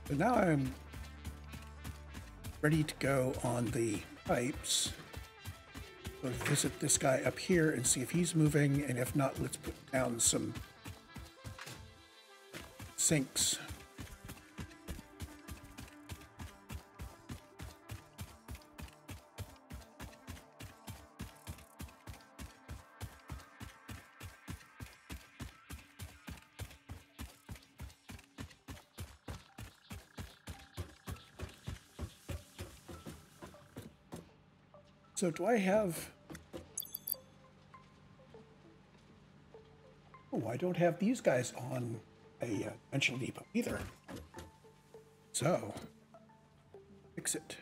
So now I'm ready to go on the pipes. So visit this guy up here and see if he's moving, and if not, let's put down some sinks. So do I have... Oh, I don't have these guys on a dimensional depot either. So, fix it.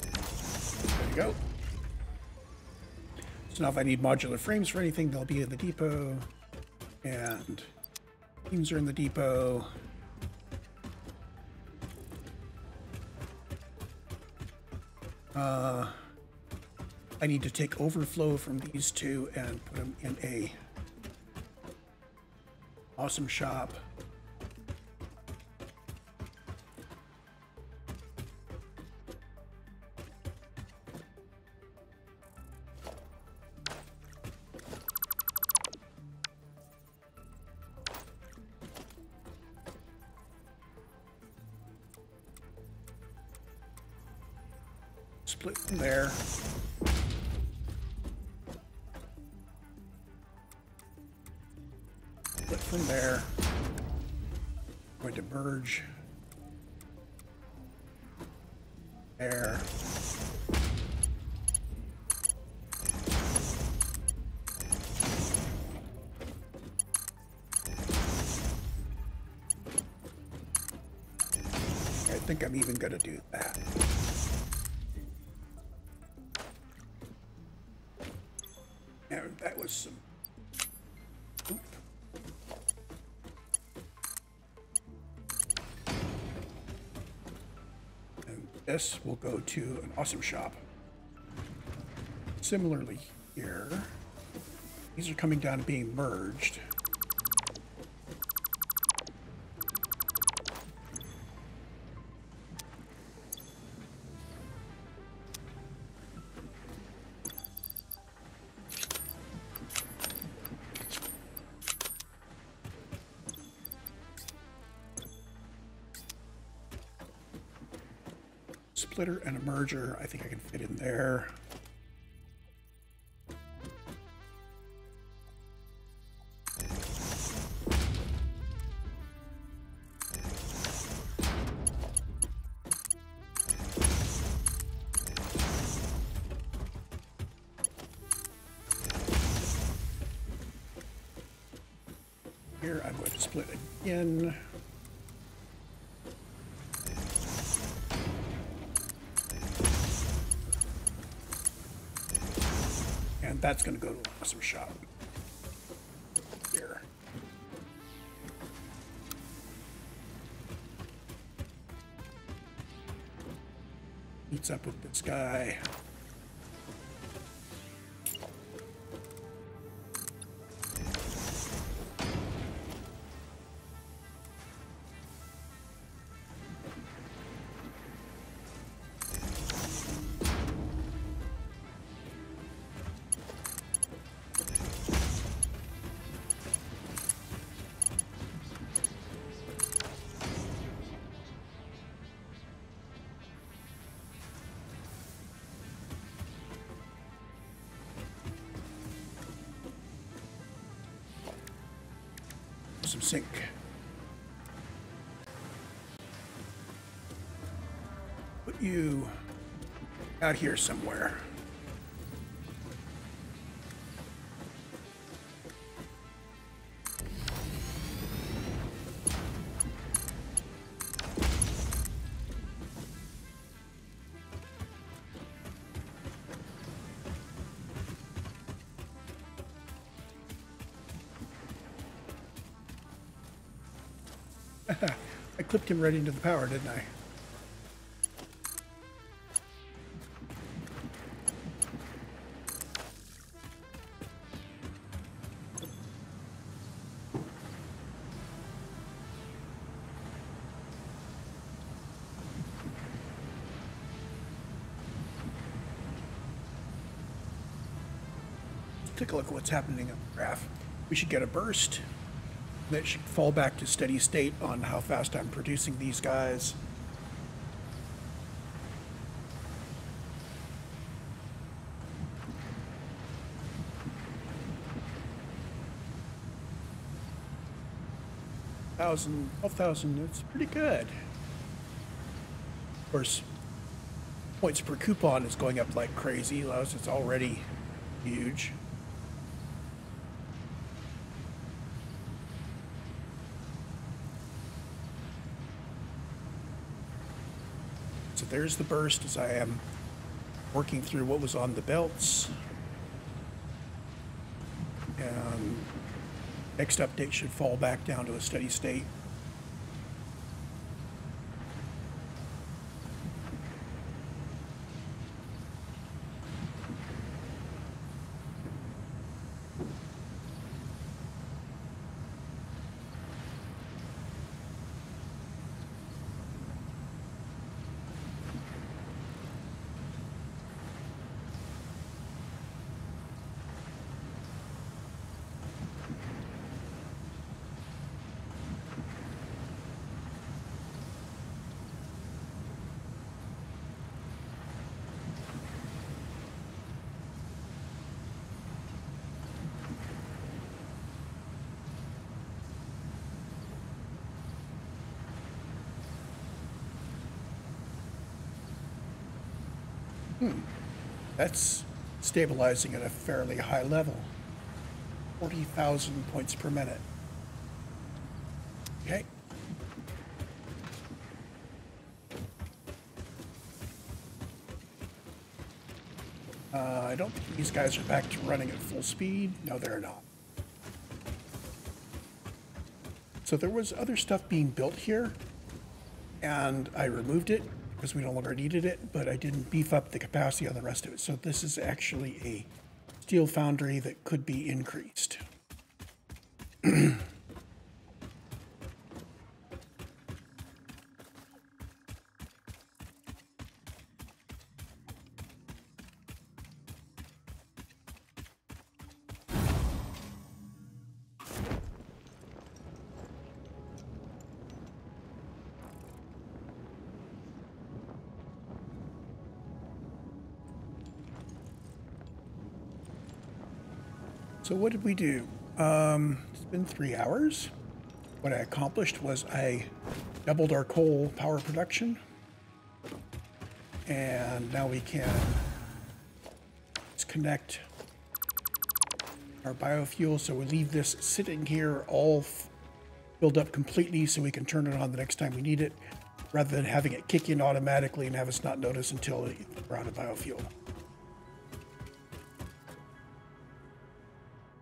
There you go. So now if I need modular frames for anything, they'll be in the depot. And beams are in the depot. I need to take overflow from these two and put them in a awesome shop. Split from there. Split from there. Going to merge. There. I think I'm even going to do that. And that was some... Oop. And this will go to an awesome shop. Similarly here, these are coming down and being merged. Splitter and a merger, I think I can fit in there. Here I'm going to split again. And that's going to go to an awesome shop. Here. Meets up with this guy. Some sink. Put you out here somewhere. I clipped him right into the power, didn't I? Take a look at what's happening on the graph. We should get a burst. That should fall back to steady state on how fast I'm producing these guys. $1,000, $12,000, it's pretty good. Of course, points per coupon is going up like crazy. It's already huge. So there's the burst as I am working through what was on the belts. And next update should fall back down to a steady state. That's stabilizing at a fairly high level. 40,000 points per minute. Okay. I don't think these guys are back to running at full speed. No, they're not. So there was other stuff being built here, and I removed it because we no longer needed it, but I didn't beef up the capacity on the rest of it. So this is actually a steel foundry that could be increased. So what did we do? It's been 3 hours. What I accomplished was I doubled our coal power production. And now we can disconnect our biofuel. So we leave this sitting here all filled up completely so we can turn it on the next time we need it, rather than having it kick in automatically and have us not notice until we're out of biofuel.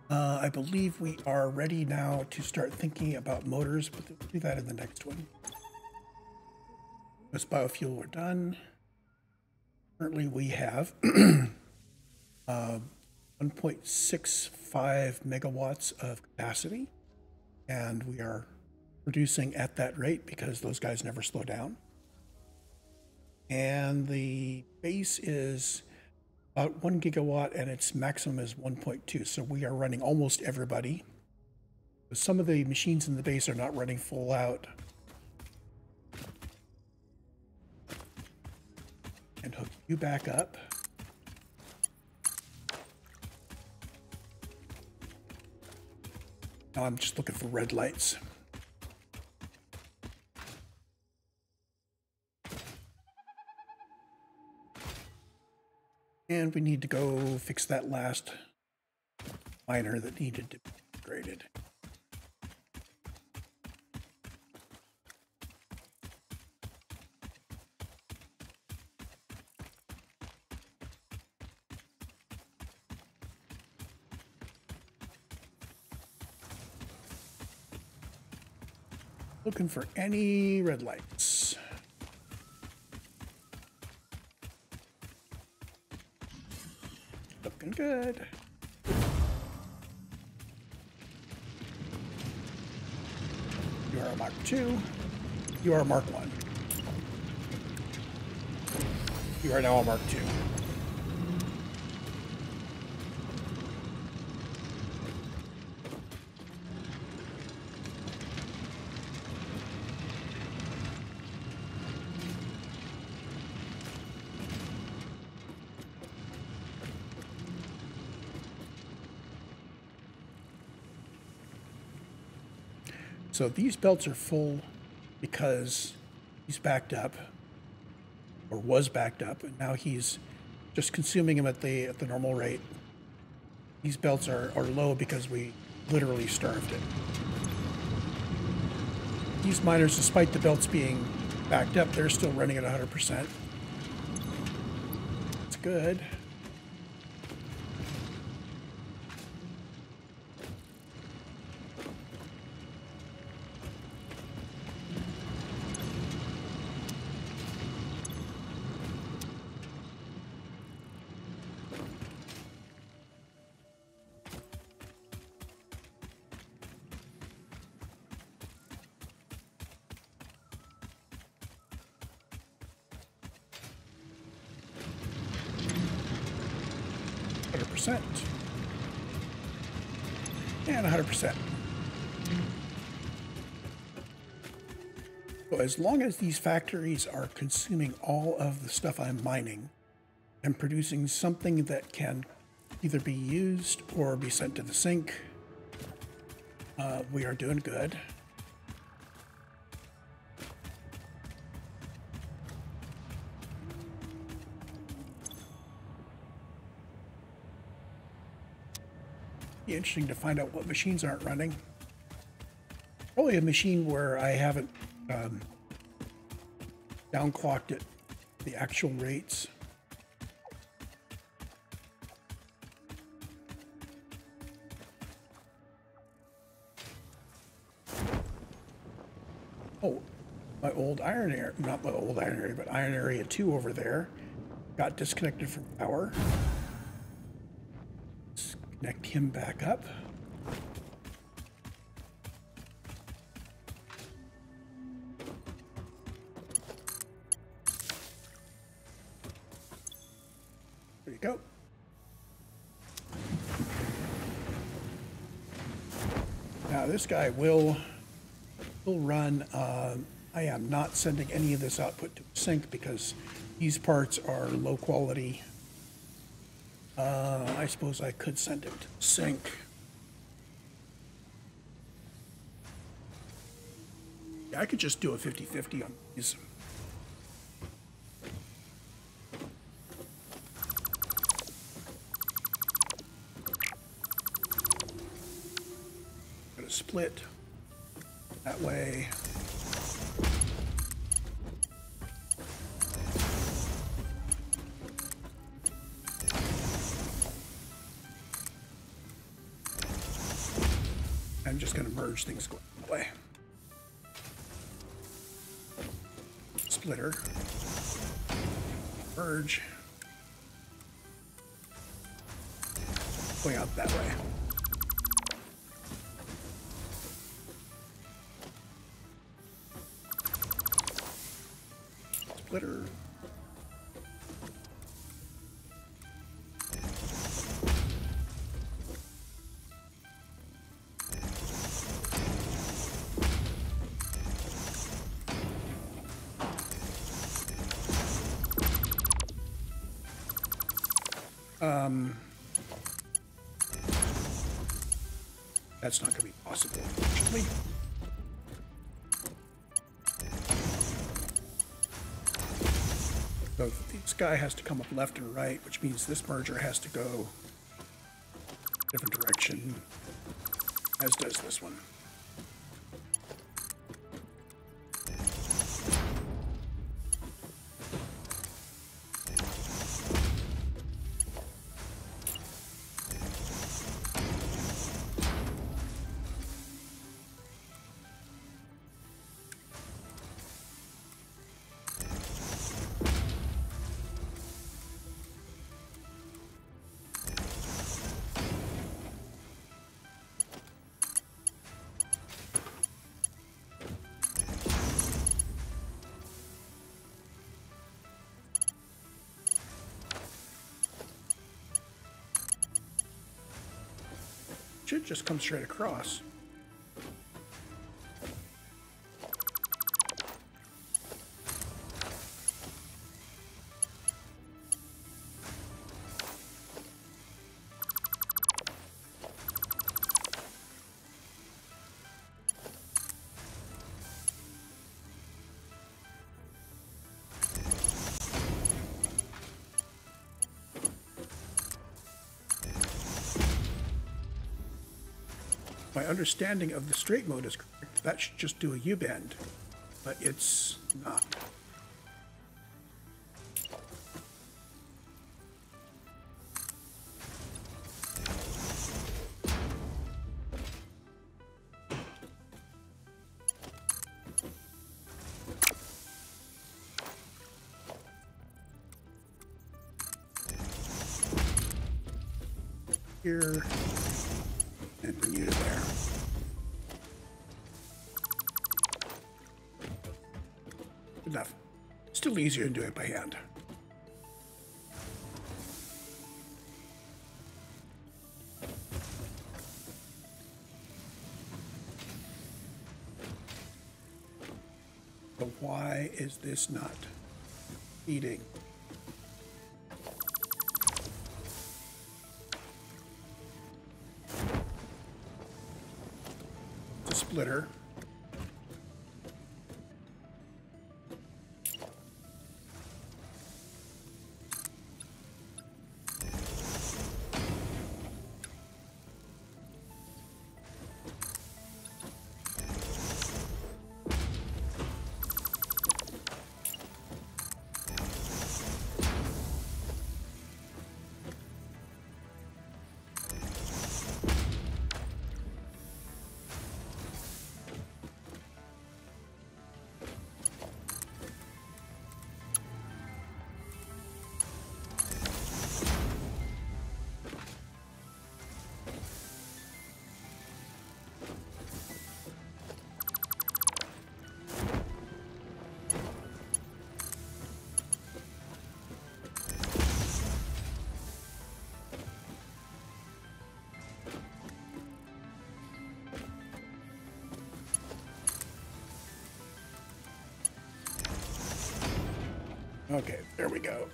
I believe we are ready now to start thinking about motors, but we'll do that in the next one. This biofuel, we're done. Currently, we have 1.65 megawatts of capacity, and we are producing at that rate because those guys never slow down. And the base is about 1 gigawatt, and its maximum is 1.2. So we are running almost everybody. Some of the machines in the base are not running full out. And hook you back up. Now I'm just looking for red lights. And we need to go fix that last miner that needed to be upgraded. Looking for any red lights. Looking good. You are a Mark II. You are a Mark I. You are now a Mark II. So these belts are full because he's backed up, or was backed up, and now he's just consuming them at the normal rate. These belts are low because we literally starved it. These miners, despite the belts being backed up, they're still running at 100%. It's good. And 100%. So as long as these factories are consuming all of the stuff I'm mining and producing something that can either be used or be sent to the sink, we are doing good. Be interesting to find out what machines aren't running. Probably a machine where I haven't downclocked it, the actual rates. Oh, my old iron area, not my old iron area, but iron area 2 over there got disconnected from power. Connect him back up. There you go. Now this guy will run. I am not sending any of this output to sink because these parts are low quality. I suppose I could send it to sink. Yeah, I could just do a 50-50 on these. Gonna split that way. I'm just going to merge things going that way. Splitter. Merge. Going out that way. Splitter. That's not going to be possible, unfortunately. So this guy has to come up left and right, which means this merger has to go a different direction, as does this one. Should just come straight across. My understanding of the straight mode is correct. That should just do a U-bend, but it's not. Here. And bring you to there. Enough. Still easier to do it by hand. So why is this not feeding? Splitter. Okay, there we go.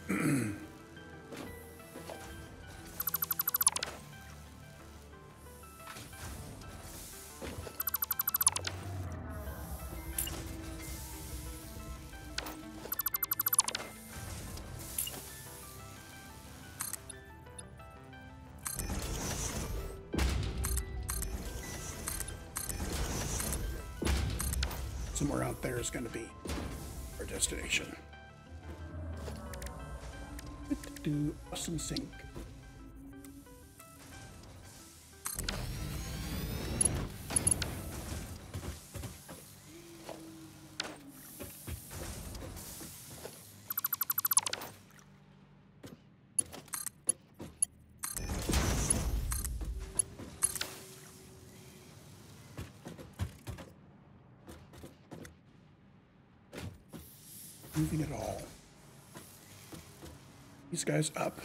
Somewhere out there is going to be our destination. Do awesome sync. moving at all. These guys up.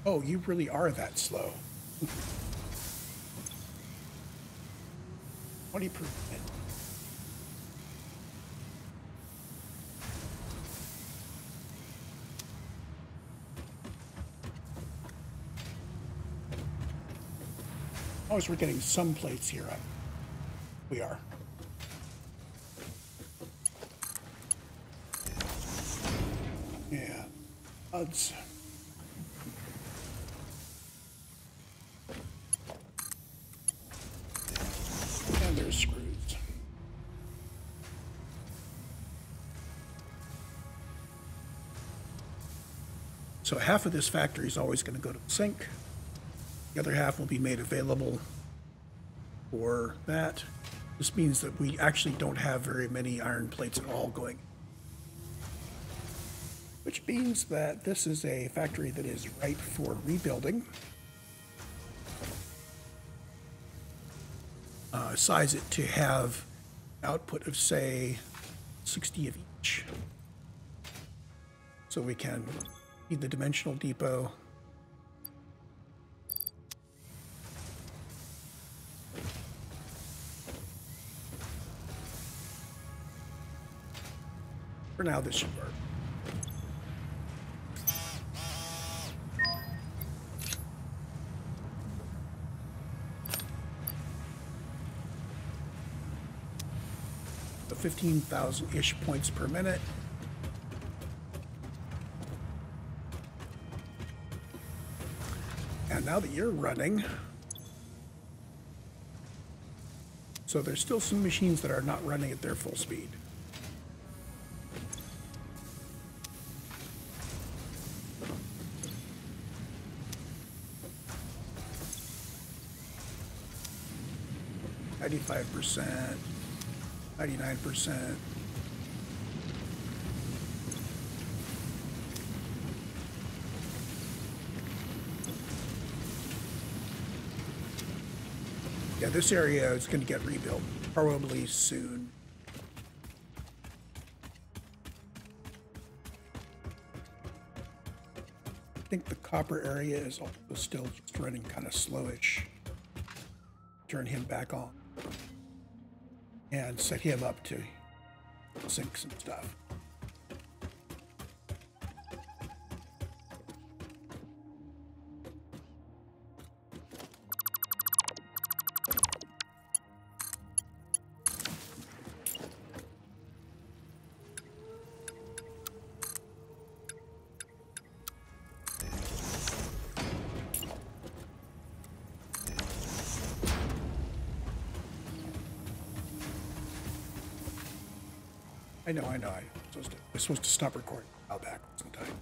Oh, you really are that slow. 20%. Oh, as we're getting some plates here. We are. Yeah. Odds. And there's screws. So half of this factory is always going to go to the sink. The other half will be made available for that. This means that we actually don't have very many iron plates at all going. Which means that this is a factory that is ripe for rebuilding. Size it to have output of, say, 60 of each. So we can feed the dimensional depot. For now, this should work. So 15,000-ish points per minute. And now that you're running, so there's still some machines that are not running at their full speed. %, 99%. Yeah, this area is going to get rebuilt probably soon. I think the copper area is also still just running kind of slowish. Turn him back on and set him up to sink some stuff. I know. I'm supposed to stop recording a while back sometime.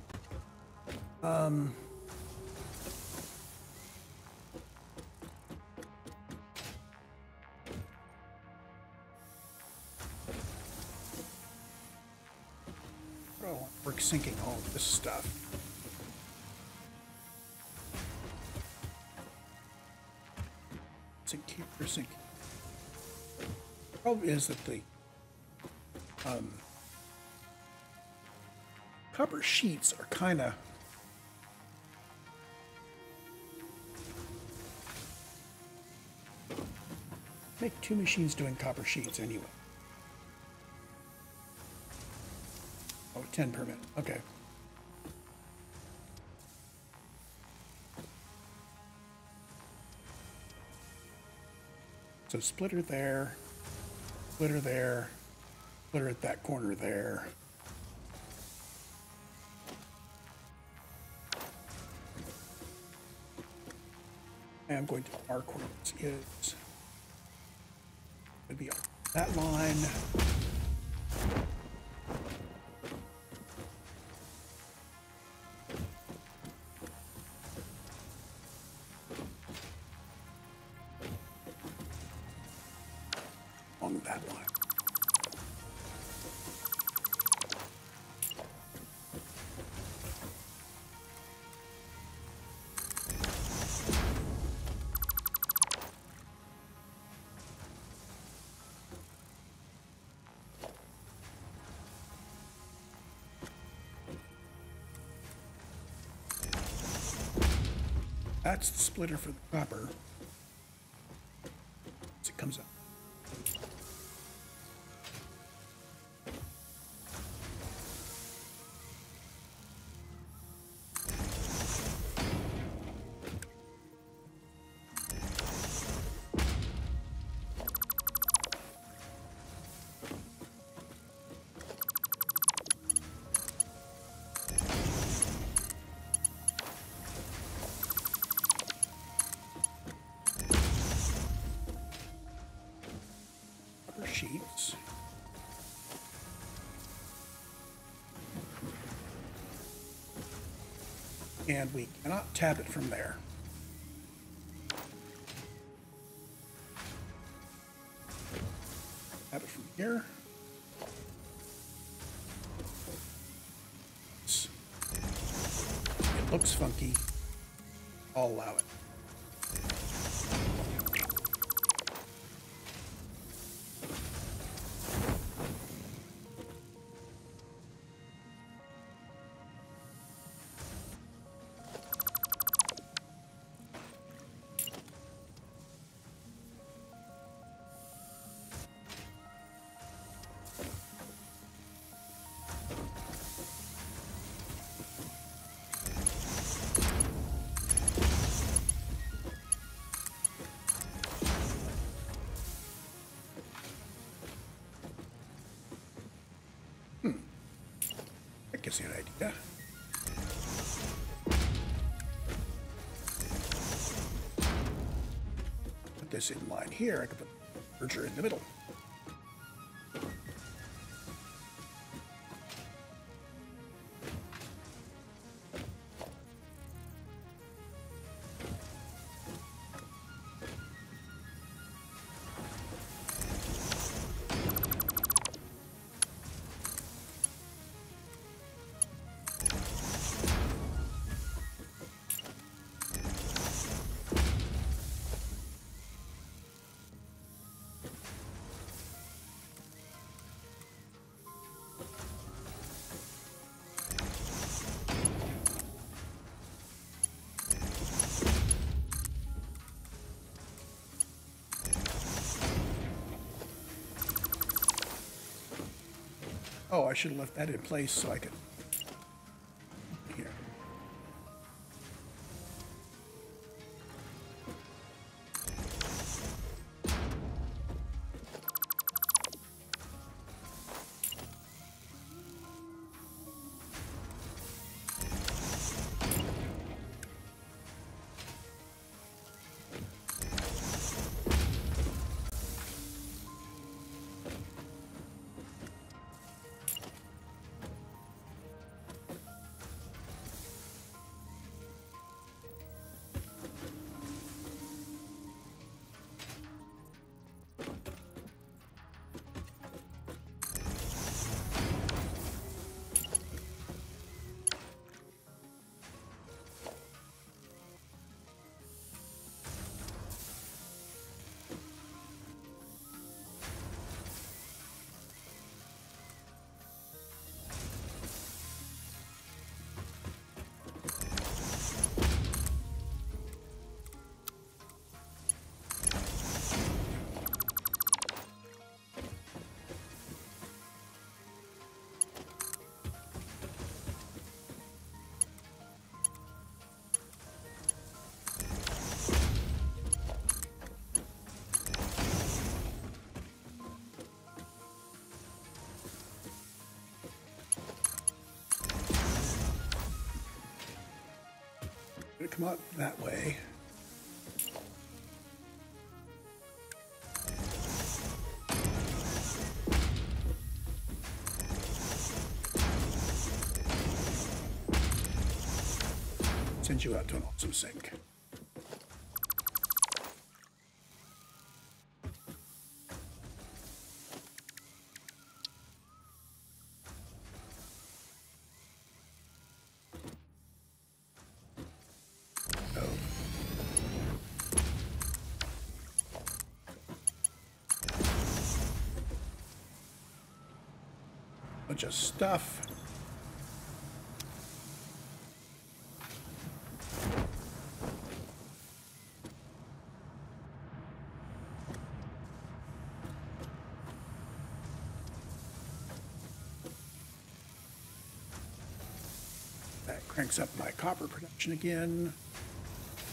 Oh, we're sinking all of this stuff. Sink here, sink. The problem is that the copper sheets are kind of make two machines doing copper sheets anyway. Oh, 10 per minute. Okay. So splitter there, splitter there, splitter at that corner there. And I'm going to mark where this is. It'd be that line. Along that line. That's the splitter for the copper. As it comes up. Sheets. And we cannot tap it from there. Tap it from here. It looks funky. I'll allow it. That gives you an idea. Put this in line here. I could put the merger in the middle. Oh, I should have left that in place so I could... Here. It'll come out that way. send you out to an awesome sink. Bunch of stuff. That cranks up my copper production again.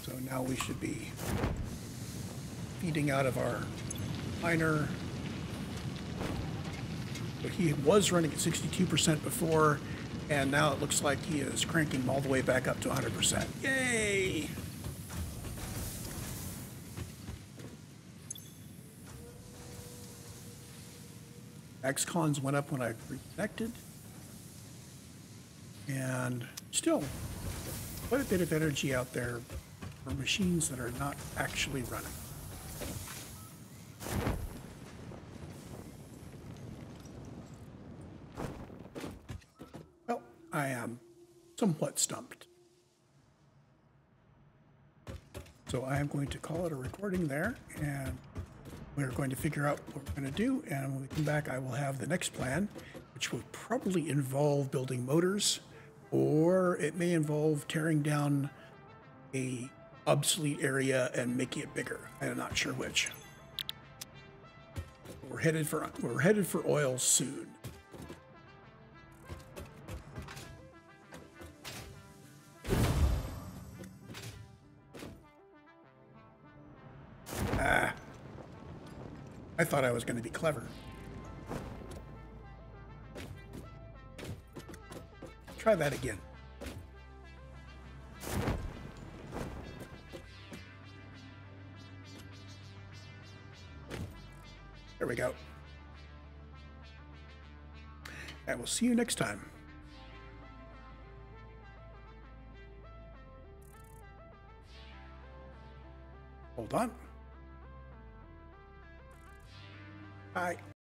So now we should be feeding out of our miner. But he was running at 62% before, and now it looks like he is cranking all the way back up to 100%. Yay! XCons went up when I reconnected. And still, quite a bit of energy out there for machines that are not actually running. I am somewhat stumped. So I am going to call it a recording there, and we're going to figure out what we're going to do. And when we come back, I will have the next plan, which will probably involve building motors, or it may involve tearing down a obsolete area and making it bigger. I'm not sure which. We're headed for oil soon. I thought I was going to be clever. Try that again. There we go. And we'll see you next time. Hold on. Bye.